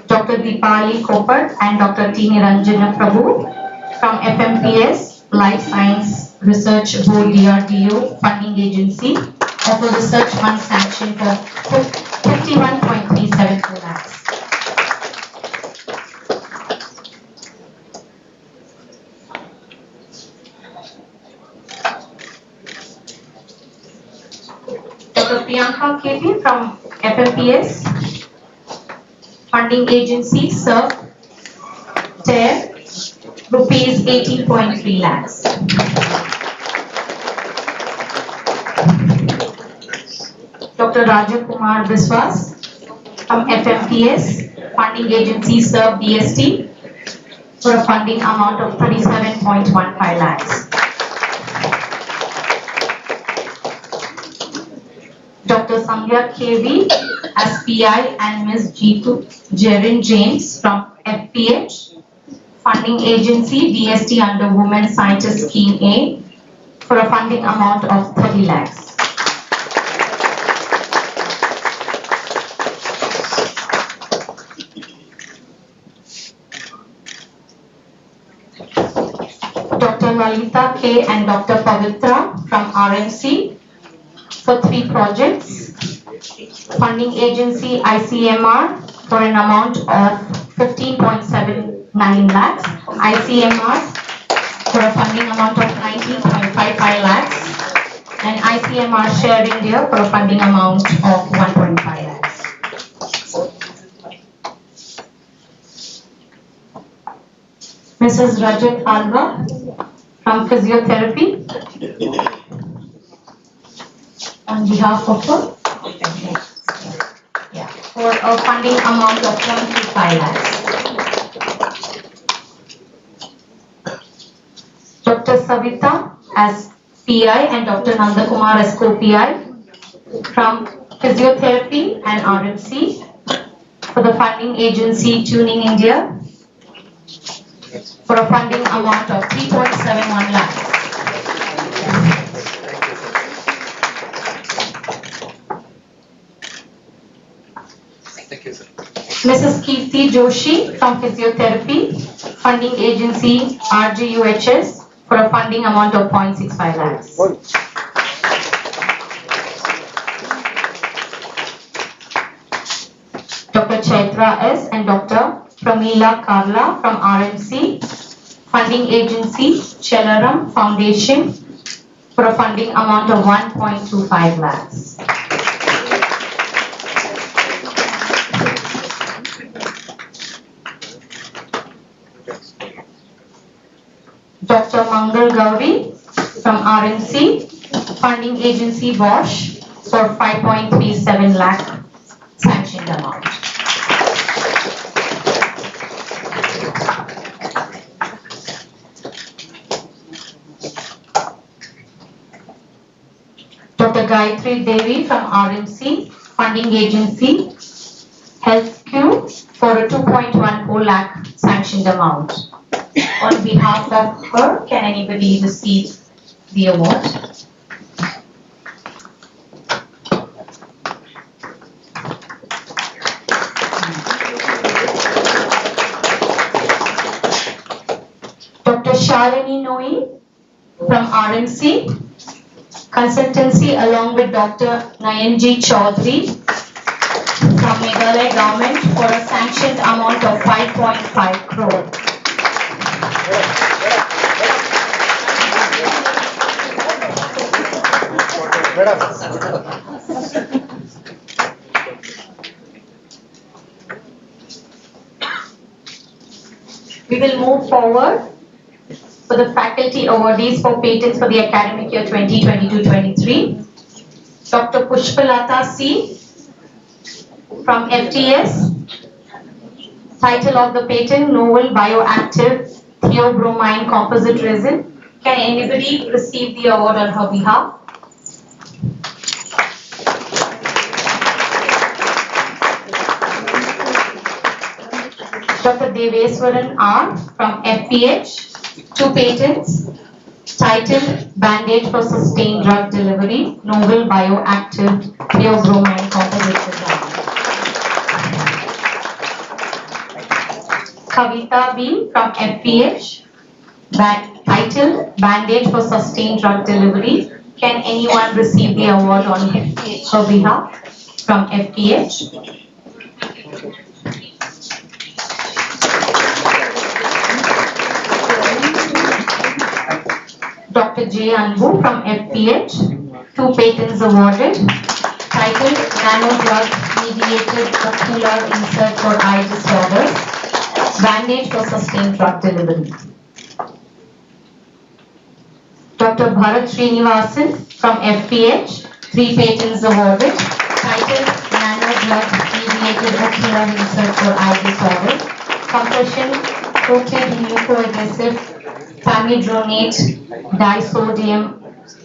Dr. Deepali Kopat and Dr. T. Niranjana Prabhu from FMPS, Life Science Research Board DRDO, funding agency, of a research fund sanction for 51.374 lakhs. Dr. Priyanka KP from FMPS, funding agency SERV TER, rupees 18.3 lakhs. Dr. Rajakumar Biswas from FMPS, funding agency SERV DST for a funding amount of 37.15 lakhs. Dr. Samya KV as PI and Ms. Jeetu Jerin James from FPH, funding agency DST under Women Scientist Scheme A for a funding amount of 30 lakhs. Dr. Lalita K and Dr. Pavitra from RMC for 3 projects. Funding agency ICMR for an amount of 15.79 lakhs. ICMR for a funding amount of 19.55 lakhs. And ICMR Share India for a funding amount of 1.5 lakhs. Mrs. Rajat Alva from Physiotherapy on behalf of her, for a funding amount of 1.25 lakhs. Dr. Savita as PI and Dr. Nandakumar as co-PI from Physiotherapy and RMC for the funding agency Tuning India for a funding amount of 3.71 lakhs. Thank you, sir. Mrs. Kirti Joshi from Physiotherapy, funding agency RGUHS for a funding amount of 0.65 lakhs. Dr. Chaitra S and Dr. Pramila Karla from RMC, funding agency Chelaram Foundation for a funding amount of 1.25 lakhs. Dr. Mangal Gauri from RMC, funding agency Bosch for 5.37 lakh sanctioned amount. Dr. Gayatri Devi from RMC, funding agency HealthQ for a 2.14 lakh sanctioned amount. On behalf of her, can anybody receive the award? Dr. Shalini Noi from RMC, consultancy along with Dr. Nayanji Chaudhary from Meghalaya government for a sanctioned amount of 5.5 crore. We will move forward for the faculty awardees for patents for the academic year 2022-23. Dr. Pushpalata C from FTS. Title of the patent, Novel Bioactive Theobromine Composite Resin. Can anybody receive the award on her behalf? Dr. Deveswaran R from FPH. 2 patents. Title, Band-Aid for Sustained Drug Delivery, Novel Bioactive Theobromine Composite Resin. Kavita B from FPH. Title, Band-Aid for Sustained Drug Delivery. Can anyone receive the award on her behalf from FPH? Dr. J. Anbu from FPH, 2 patents awarded. Title, Nano-Drug Mediated Ocular Insert for Eye Disorders, Band-Aid for Sustained Drug Delivery. Dr. Bharat Srinivasan from FPH, 3 patents awarded. Title, Nano-Drug Mediated Ocular Insert for Eye Disorders, Compression Coated Mucoadhesive Famidronate Disodium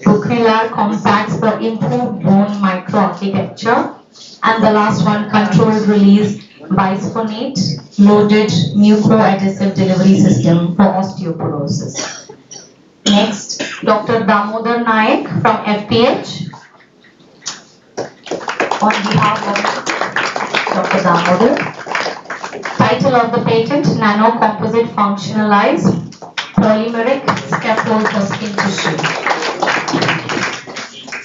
Ocular Compacts for improved bone microarchitecture. And the last one, Controlled Release Bisphonate Loaded Mucoadhesive Delivery System for Osteoporosis. Next, Dr. Damodar Naik from FPH. On behalf of Dr. Damodar. Title of the patent, Nano Composite Functionalized polymeric scaffold for skin tissue.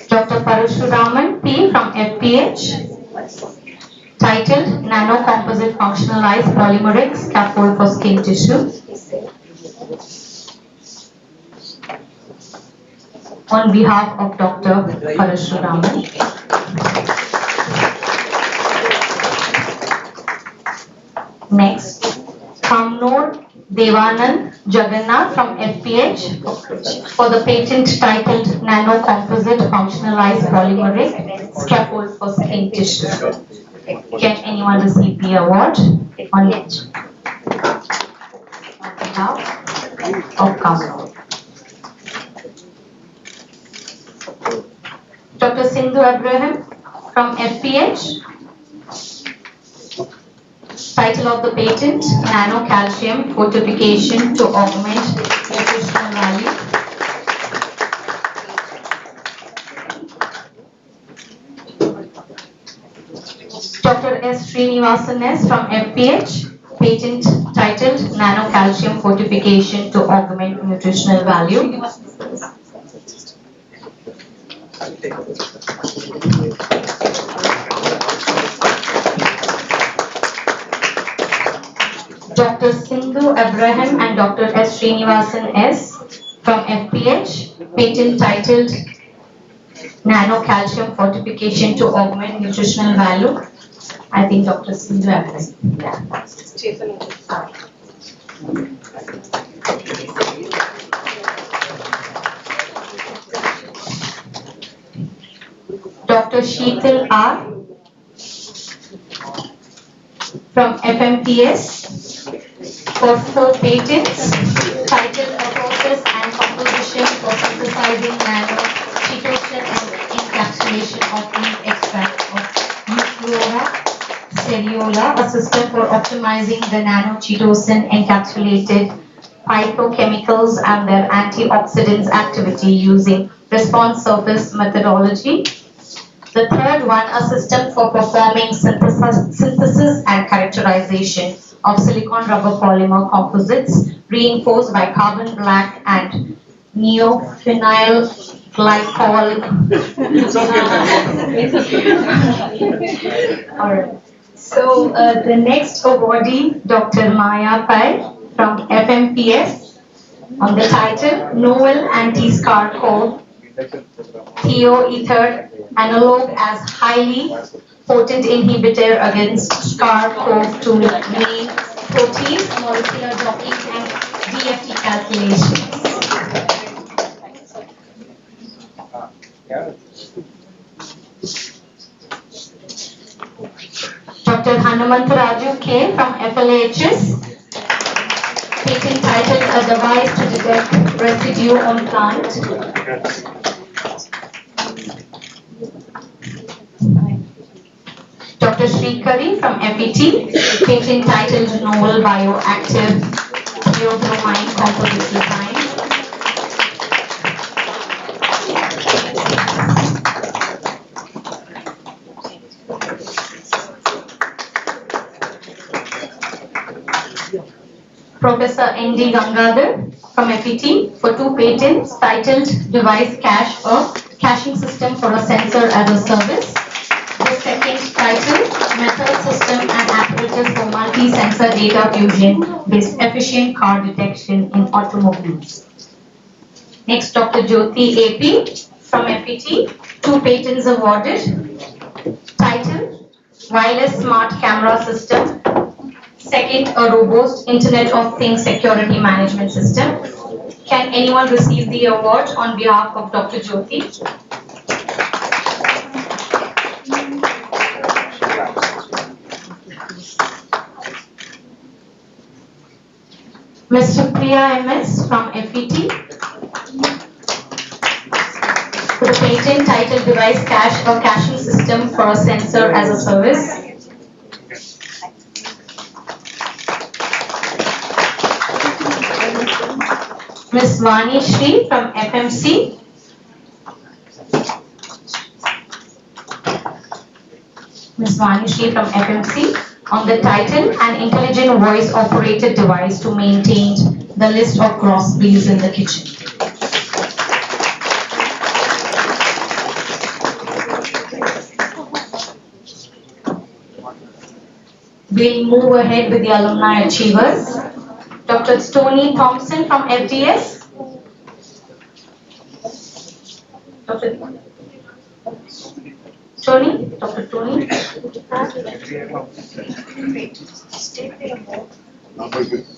Dr. Parashuraman P. from FPH, titled Nano Composite Functionalized Polymeric Scaffold for Skin Tissue. On behalf of Dr. Parashuraman. Next, Kamnor Devanand Jagannath from FPH for the patent titled Nano Composite Functionalized Polymeric Scaffold for Skin Tissue. Can anyone receive the award on it? On behalf of Kamnor. Dr. Sindhu Abraham from FPH. Title of the patent, Nano Calcium Fortification to Augment Nutritional Value. Dr. S. Srinivasan S. from FPH, patent titled Nano Calcium Fortification to Augment Nutritional Value. Dr. Sindhu Abraham and Dr. S. Srinivasan S. from FPH, patent titled Nano Calcium Fortification to Augment Nutritional Value. I think Dr. Sindhu Abraham. Dr. Sheetal R. from FMPS for 4 patents titled A Process and Composition for Synthesizing Nano Chitosan and Encapsulation of Leaf Extract of Euphora Seriola, a system for optimizing the nano chitosan encapsulated phytochemicals and their antioxidants activity using response surface methodology. The third one, a system for performing synthesis and characterization of silicon rubber polymer composites reinforced by carbon black and neophenyl glycol. Alright. So the next awardee, Dr. Maya Pai from FMPS, on the title Novel Anti-Scar Code Thioether Analog as Highly Potent Inhibitor Against SCAR-CoV-2 Main Proteins, Molecular Docking and DFT Calculations. Dr. Hanumantaraju K. from FLHS, patent titled A Device to Detect Residue on Plant. Dr. Srikari from FET, patent titled Novel Bioactive Theobromine Composite Design. Professor N.D. Gangadhar from FET for 2 patents titled Device Cache, a caching system for a sensor as a service. The second title, Method System and Apparatus for Multi-Sensor Data Fusion based efficient car detection in automobiles. Next, Dr. Jyoti AP from FET, 2 patents awarded. Title, Wireless Smart Camera System. Second, a robust Internet of Things Security Management System. Can anyone receive the award on behalf of Dr. Jyoti? Mr. Priya MS from FET for the patent titled Device Cache, a caching system for a sensor as a service. Ms. Vani Shri from FMC. Ms. Vani Shri from FMC on the title "An Intelligent Voice Operated Device to Maintain the List of Cross Bills in the Kitchen." We'll move ahead with the alumni achievers. Dr. Tony Thompson from FDS. Dr. Tony? Dr. Tony?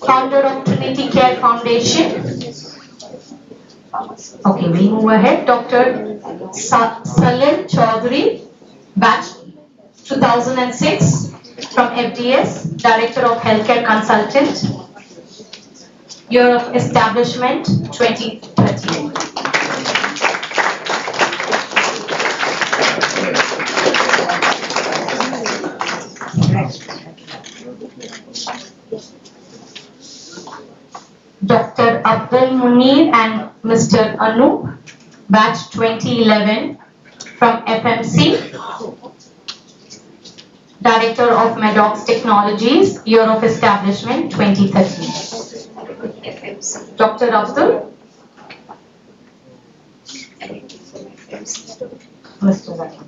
Founder of Trinity Care Foundation. Okay, we move ahead. Dr. Salil Chaudhary, batch 2006 from FDS, Director of Healthcare Consultant. Year of establishment 2013. Dr. Abdul Munir and Mr. Anup, batch 2011 from FMC, Director of Maddox Technologies, year of establishment 2013. Dr. Abdul, Mr. Rahim.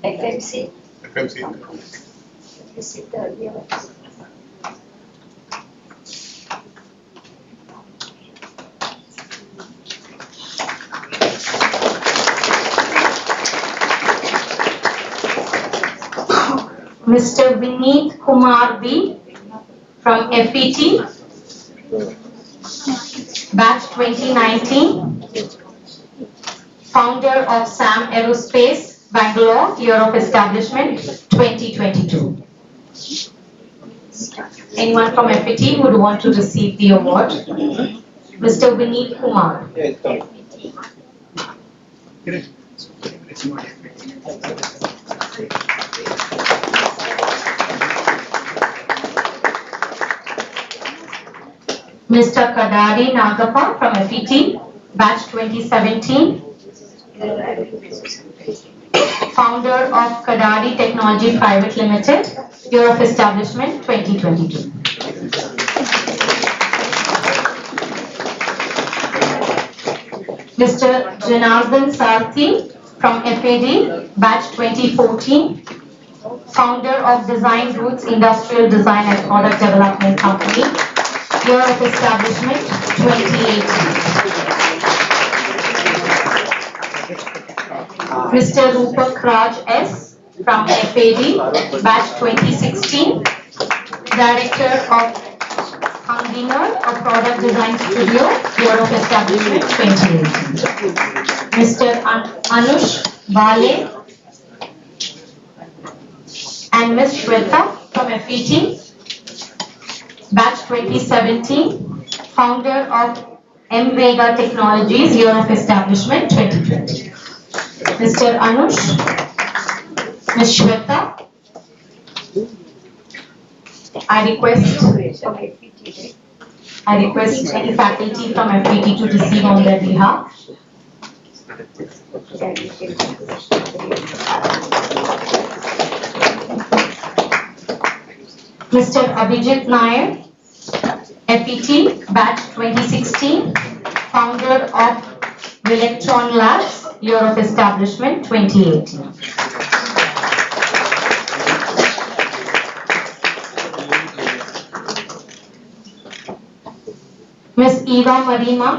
FMC. FMC. Mr. Vineet Kumar B from FET, batch 2019, founder of SAM Aerospace, Bangalore, year of establishment 2022. Anyone from FET who would want to receive the award? Mr. Vineet Kumar. Mr. Kadari Nagappa from FET, batch 2017, founder of Kadari Technology Private Limited, year of establishment 2022. Mr. Janardhan Sarthi from FAD, batch 2014, founder of Design Roots Industrial Design and Product Development Company, year of establishment 2018. Mr. Rupak Raj S from FAD, batch 2016, Director of Hanginer, a product design studio, year of establishment 2018. Mr. Anush Bale and Ms. Shweta from FET, batch 2017, founder of M Vega Technologies, year of establishment 2020. Mr. Anush, Ms. Shweta, I request any faculty from FET to receive on their behalf. Mr. Abhijit Nair, FET, batch 2016, founder of Electron Labs, year of establishment 2018. Ms. Eva Marima,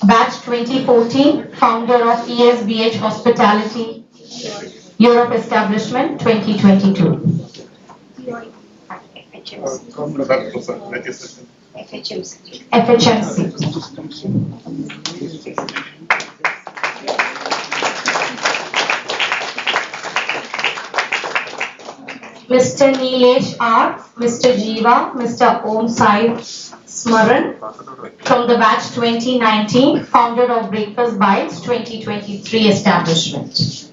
batch 2014, founder of ESBH Hospitality, year of establishment 2022. FHMC. Mr. Nilesh R, Mr. Jiva, Mr. Om Sai Smaran from the batch 2019, founder of Breakfast Bites 2023 establishment.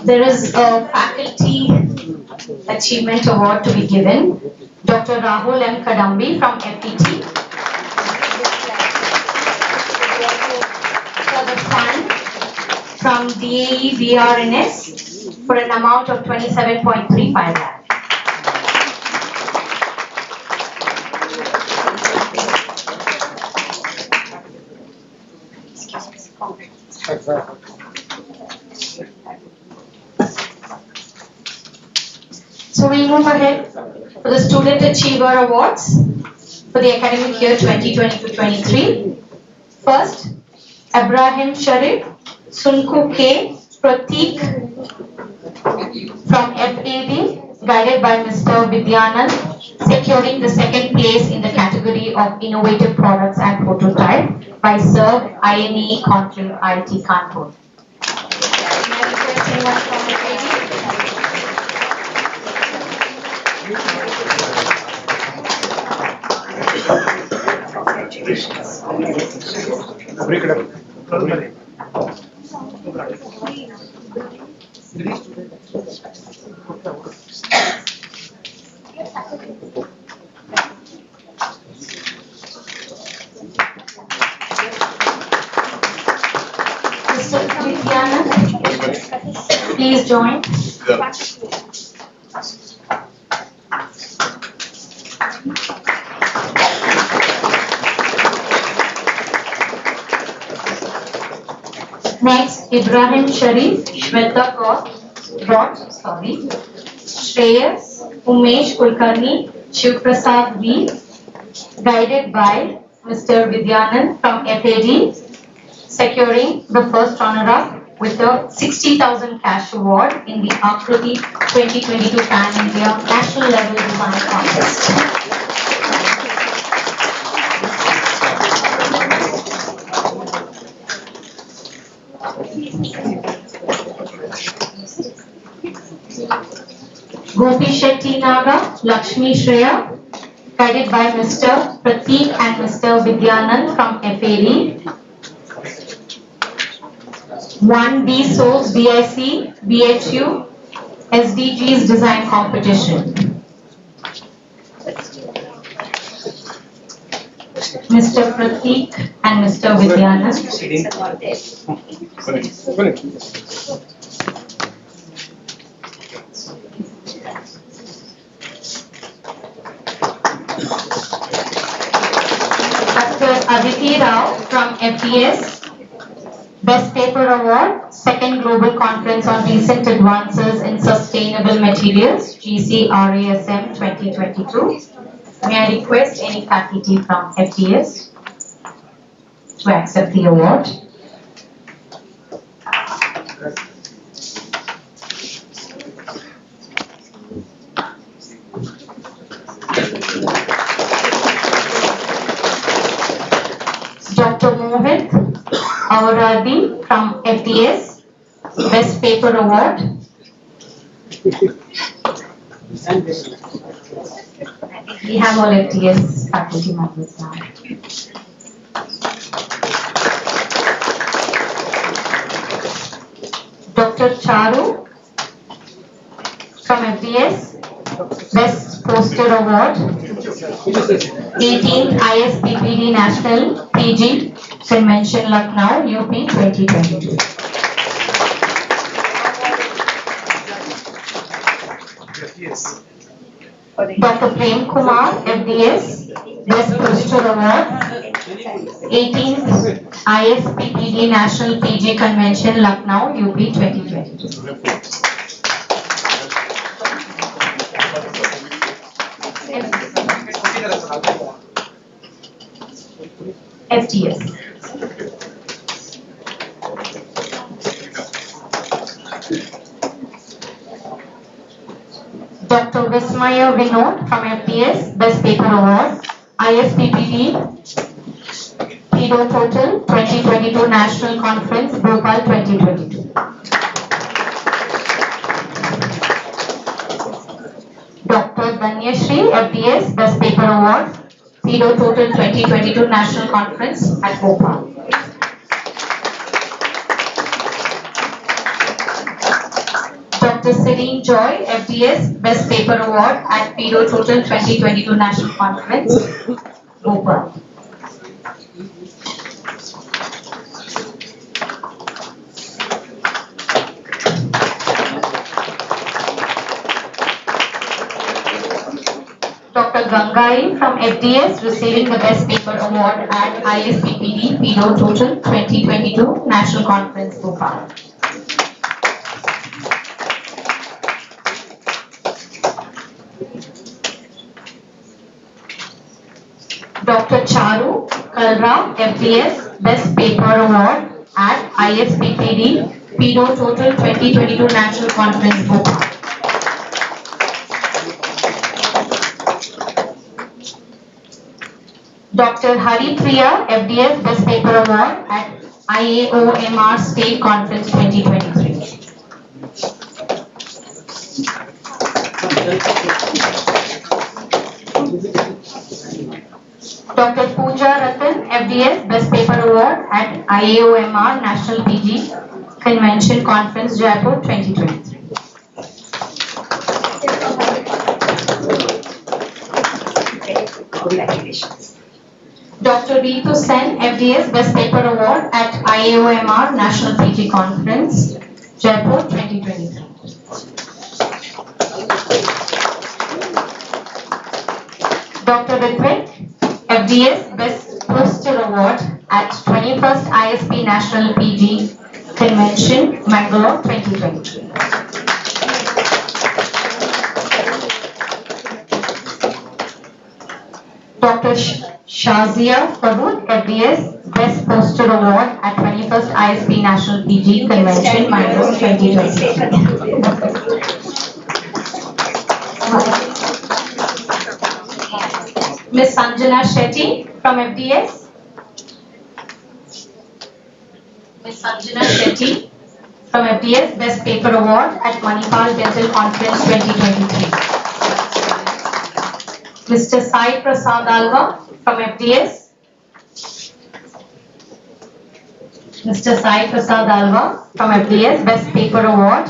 There is a faculty achievement award to be given. Dr. Rahul M. Kadambi from FET for the fund from DAE BRNS for an amount of 27.35 lakh. So we move ahead for the Student Achiever Awards for the academic year 2022-23. First, Abraham Sharif, Sunku K, Pratik from FAD, guided by Mr. Vidyanand, securing the second place in the category of Innovative Products and Prototype by SERV INE Conclave IIT Kanpur. May I request anyone from FAD? Mr. Vidyanand, please join. Next, Ibrahim Sharif, Shweta Kaur, Shreyas, Umesh Kulkarni, Shiv Prasad V, guided by Mr. Vidyanand from FAD, securing the first runner-up with the 60,000 cash award in the Akriti 2022 Pan India National Level Design Contest. Gopi Shetty Naga, Lakshmi Shreya, guided by Mr. Pratik and Mr. Vidyanand from FAD. 1D Souls BIC, BHU, SDGs Design Competition. Mr. Pratik and Mr. Vidyanand. Aditi Rao from FDS, Best Paper Award, Second Global Conference on Recent Advances in Sustainable Materials, GCRASM 2022. May I request any faculty from FDS to accept the award? Dr. Mohit Auradi from FDS, Best Paper Award. We have all FDS faculty members now. Dr. Charu from FDS, Best Poster Award. 18th ISPPD National PG Convention Lucknow, UP 2022. Dr. Prem Kumar, FDS, Best Poster Award. 18th ISPPD National PG Convention Lucknow, UP 2022. FDS. Dr. Vismaya Vinod from FDS, Best Paper Award, ISPPD, PIDO Total 2022 National Conference, Bhopal 2022. Dr. Danyashri, FDS, Best Paper Award, PIDO Total 2022 National Conference at Bhopal. Dr. Serene Joy, FDS, Best Paper Award at PIDO Total 2022 National Conference, Bhopal. Dr. Gangai from FDS receiving the Best Paper Award at ISPPD PIDO Total 2022 National Conference, Bhopal. Dr. Charu Kalra, FDS, Best Paper Award at ISPPD PIDO Total 2022 National Conference, Bhopal. Dr. Hari Priya, FDS, Best Paper Award at IAOMR State Conference 2023. Dr. Pooja Ratan, FDS, Best Paper Award at IAOMR National PG Convention Conference, Jaipur 2023. Congratulations. Dr. Ritu Sen, FDS, Best Paper Award at IAOMR National PG Conference, Jaipur 2023. Dr. Ritvik, FDS, Best Poster Award at 21st ISP National PG Convention, Mangalore 2023. Dr. Shazia Farooq, FDS, Best Poster Award at 21st ISP National PG Convention, Mangalore 2023. Ms. Sanjana Shetty from FDS. Ms. Sanjana Shetty from FDS, Best Paper Award at Manipal Dental Conference 2023. Mr. Sai Prasad Alva from FDS. Mr. Sai Prasad Alva from FDS, Best Paper Award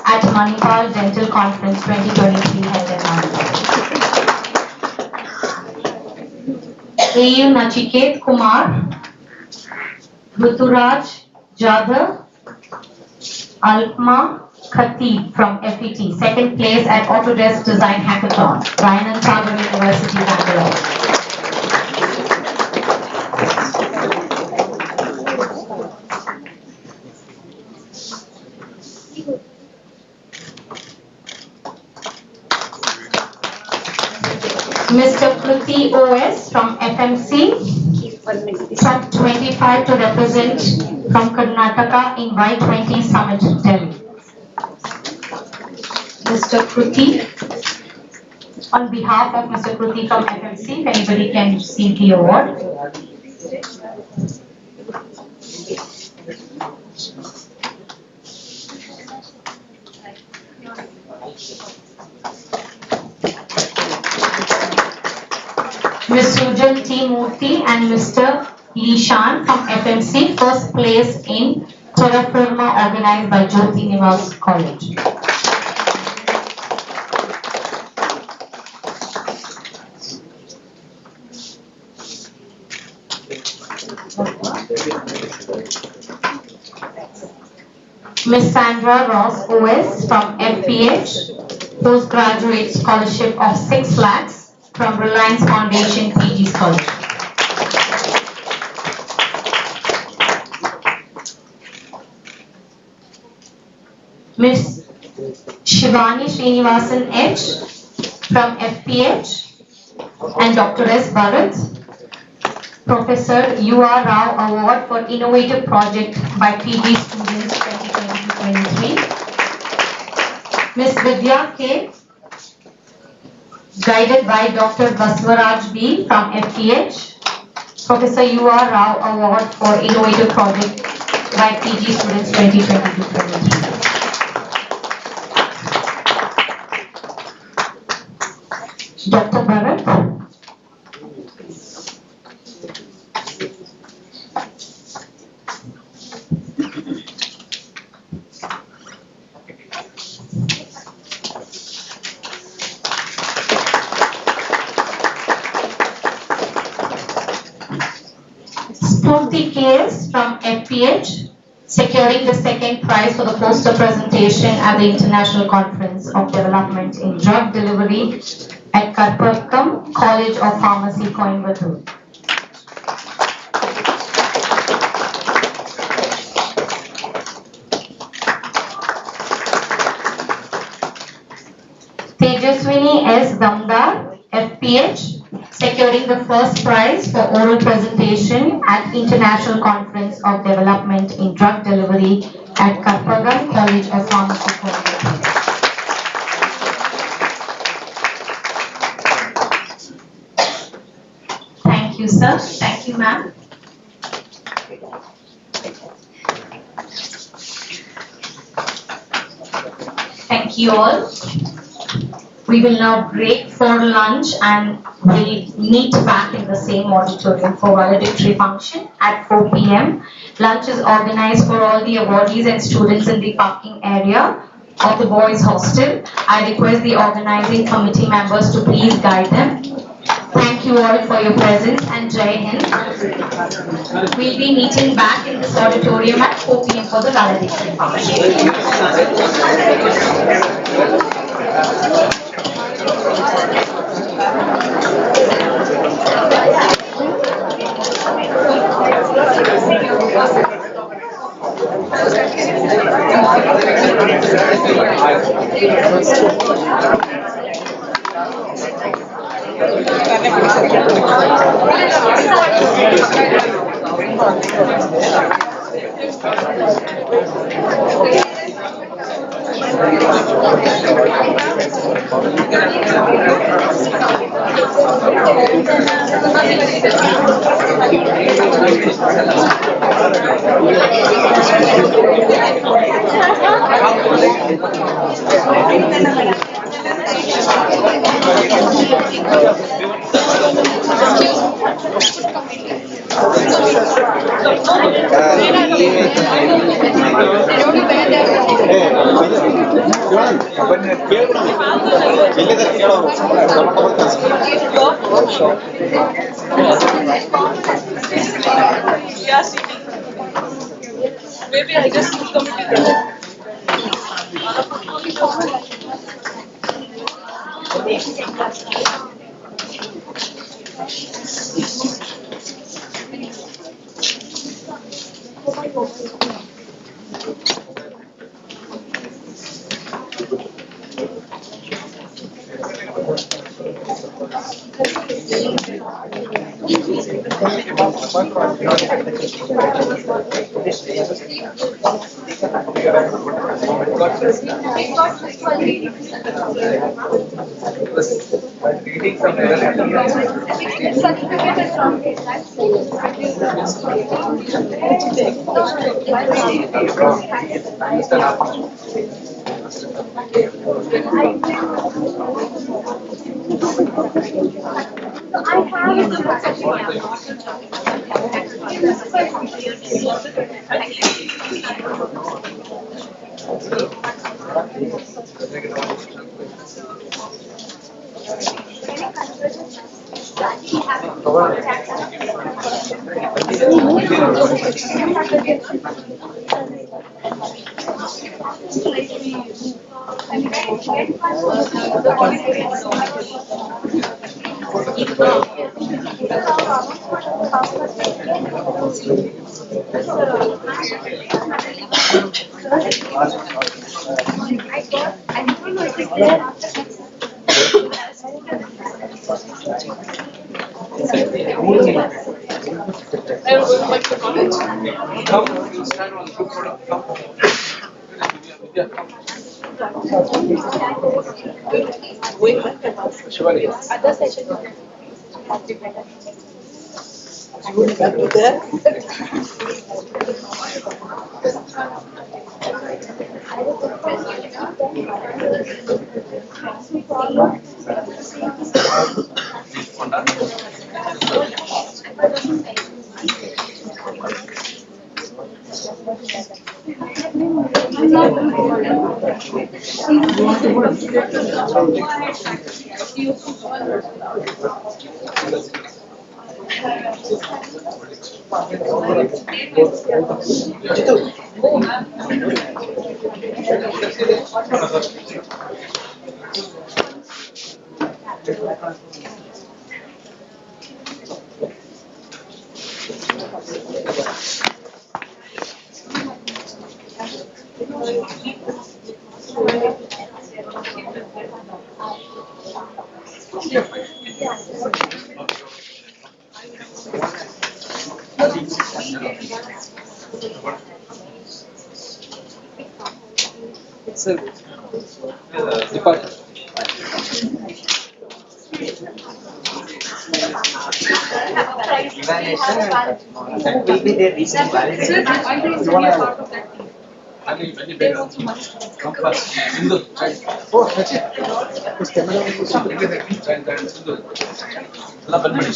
at Manipal Dental Conference 2023 held in Manipal. AU Nachiket Kumar, Ruturaj Jadhav, Alpma Khatib from FET, second place at Autodesk Design Hackathon, Rayanand Sagar University, Bangalore. Mr. Kruti OS from FMC, top 25 to represent from Karnataka in Y20 Summit, Delhi. Mr. Kruti, on behalf of Mr. Kruti from FMC, if anybody can receive the award. Ms. Sujal T. Murthy and Mr. Lishan from FMC, first place in Terra Firma organized by Jyoti Nivas College. Ms. Sandra Ross OS from FPH, postgraduate scholarship of 6 lakhs from Reliance Foundation PG Scholarship. Ms. Shivani Srinivasan H from FPH and Dr. S. Bharat, Professor U.R. Rao Award for Innovative Project by PG Students 2022-23. Ms. Vidya K, guided by Dr. Baswaraj B from FPH, Professor U.R. Rao Award for Innovative Project by PG Students 2022-23. Dr. Bharat. KS from FPH, securing the second prize for the poster presentation at the International Conference of Development in Drug Delivery at Karpakam College of Pharmacy, Coimbatore. Tejaswini S. Damdar, FPH, securing the first prize for oral presentation at International Conference of Development in Drug Delivery at Karpagam College of Pharmacy, Coimbatore. Thank you, sir. Thank you, ma'am. Thank you all. We will now break for lunch and we'll meet back in the same auditorium for valedictory function at 4 p.m. Lunch is organized for all the awardees and students in the parking area of the boys' hostel. I request the organizing committee members to please guide them. Thank you all for your presence and Jai Hind. We'll be meeting back in this auditorium at 4 p.m. for the valedictory function. Maybe I just committed. Other session. Sir, department. That will be their reason validation. You wanna Come first. Sindhu. oh, that's it. This camera will be Sindhu. ಎಲ್ಲ ಬಂದ್ಬಿಡಿ.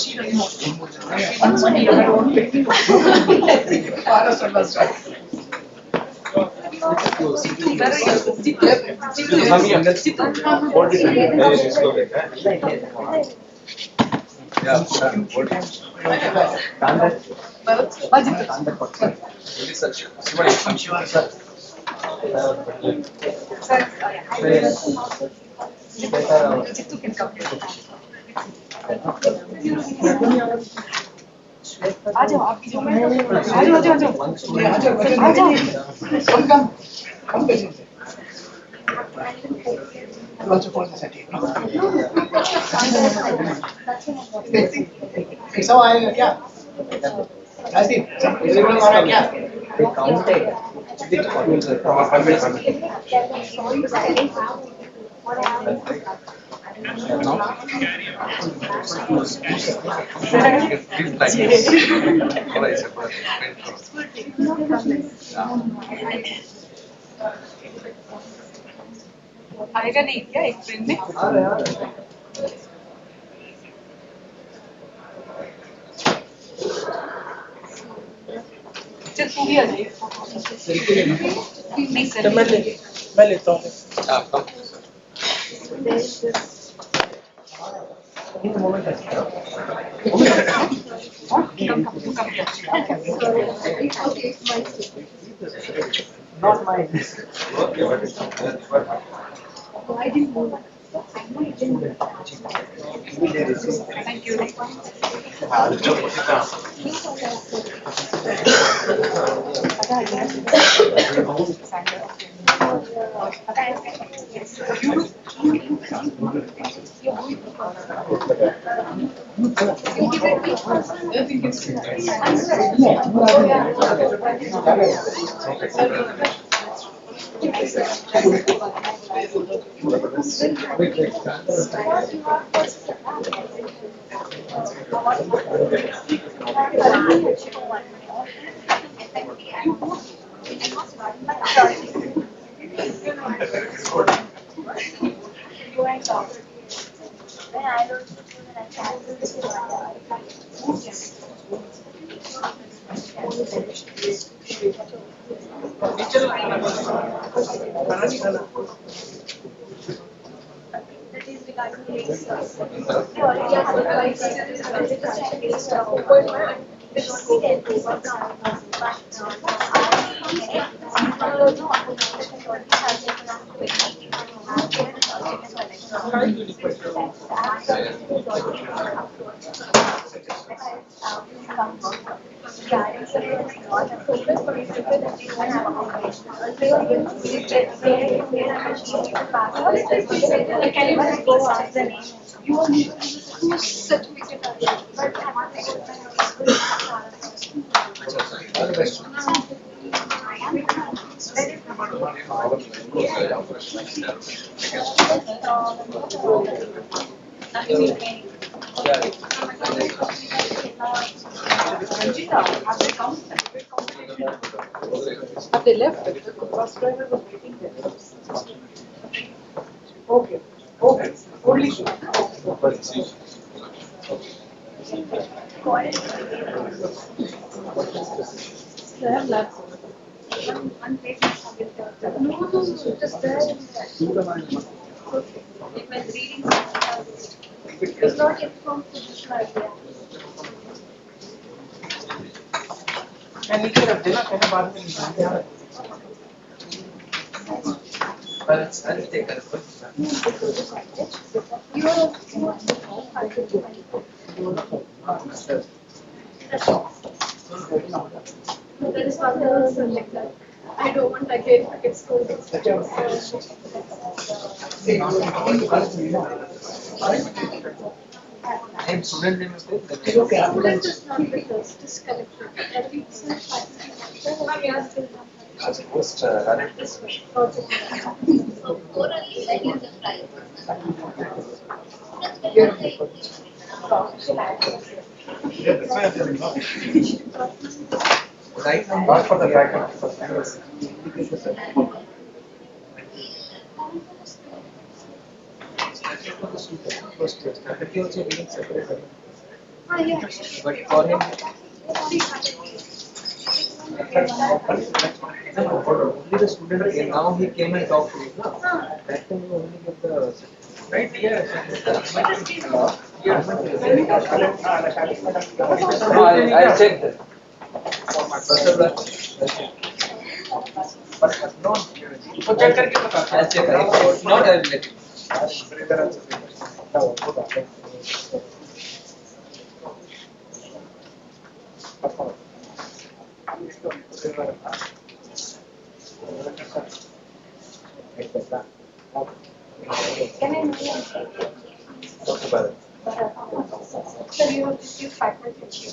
सब आएगा क्या? Rajdeep, everyone आ रहा क्या? They counted. आएगा नहीं क्या एक ट्रेन में? चल तू भी आ जाइए। नहीं सर मैं लेता हूँ। Not mine. I didn't know that. Thank you. Have they left? The bus driver was waiting there. Okay. Okay. Only so I have lots. One page no, just there. Okay. It was reading. It was not informed to this idea. मैं नीचे रख देना, कहना बाद में निकाल। I'll take that. That is what the subject that I don't want again to get scolded. I'm student name is there. Student is not the first, is collected. Every faculty are still not. Post This project. Orally, like in the price. right now, not for the faculty. For the student, first year. Faculty also getting separate. Yeah. But for him, only the student came. Now he came and talked to you. No? That time you only give the right. Yes. I'll check that. No, check करके बता. I'll check. If not, I will let you. Can I know your Dr. Bharat. So you have received faculty.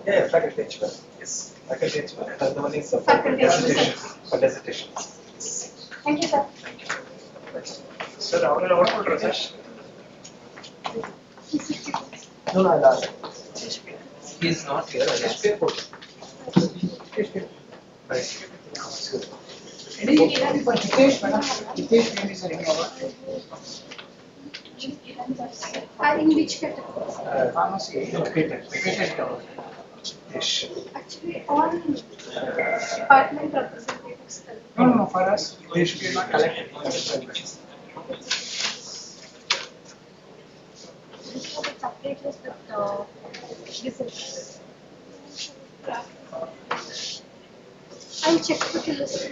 Yeah, faculty HR. Yes, faculty HR. The one is for Faculty dissertation. For dissertation. Thank you, sir. Sir, I want to research. No, I'll ask. He is not here. I'll ask. Right. Hitesh, madam. Hitesh name is ringing over. In which category? Pharmacy. No, patent. Patent cover. Hitesh. Actually, all department representatives. No, for us, Hitesh we are not collected. Separate list with results. I'll check with the list.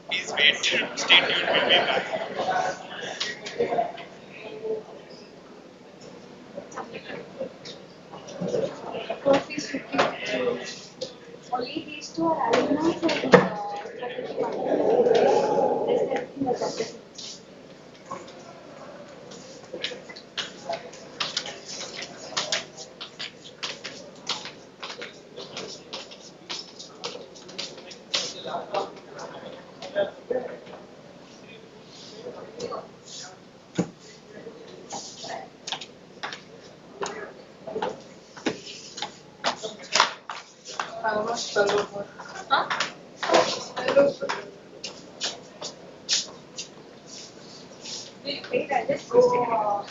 Please wait, stay tuned, we'll be back. Coffees 50. Only these two are alumni and faculty partners. Rest everything was separate. How much turnover? Huh? Wait, I'll just go.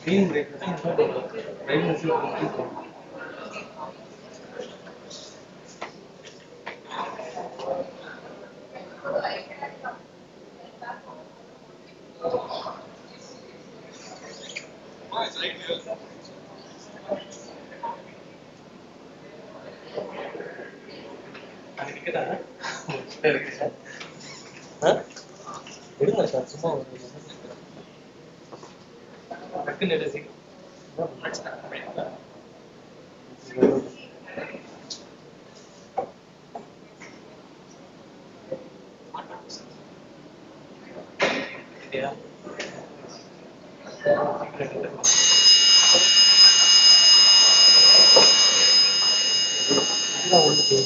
Green break. எடுங்க sir சும்மா டக்குன்னு எடுங்க ஒன்று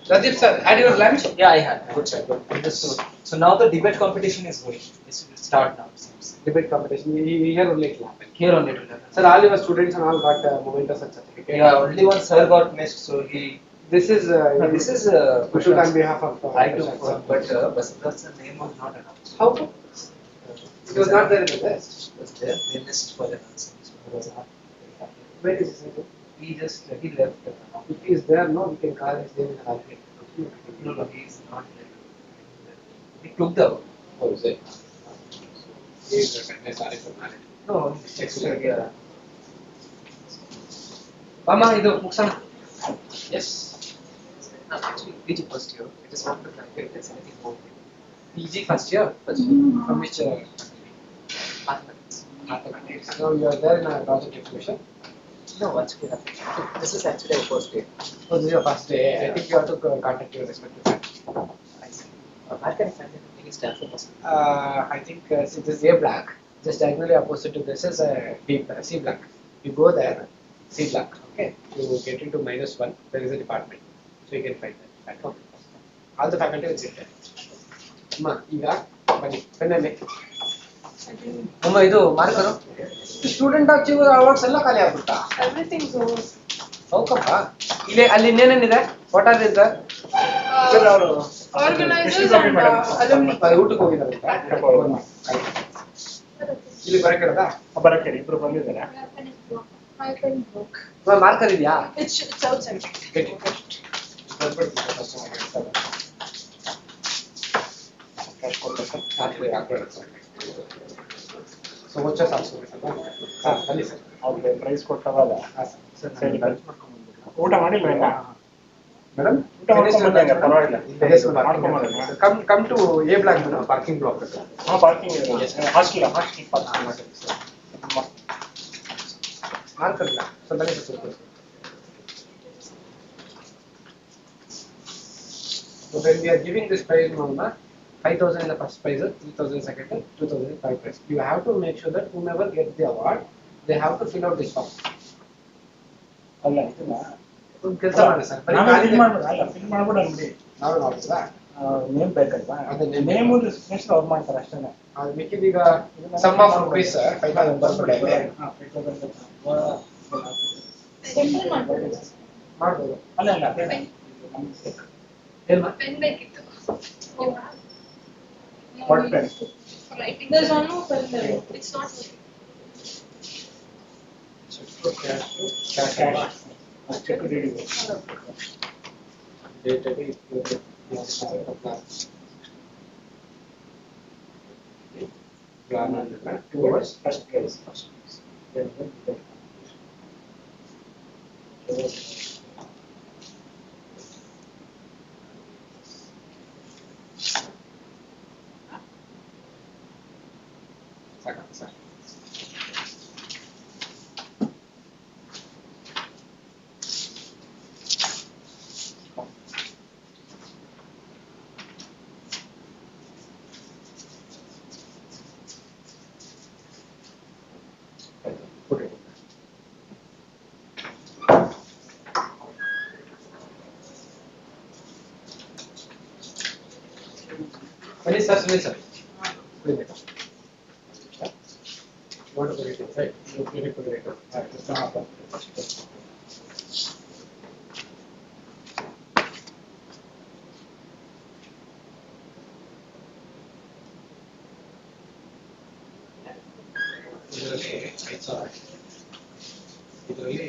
Rajib sir, had your lunch? Yeah, I had. Good sir. Good. Understood. So now the debate competition is going. This will start now. It seems. Debate competition. Here only it will happen. Here only it will happen. Sir, all your students and all got momentous and certificate. Yeah, only one sir got missed, so he. This is This shoot on behalf of. I took, but that's the name was not announced. How come? It was not there in the list. It was there. They missed for the announcing. So it was not. Where is it? He left. If he is there, no, we can call his name in our No, he is not there. He took the. Oh, is it? He is the sorry for knowledge. No, extra. Yeah. Mama, idu muksana. Yes. No, actually, PG first year. I just want to clarify if there's anything more. PG first year. From which Mathematics. mathematics? So you are there in a project exhibition. No, actually nothing. This is actually a first day. Oh, this is your first day. I think you have to contact your respective friends. I see. Where can I find anything in Stanford? I think see this is A block. Just diagonally opposite to this is C block. You go there, C block. Okay. You get into -1. There is a department, so you can find that. Okay. All the faculty will sit there. Ma, ಈಗ ಬನ್ನಿ ಪೆನ್ನಲ್ಲಿ ಅಮ್ಮ ಇದು marker student achiever awards ಎಲ್ಲ ಖಾಲಿ ಆಗ್ಬಿಟ್ಟ Everything goes. ಹೌದಪ್ಪ ಇಲ್ಲಿ ಅಲ್ಲಿ ಇನ್ನೇನೇನಿದೆ ವಾಟ್ ಆರ್ ದಿಸ್ ಸರ್ ಅವರು Organizers and alumni. ಊಟಕ್ಕೆ ಹೋಗಿದ್ದಾರೆ ಇಲ್ಲಿ ಬರಕೇಳದ ಬರಕ್ಕೆ ಇಬ್ರು ಬಂದಿದ್ದಾರೆ. My pen broke. ಮಾರ್ಕರ್ ಇದೆಯಾ It's outside. ಕ್ಯಾಶ್ ಕೊಡ್ಬೇಕು ಸೊ ವಚ್ಚ ಸಾಕ್ಸ್ಬೇಕಲ್ವಾ ಹಾಂ ಬನ್ನಿ ಸರ್ ಅವ್ರಿಗೆ ಪ್ರೈಸ್ ಕೊಟ್ಟವಾಗ ಹಾಂ ಸರ್ ಸರಿ ಊಟ ಮಾಡಿಲ್ಲ ಇಲ್ಲ ಮೇಡಮ್ ಊಟ ಮಾಡ್ಕೊಂಡ್ಬಂದಂಗೆ ಪರವಾಗಿಲ್ಲ come to A block parking block parking hostel marker ಇಲ್ಲ ಸೊ ಬನ್ನಿ sir So when we are giving this prize, Mama, 5,000 is the first prize, 3,000 second, 2,000 is third prize. You have to make sure that whomever gets the award, they have to fill out this form. ಅಲ್ಲ ಇದನ್ನ ಕೆಲಸ ಮಾಡಿ sir fill ಮಾಡ್ಬಿಡು ಅಂಗಡಿ ನಾವೇ ಮಾಡ್ಬೋದಾ name ಬೇಕಲ್ವಾ ಅದೇ name next ಅವ್ರು ಮಾಡ್ತಾರೆ ಅಷ್ಟೇ. ಅದು ಮಿಕ್ಕಿದ ಈಗ ಸಮ್ ಆಫ್ ರುಪೀಸ್ ಸರ್ 5,000 ಬರ್ಬಿಡಿ ಮಾಡ್ಬೋದು ಅಲ್ಲ ಅಲ್ಲ ಏನು ಪೆನ್ ಬೇಕಿತ್ತು. What pen Writing. There's one more pen there. It's not. Check ready plan ಅಂದ್ರೆ 2 hours ಫಸ್ಟ್ ಪ್ರೈಸ್ ಸಾಕು ಸರ್ ಬನ್ನಿ ಸರ್ ಸುನಿ ಸರ್ ಕುಡಿಬೇಕು ವಾಟರ್ ಕುಡಿಬೇಕು ಸರ್ ನೀರು ಕುಡಿಬೇಕು ಇದರಲ್ಲಿ 5,000 ಇದರಲ್ಲಿ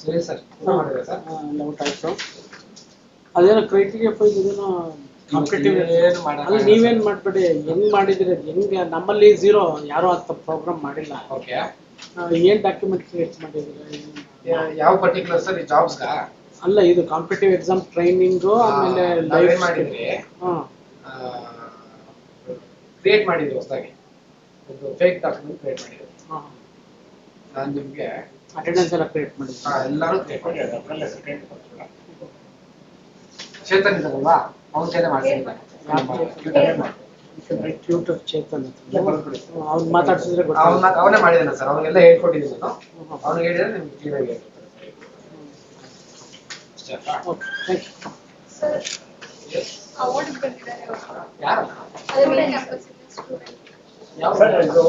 ಸರಿ ಸರ್ ಊಟ ಮಾಡಿದ್ರೆ ಸರ್ ಊಟ ಆಯ್ತು ಅದೇನೋ ಕ್ರೈಟೀರಿಯಾ ಫೈಲ್ ಇದೇನೋ ಕಾಂಪಿಟೇಟಿವ್ ಏನು ಅಲ್ಲಿ ನೀವೇನ್ ಮಾಡ್ಬೇಡಿ ಹೆಂಗ್ ಮಾಡಿದಿರಿ ಹೆಂಗೆ ನಮ್ಮಲ್ಲಿ ಝೀರೋ ಯಾರು ಅಂತ ಪ್ರೋಗ್ರಾಮ್ ಮಾಡಿಲ್ಲ ಓಕೆ ಏನ್ ಡಾಕ್ಯುಮೆಂಟ್ ಕ್ರಿಯೇಟ್ ಮಾಡಿದಿರಿ ಯಾವ ಪರ್ಟಿಕ್ಯುಲರ್ ಸರ್ ಈ ಜಾಬ್ಸ್ಗ ಅಲ್ಲ ಇದು ಕಾಂಪಿಟೇಟಿವ್ ಎಕ್ಸಾಮ್ ಟ್ರೈನಿಂಗು ಆಮೇಲೆ ಲೈವ್ ಮಾಡಿದ್ರಿ ಹಾಂ ಕ್ರಿಯೇಟ್ ಮಾಡಿದ್ವಿ ಹೊಸದಾಗಿ ಒಂದು ಫೇಕ್ ಡಾಕ್ಯುಮೆಂಟ್ ಕ್ರಿಯೇಟ್ ಮಾಡಿದ್ವಿ ಹಾಂ ನಾನು ನಿಮಗೆ ಅಟೆಂಡೆನ್ಸ್ ಎಲ್ಲ ಕ್ರಿಯೇಟ್ ಮಾಡಿದ್ರಿ ಎಲ್ಲರೂ ಕ್ರಿಯೇಟ್ ಮಾಡಿದ್ವಿ ಚೇತನ್ ಇದ್ದಾರಲ್ವಾ ಅವನ ಕೈಲೇ ಮಾಡ್ತಿದ್ದಾರೆ ಟ್ಯೂಟರ್ ಚೇತನ್ ಅವ್ನು ಮಾತಾಡ್ಸಿದ್ರೆ ಅವನೇ ಮಾಡಿದ್ದಾನೆ ಸರ್ ಅವನಿಗೆಲ್ಲ ಹೇಳ್ಕೊಟ್ಟಿದ್ದೀನಿ ನಾನು ಅವ್ನಿಗೆ ಹೇಳಿದ್ರೆ ನಿಮ್ಗೆ ಕ್ಲಿಯರ್ ಆಗಿ ಹೇಳ್ಕೊಡ್ತಾರೆ Sir, award ಬಂದಿದ್ದಾರೆ ಅವರು. ಯಾರು? ಅದೇ main campus student. ಸರ್ ಇದು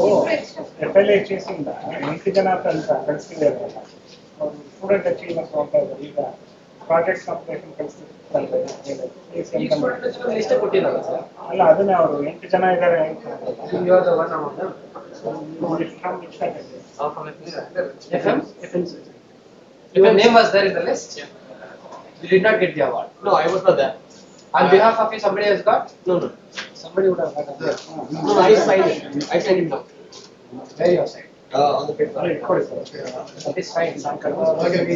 FLHS ಇಂದ 8 ಜನ ಅಂತ ಕಳಿಸ್ತಿದ್ದಾರೆ ಅವರು ಸ್ಟೂಡೆಂಟ್ ಅಚೀವ್ಮೆಂಟ್ ಅಂತ ಇದ್ದಾರೆ ಈಗ ಪ್ರಾಜೆಕ್ಟ್ ಕಾಂಪಿಟೇಷನ್ ಕಳಿಸ್ತಿದ್ದಾರೆ ಈ ಸ್ಟೂಡೆಂಟ್ ಲಿಸ್ಟ್ ಕೊಟ್ಟಿರಲ್ಲ ಸರ್. ಅಲ್ಲ ಅದನ್ನೇ ಅವರು 8 ಜನ ಇದ್ದಾರೆ ಅಂತ You are the one among them. from which category? FM? Your name was there in the list? You did not get the award. No, I was not there. On behalf of you, somebody has got? No. Somebody would have got a award. No, I signed it. I signed him now. Where you are signed? On the paper. That is fine. Okay, we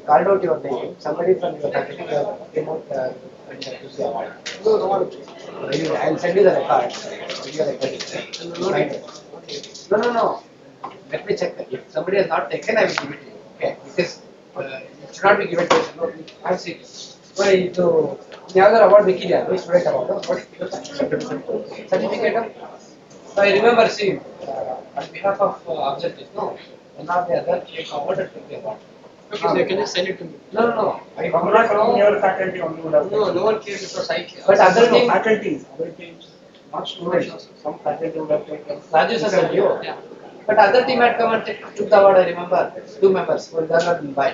called out your name. Somebody from your faculty came out and took the award. Anyway, I will send you the record. Video record is there. Sign it. No. Let me check that. If somebody has not taken, I will give it to you. Okay? Because it should not be given to you. I have seen it. Why ಇದು ಯಾವ್ದಾದ್ರು award ಬೇಕಿದೆಯಾ student award certificate I remember seeing on behalf of objectives, no, one of the other take award and take the award. Okay, so can you send it to me? No. I do not From know. your faculty only would have No one came because I came. But other team, faculties, not students. Some faculty would have taken. Raju sir and you. Yeah. But other team had come and took the award. I remember 2 members, one girl and boy.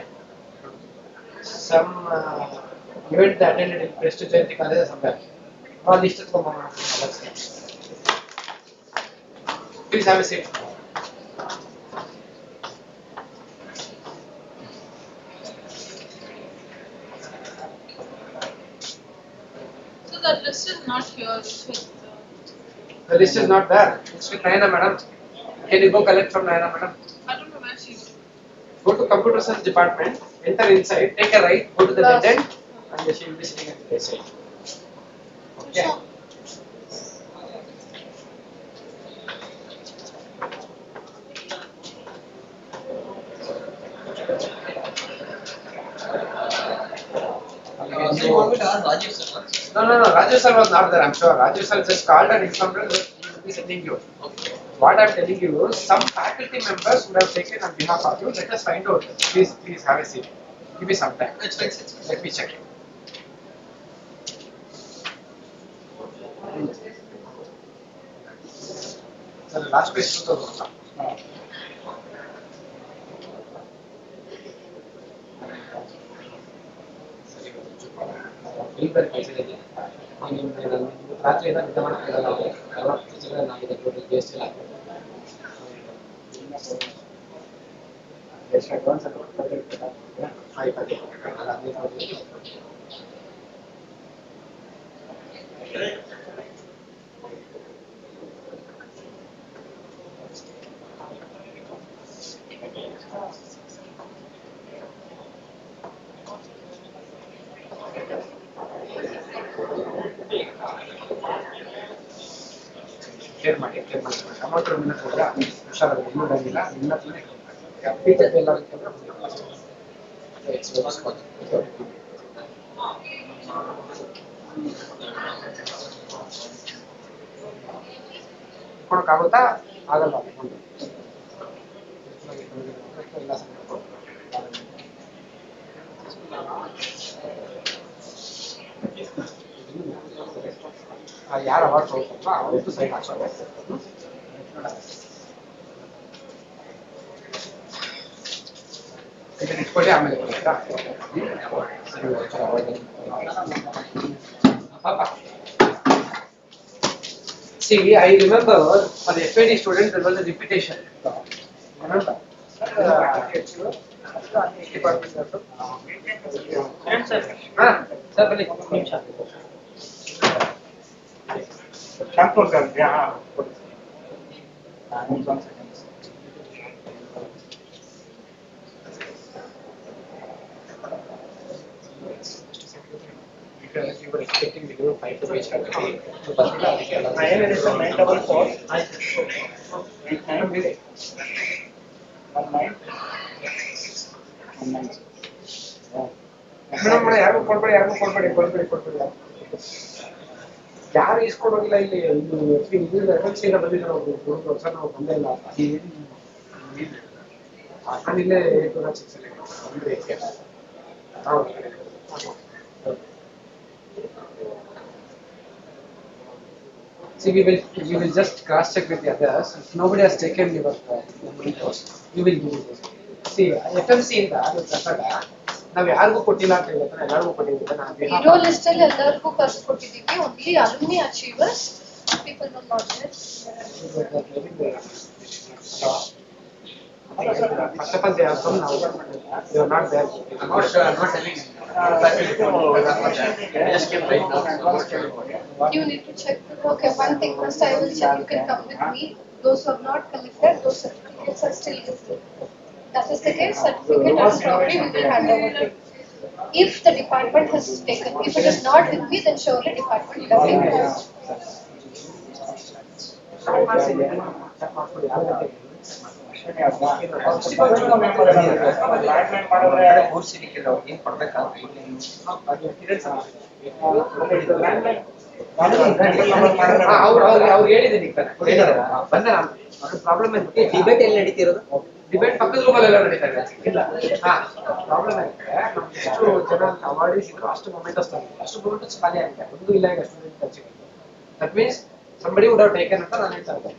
Some event they attended in Prestige Jayanti College or somewhere. All listed from our website. Please have a seat. So the list is not here, it's with The list is not there. It's with Nayana madam. Can you go collect from Nayana madam? I don't know where she is. Go to computer science department, enter inside, take a right, go to the dead end, and she will be sitting at the side. Okay. So you want me to ask Rajiv sir? No. Raju sir was not there, I'm sure. Raju sir just called and informed us that he will be sending you. Okay. What I'm telling you is, some faculty members would have taken on behalf of you. Let us find out. Please have a seat. Give me some time. It's fine. Let me check. So the last page to the ರಾತ್ರಿ ನಿದ್ದೆ ಮಾಡ್ತಿಲ್ಲ ನಾವು ಎಲ್ಲ teacher ನಾವಿದೆ total guest ಇಲ್ಲ ಎಷ್ಟು advance care ಮಾಡಿ amount minute ಹೋದ್ರೆ ಹುಷಾರಾಗಿ ಇನ್ನೂ ಬಂದಿಲ್ಲ ಇನ್ನ ಟೀಚರ್ ಎಲ್ಲ ಕೊಡೋಕ್ಕಾಗುತ್ತಾ ಆಗಲ್ಲ ಅಮೌಂಟ್ ಎಲ್ಲ ಯಾರು ಅವಾರ್ಡ್ ಕೊಡ್ತಾರಲ್ಲ ಅವ್ರದ್ದು ಸೈನ್ ಹಾಕ್ಸೋದು ಇದನ್ನ ಇಟ್ಕೊಳ್ಳಿ ಆಮೇಲೆ ಕೊಡ್ತೀರಾ ಪಾಪ See, I remember for the FAD students there was a repetition. Remember? Sir, bali. Transport sir, yeah. 1 second. Because you were expecting me to 5 to page faculty. So, Basila, I can. 944 89 madam ಯಾರು ಕೊಡ್ಬೇಡಿ ಯಾರು ಇಸ್ಕೊಂಡು ಹೋಗಿಲ್ಲ ಇಲ್ಲಿ ಎಫ್ಎನ್ಸಿಯಿಂದ ಬಂದಿದ್ರು ಹುಡುಗರು sir ನಾವು ಬಂದೇ ಇಲ್ಲ ನಾನಿಲ್ಲೇ 8 6 ಹೌದು See, we will just cross check with the others. If nobody has taken your memory course, we will give it. See, FMC ಇಂದ ನಾವು ಯಾರಿಗೂ ಕೊಟ್ಟಿಲ್ಲ ಅಂತ ಹೇಳಿದ್ರೆ ಎಲ್ಲರಿಗೂ ಕೊಟ್ಟಿದ್ದೀವಿ ನಾನು ಇರೋ ಲಿಸ್ಟ್ ಅಲ್ಲಿ ಎಲ್ಲರಿಗೂ ಕಳ್ಸಿಕೊಟ್ಟಿದ್ದೀವಿ. Only alumni achievers people no not there. First of all, they are from now. They are not there. I'm not sure. I'm not telling you. Just came right now. You need to check. Okay, one thing first I will check. You can come with me. Those who have not collected, those certificates are still with you. That is the case. Certificate and copy will be handed over to you. If the department has taken, if it is not with me, then surely department will have taken it. ಅವ್ರು ಹೇಳಿದ್ದೀನಿ ಬಂದ problem ಏನಂದ್ರೆ debate ಎಲ್ಲಿ ನಡೀತಿರೋದು debate ಪಕ್ಕದ ರೂಮಲ್ಲೆಲ್ಲ ನಡೀತಾ ಇದೆ problem ಏನಂದ್ರೆ ನಮ್ಗೆ ಎಷ್ಟು ಜನ ಅವಾರ್ಡೀಸ್ ಇದ್ರು ಅಷ್ಟು ಮೊಮೆಂಟಸ್ ಅಷ್ಟು ಮೊಮೆಂಟಸ್ ಖಾಲಿ ಆಗಿದೆ ಒಂದು ಇಲ್ಲ ಈಗ ಸ್ಟೂಡೆಂಟ್ ಟಚ್ಗೆ that means somebody would have taken ಅಂತ ನಾನು ಹೇಳ್ತಾ ಇದ್ದೆ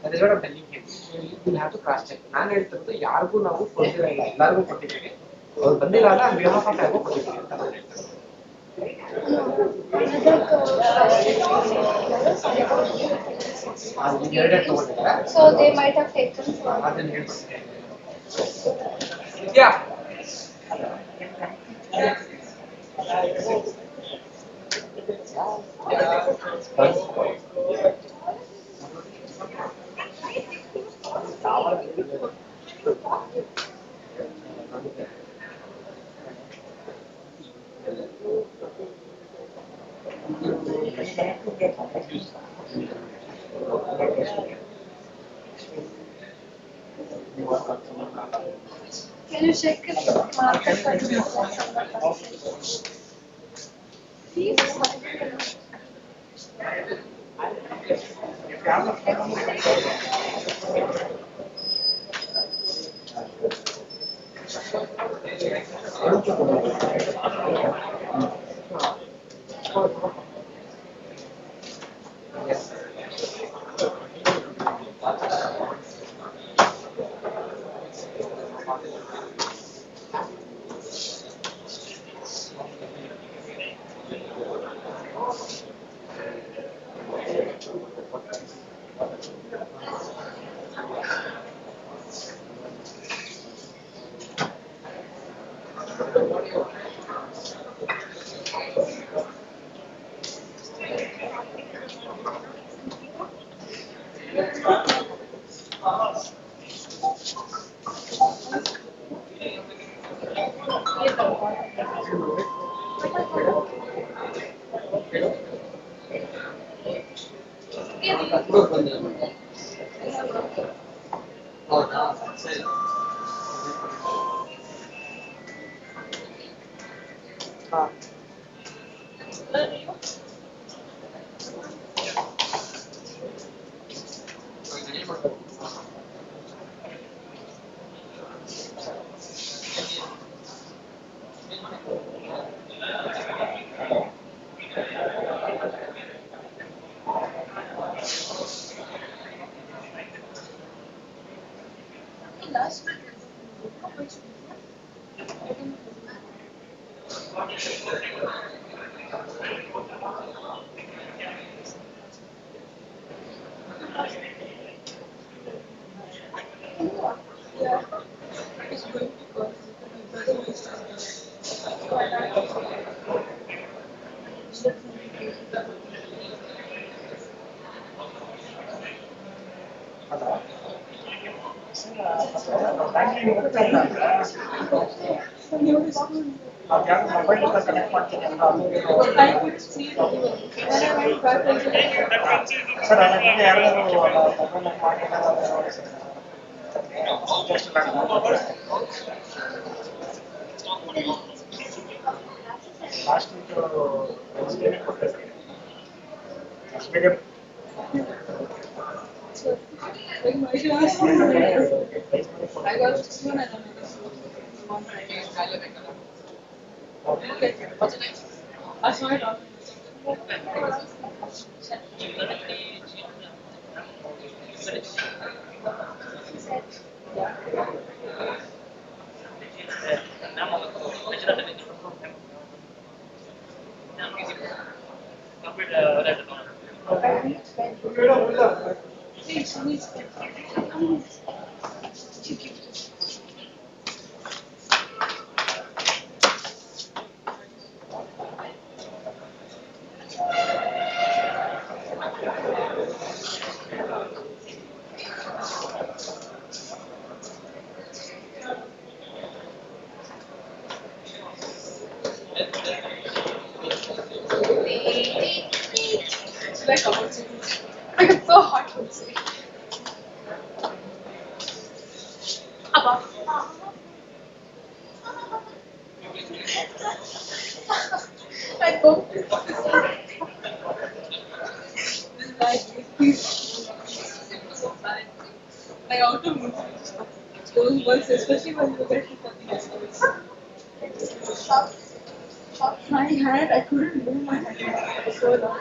that is what I'm telling you. You will have to cross check. ನಾನು ಹೇಳ್ತಿರೋದು ಯಾರಿಗೂ ನಾವು ಕೊಡ್ತಿಲ್ಲ ಇಲ್ಲ ಎಲ್ಲರಿಗೂ ಕೊಟ್ಟಿದ್ದೀವಿ ಅವ್ರು ಬಂದಿಲ್ಲ ಅಲ್ಲ ಬಿಹಾಫ್ ಆಫ್ ಯಾರಿಗೂ ಕೊಟ್ಟಿದ್ದೀವಿ ಅಂತ ನಾನು ಹೇಳ್ತೀನಿ So they might have taken. ಅದನ್ನ ಹೇಳ್ತೀನಿ ವಿದ್ಯಾ Can you check if market Okay. I saw it on. It's like about it's so hot outside. Abba. I go. Like out of mood. Those words, especially when you get to something else. My hand, I couldn't move my hand for so long.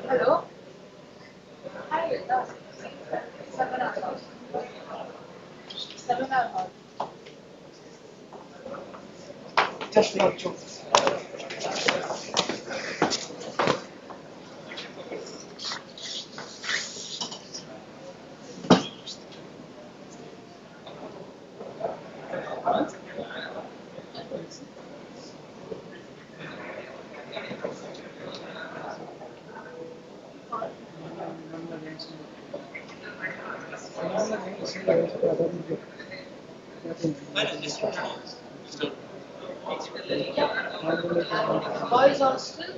Hello? Hi, seminar hall. Just not true. Boys hostel?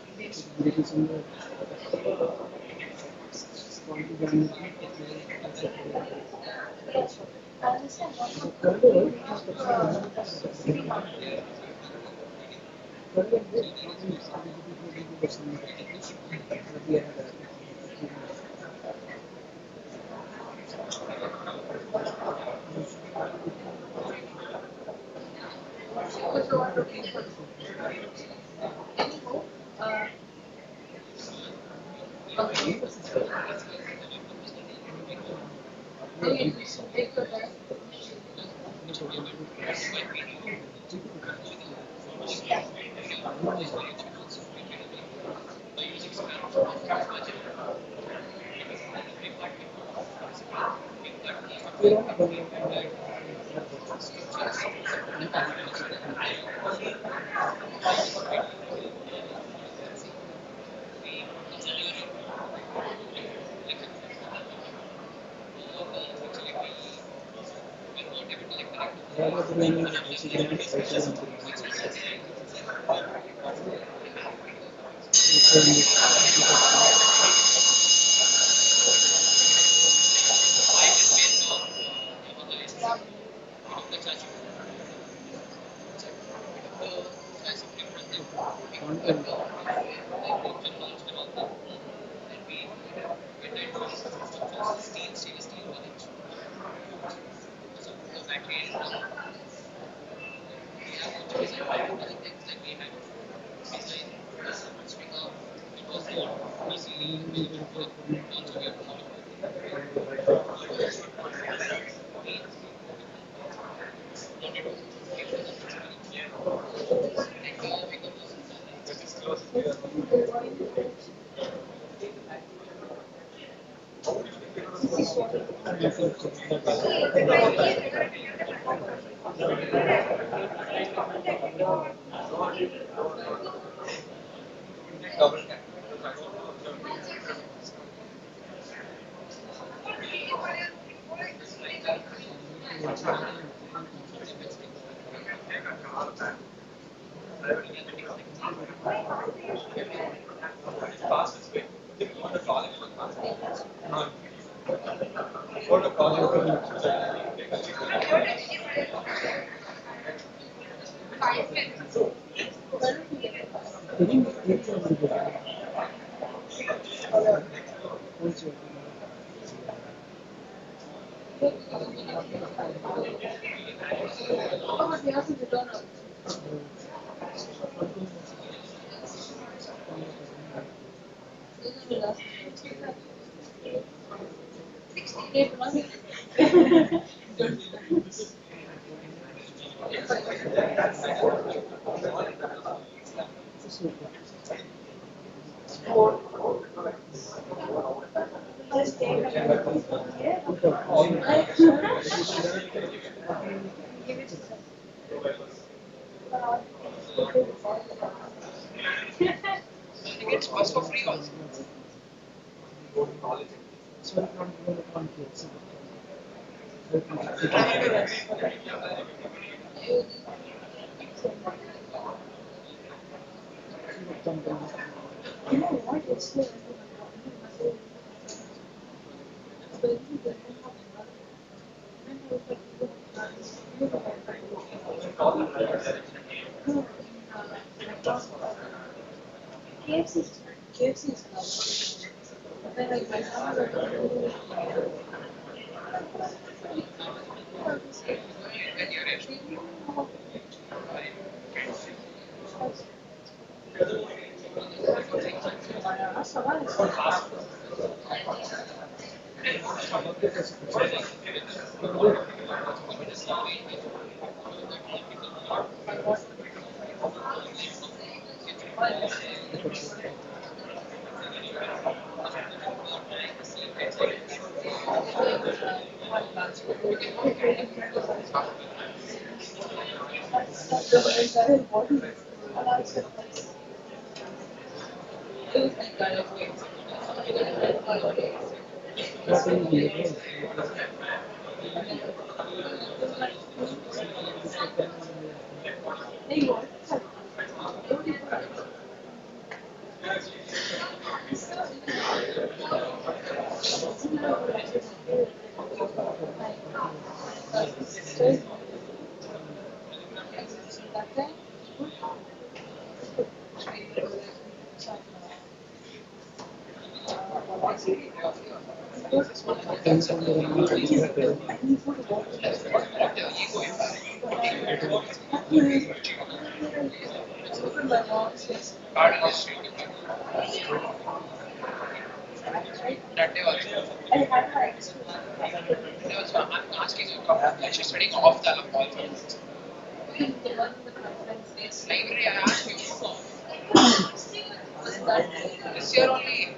that this year only.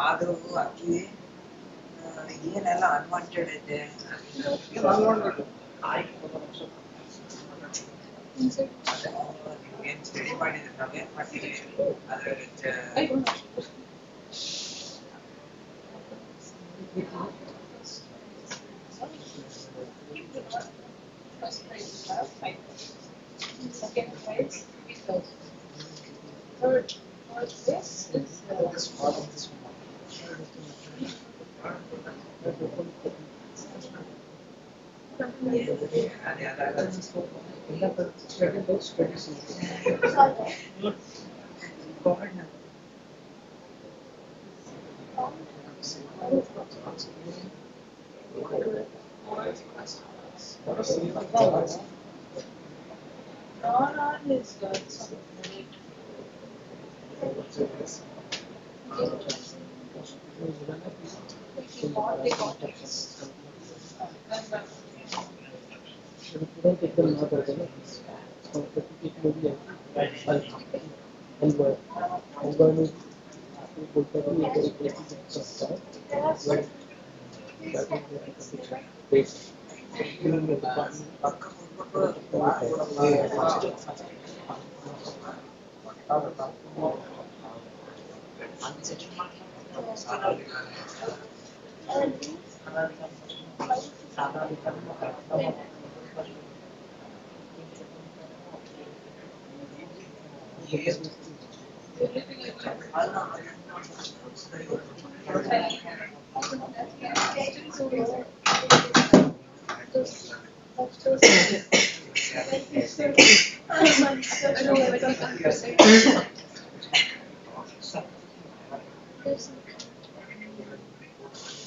ಆದರೂ ಅಲ್ಲಿ ಏನೆಲ್ಲ unwanted ಇದೆ ಏನ್ study ಮಾಡಿದ್ರೆ ನಾವೇನ್ ಮಾಡ್ತೀವಿ ಅದ್ರಲ್ಲಿ First prize is 5,000. Second prize 3,000. Third place is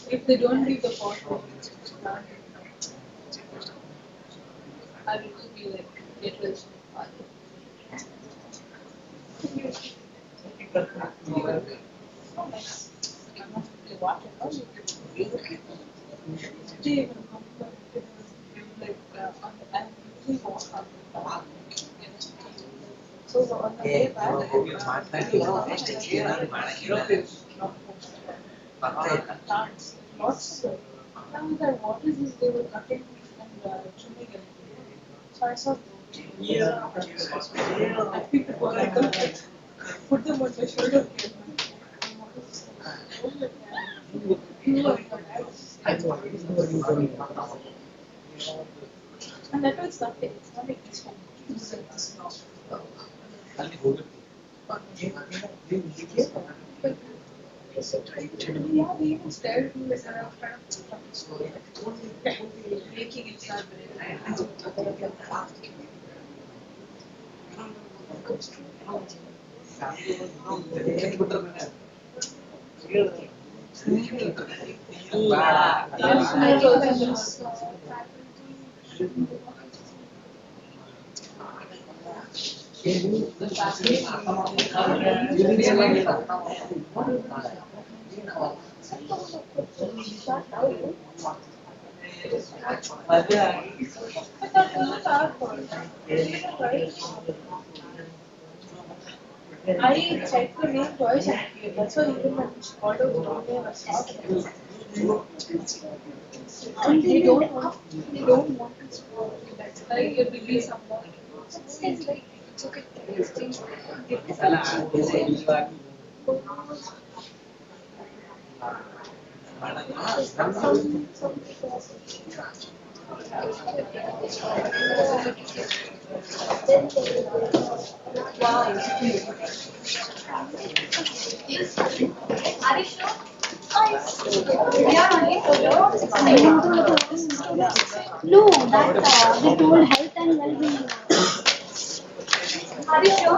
if they don't leave the pot, I will be like, get rich. So on the way back, lots of what is this? They were cutting and trimming it. So I saw I picked it one, I put them on my shoulder. And that was nothing. It's not like this one. Yeah, we even stared at him like making it sound I checked the name twice and that's why even when she called out the wrong name, I stopped. And they don't want to score. That's like you're really someone. It's like it's okay. Wow. Are you sure? No, that we told health and well-being. Are you sure?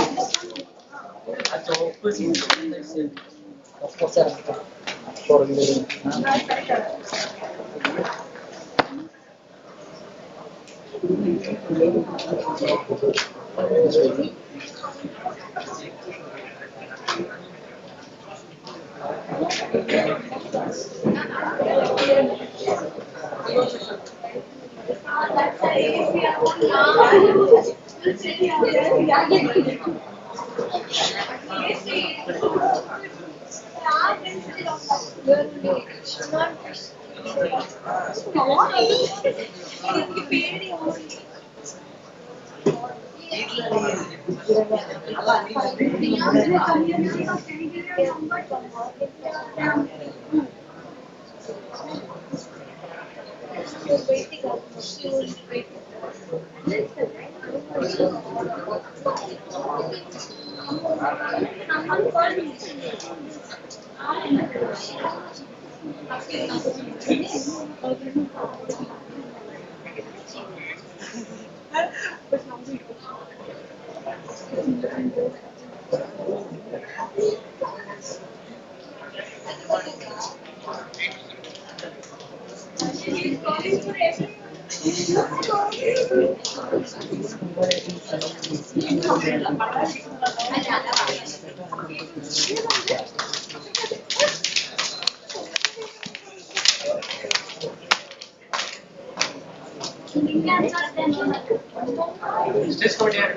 Just go there.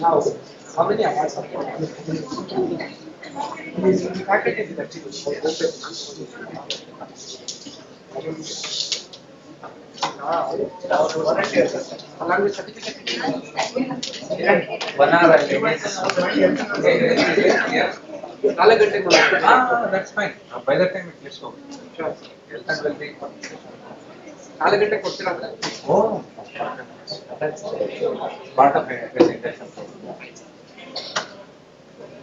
Now, how many awards are there? Faculty is actually volunteers along with certificate. 1 hour. 4 ಗಂಟೆಗೆ that's fine. By the time it gets over. Sure. Health and well-being. 4 ಗಂಟೆಗೆ ಕೊಡ್ತೀರಾ ಅಂದ್ರೆ? Oh, that's part of it.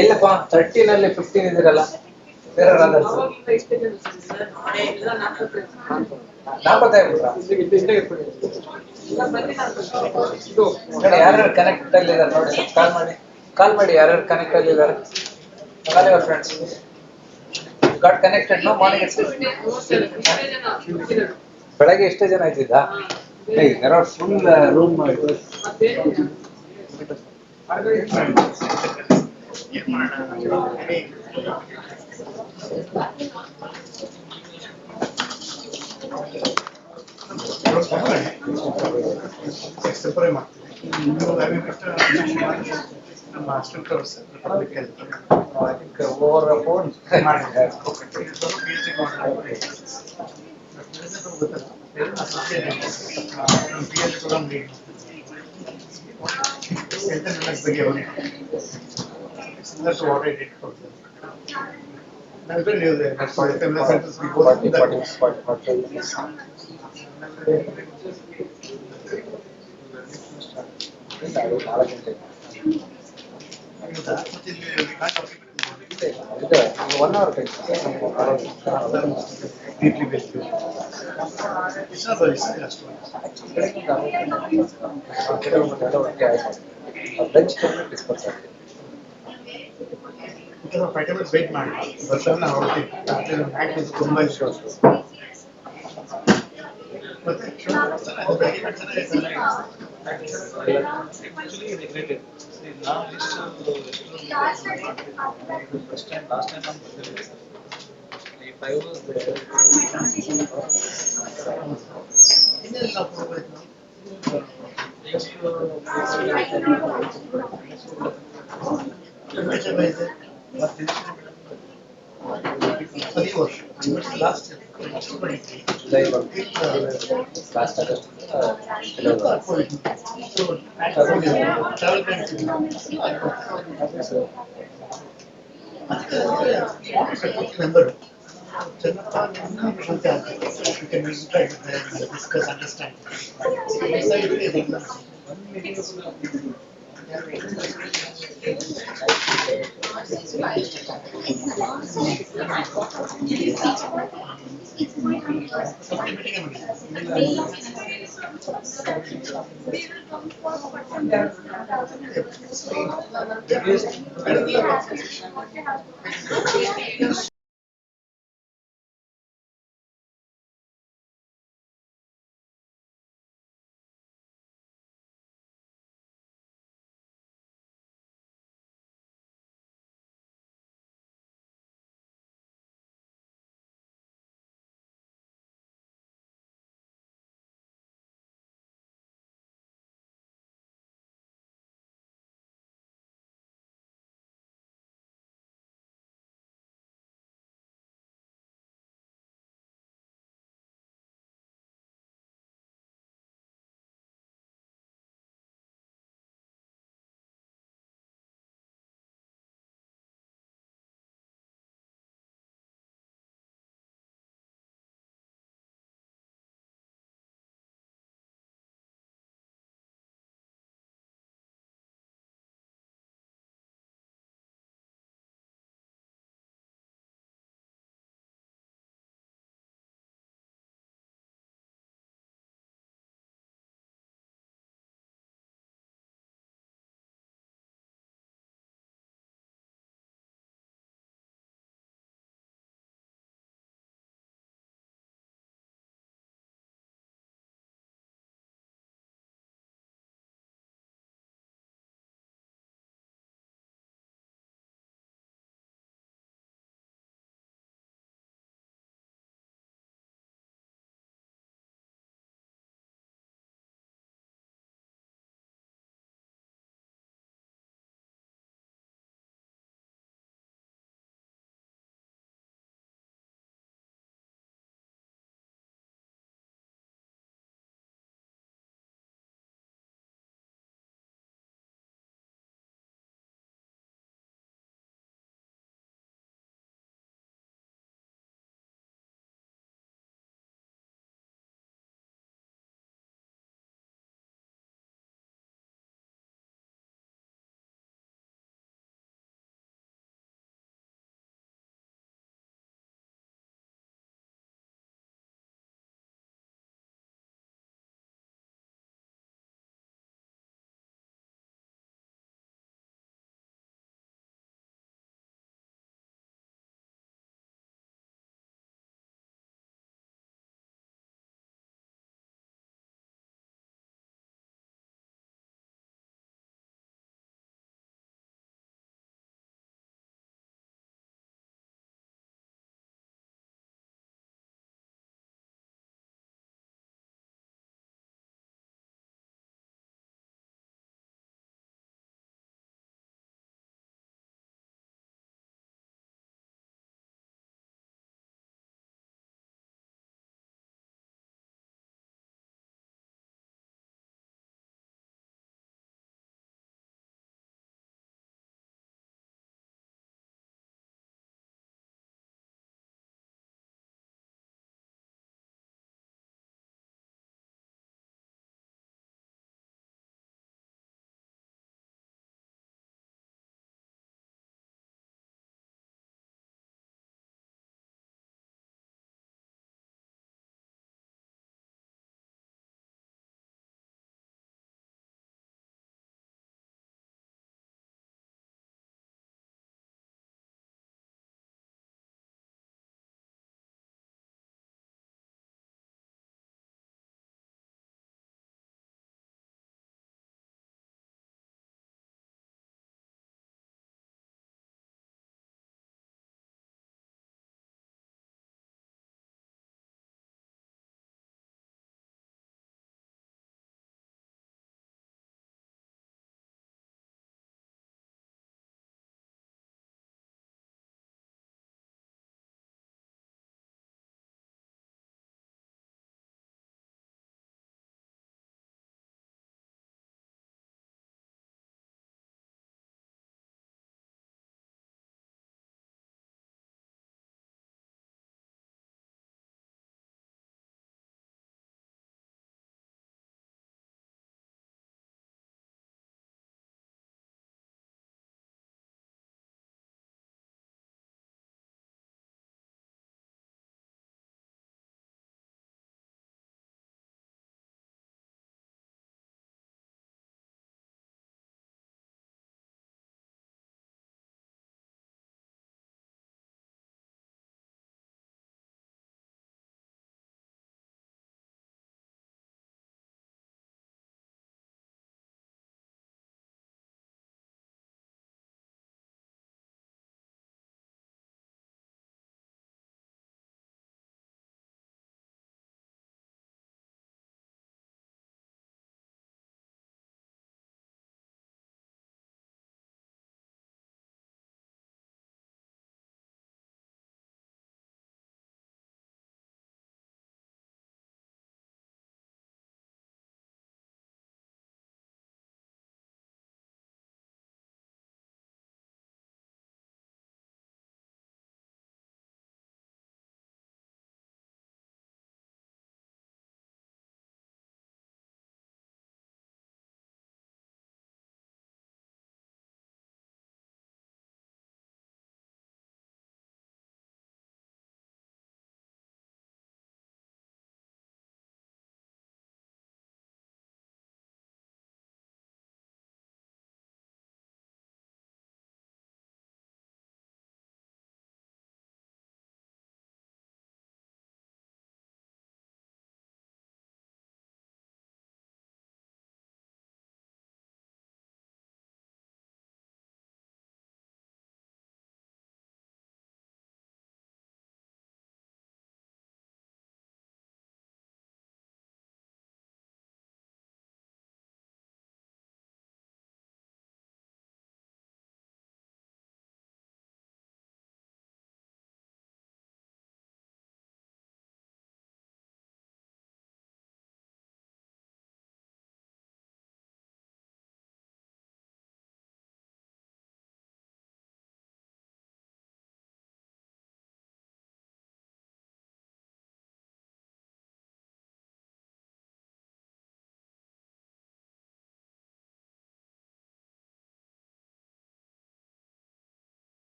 ಎಲ್ಲಪ್ಪ 13 ನಲ್ಲಿ 15 ಇದಿರಲ್ಲ ಬೇರೆ ರಾದರ್ಸ್ 45 ಯಾರ್ಯಾರು connect ಅಲ್ಲಿ ಇದ್ದಾರೆ ನೋಡಿ ಕಾಲ್ ಮಾಡಿ ಯಾರ್ಯಾರು ಕನೆಕ್ಟ್ ಅಲ್ಲಿ ಇದ್ದಾರೆ call your friends got connected no morning ಬೆಳಗ್ಗೆ ಎಷ್ಟೇ ಜನ ಇದ್ದಿದ್ದಾ full room Separate master course public health. I think over a phone. Similar to what I did for them. I will use it. That's 45 minutes centers we go through that. ಇದು 1 hour Deeply based. It's not very serious. Because of vitamins weight man, version out it back is ತುಂಬಾ ಇಷ್ಟ ಮತ್ತೆ actually regretted. See, now last time if I was there, last year. last August. You can try with them and discuss, understand.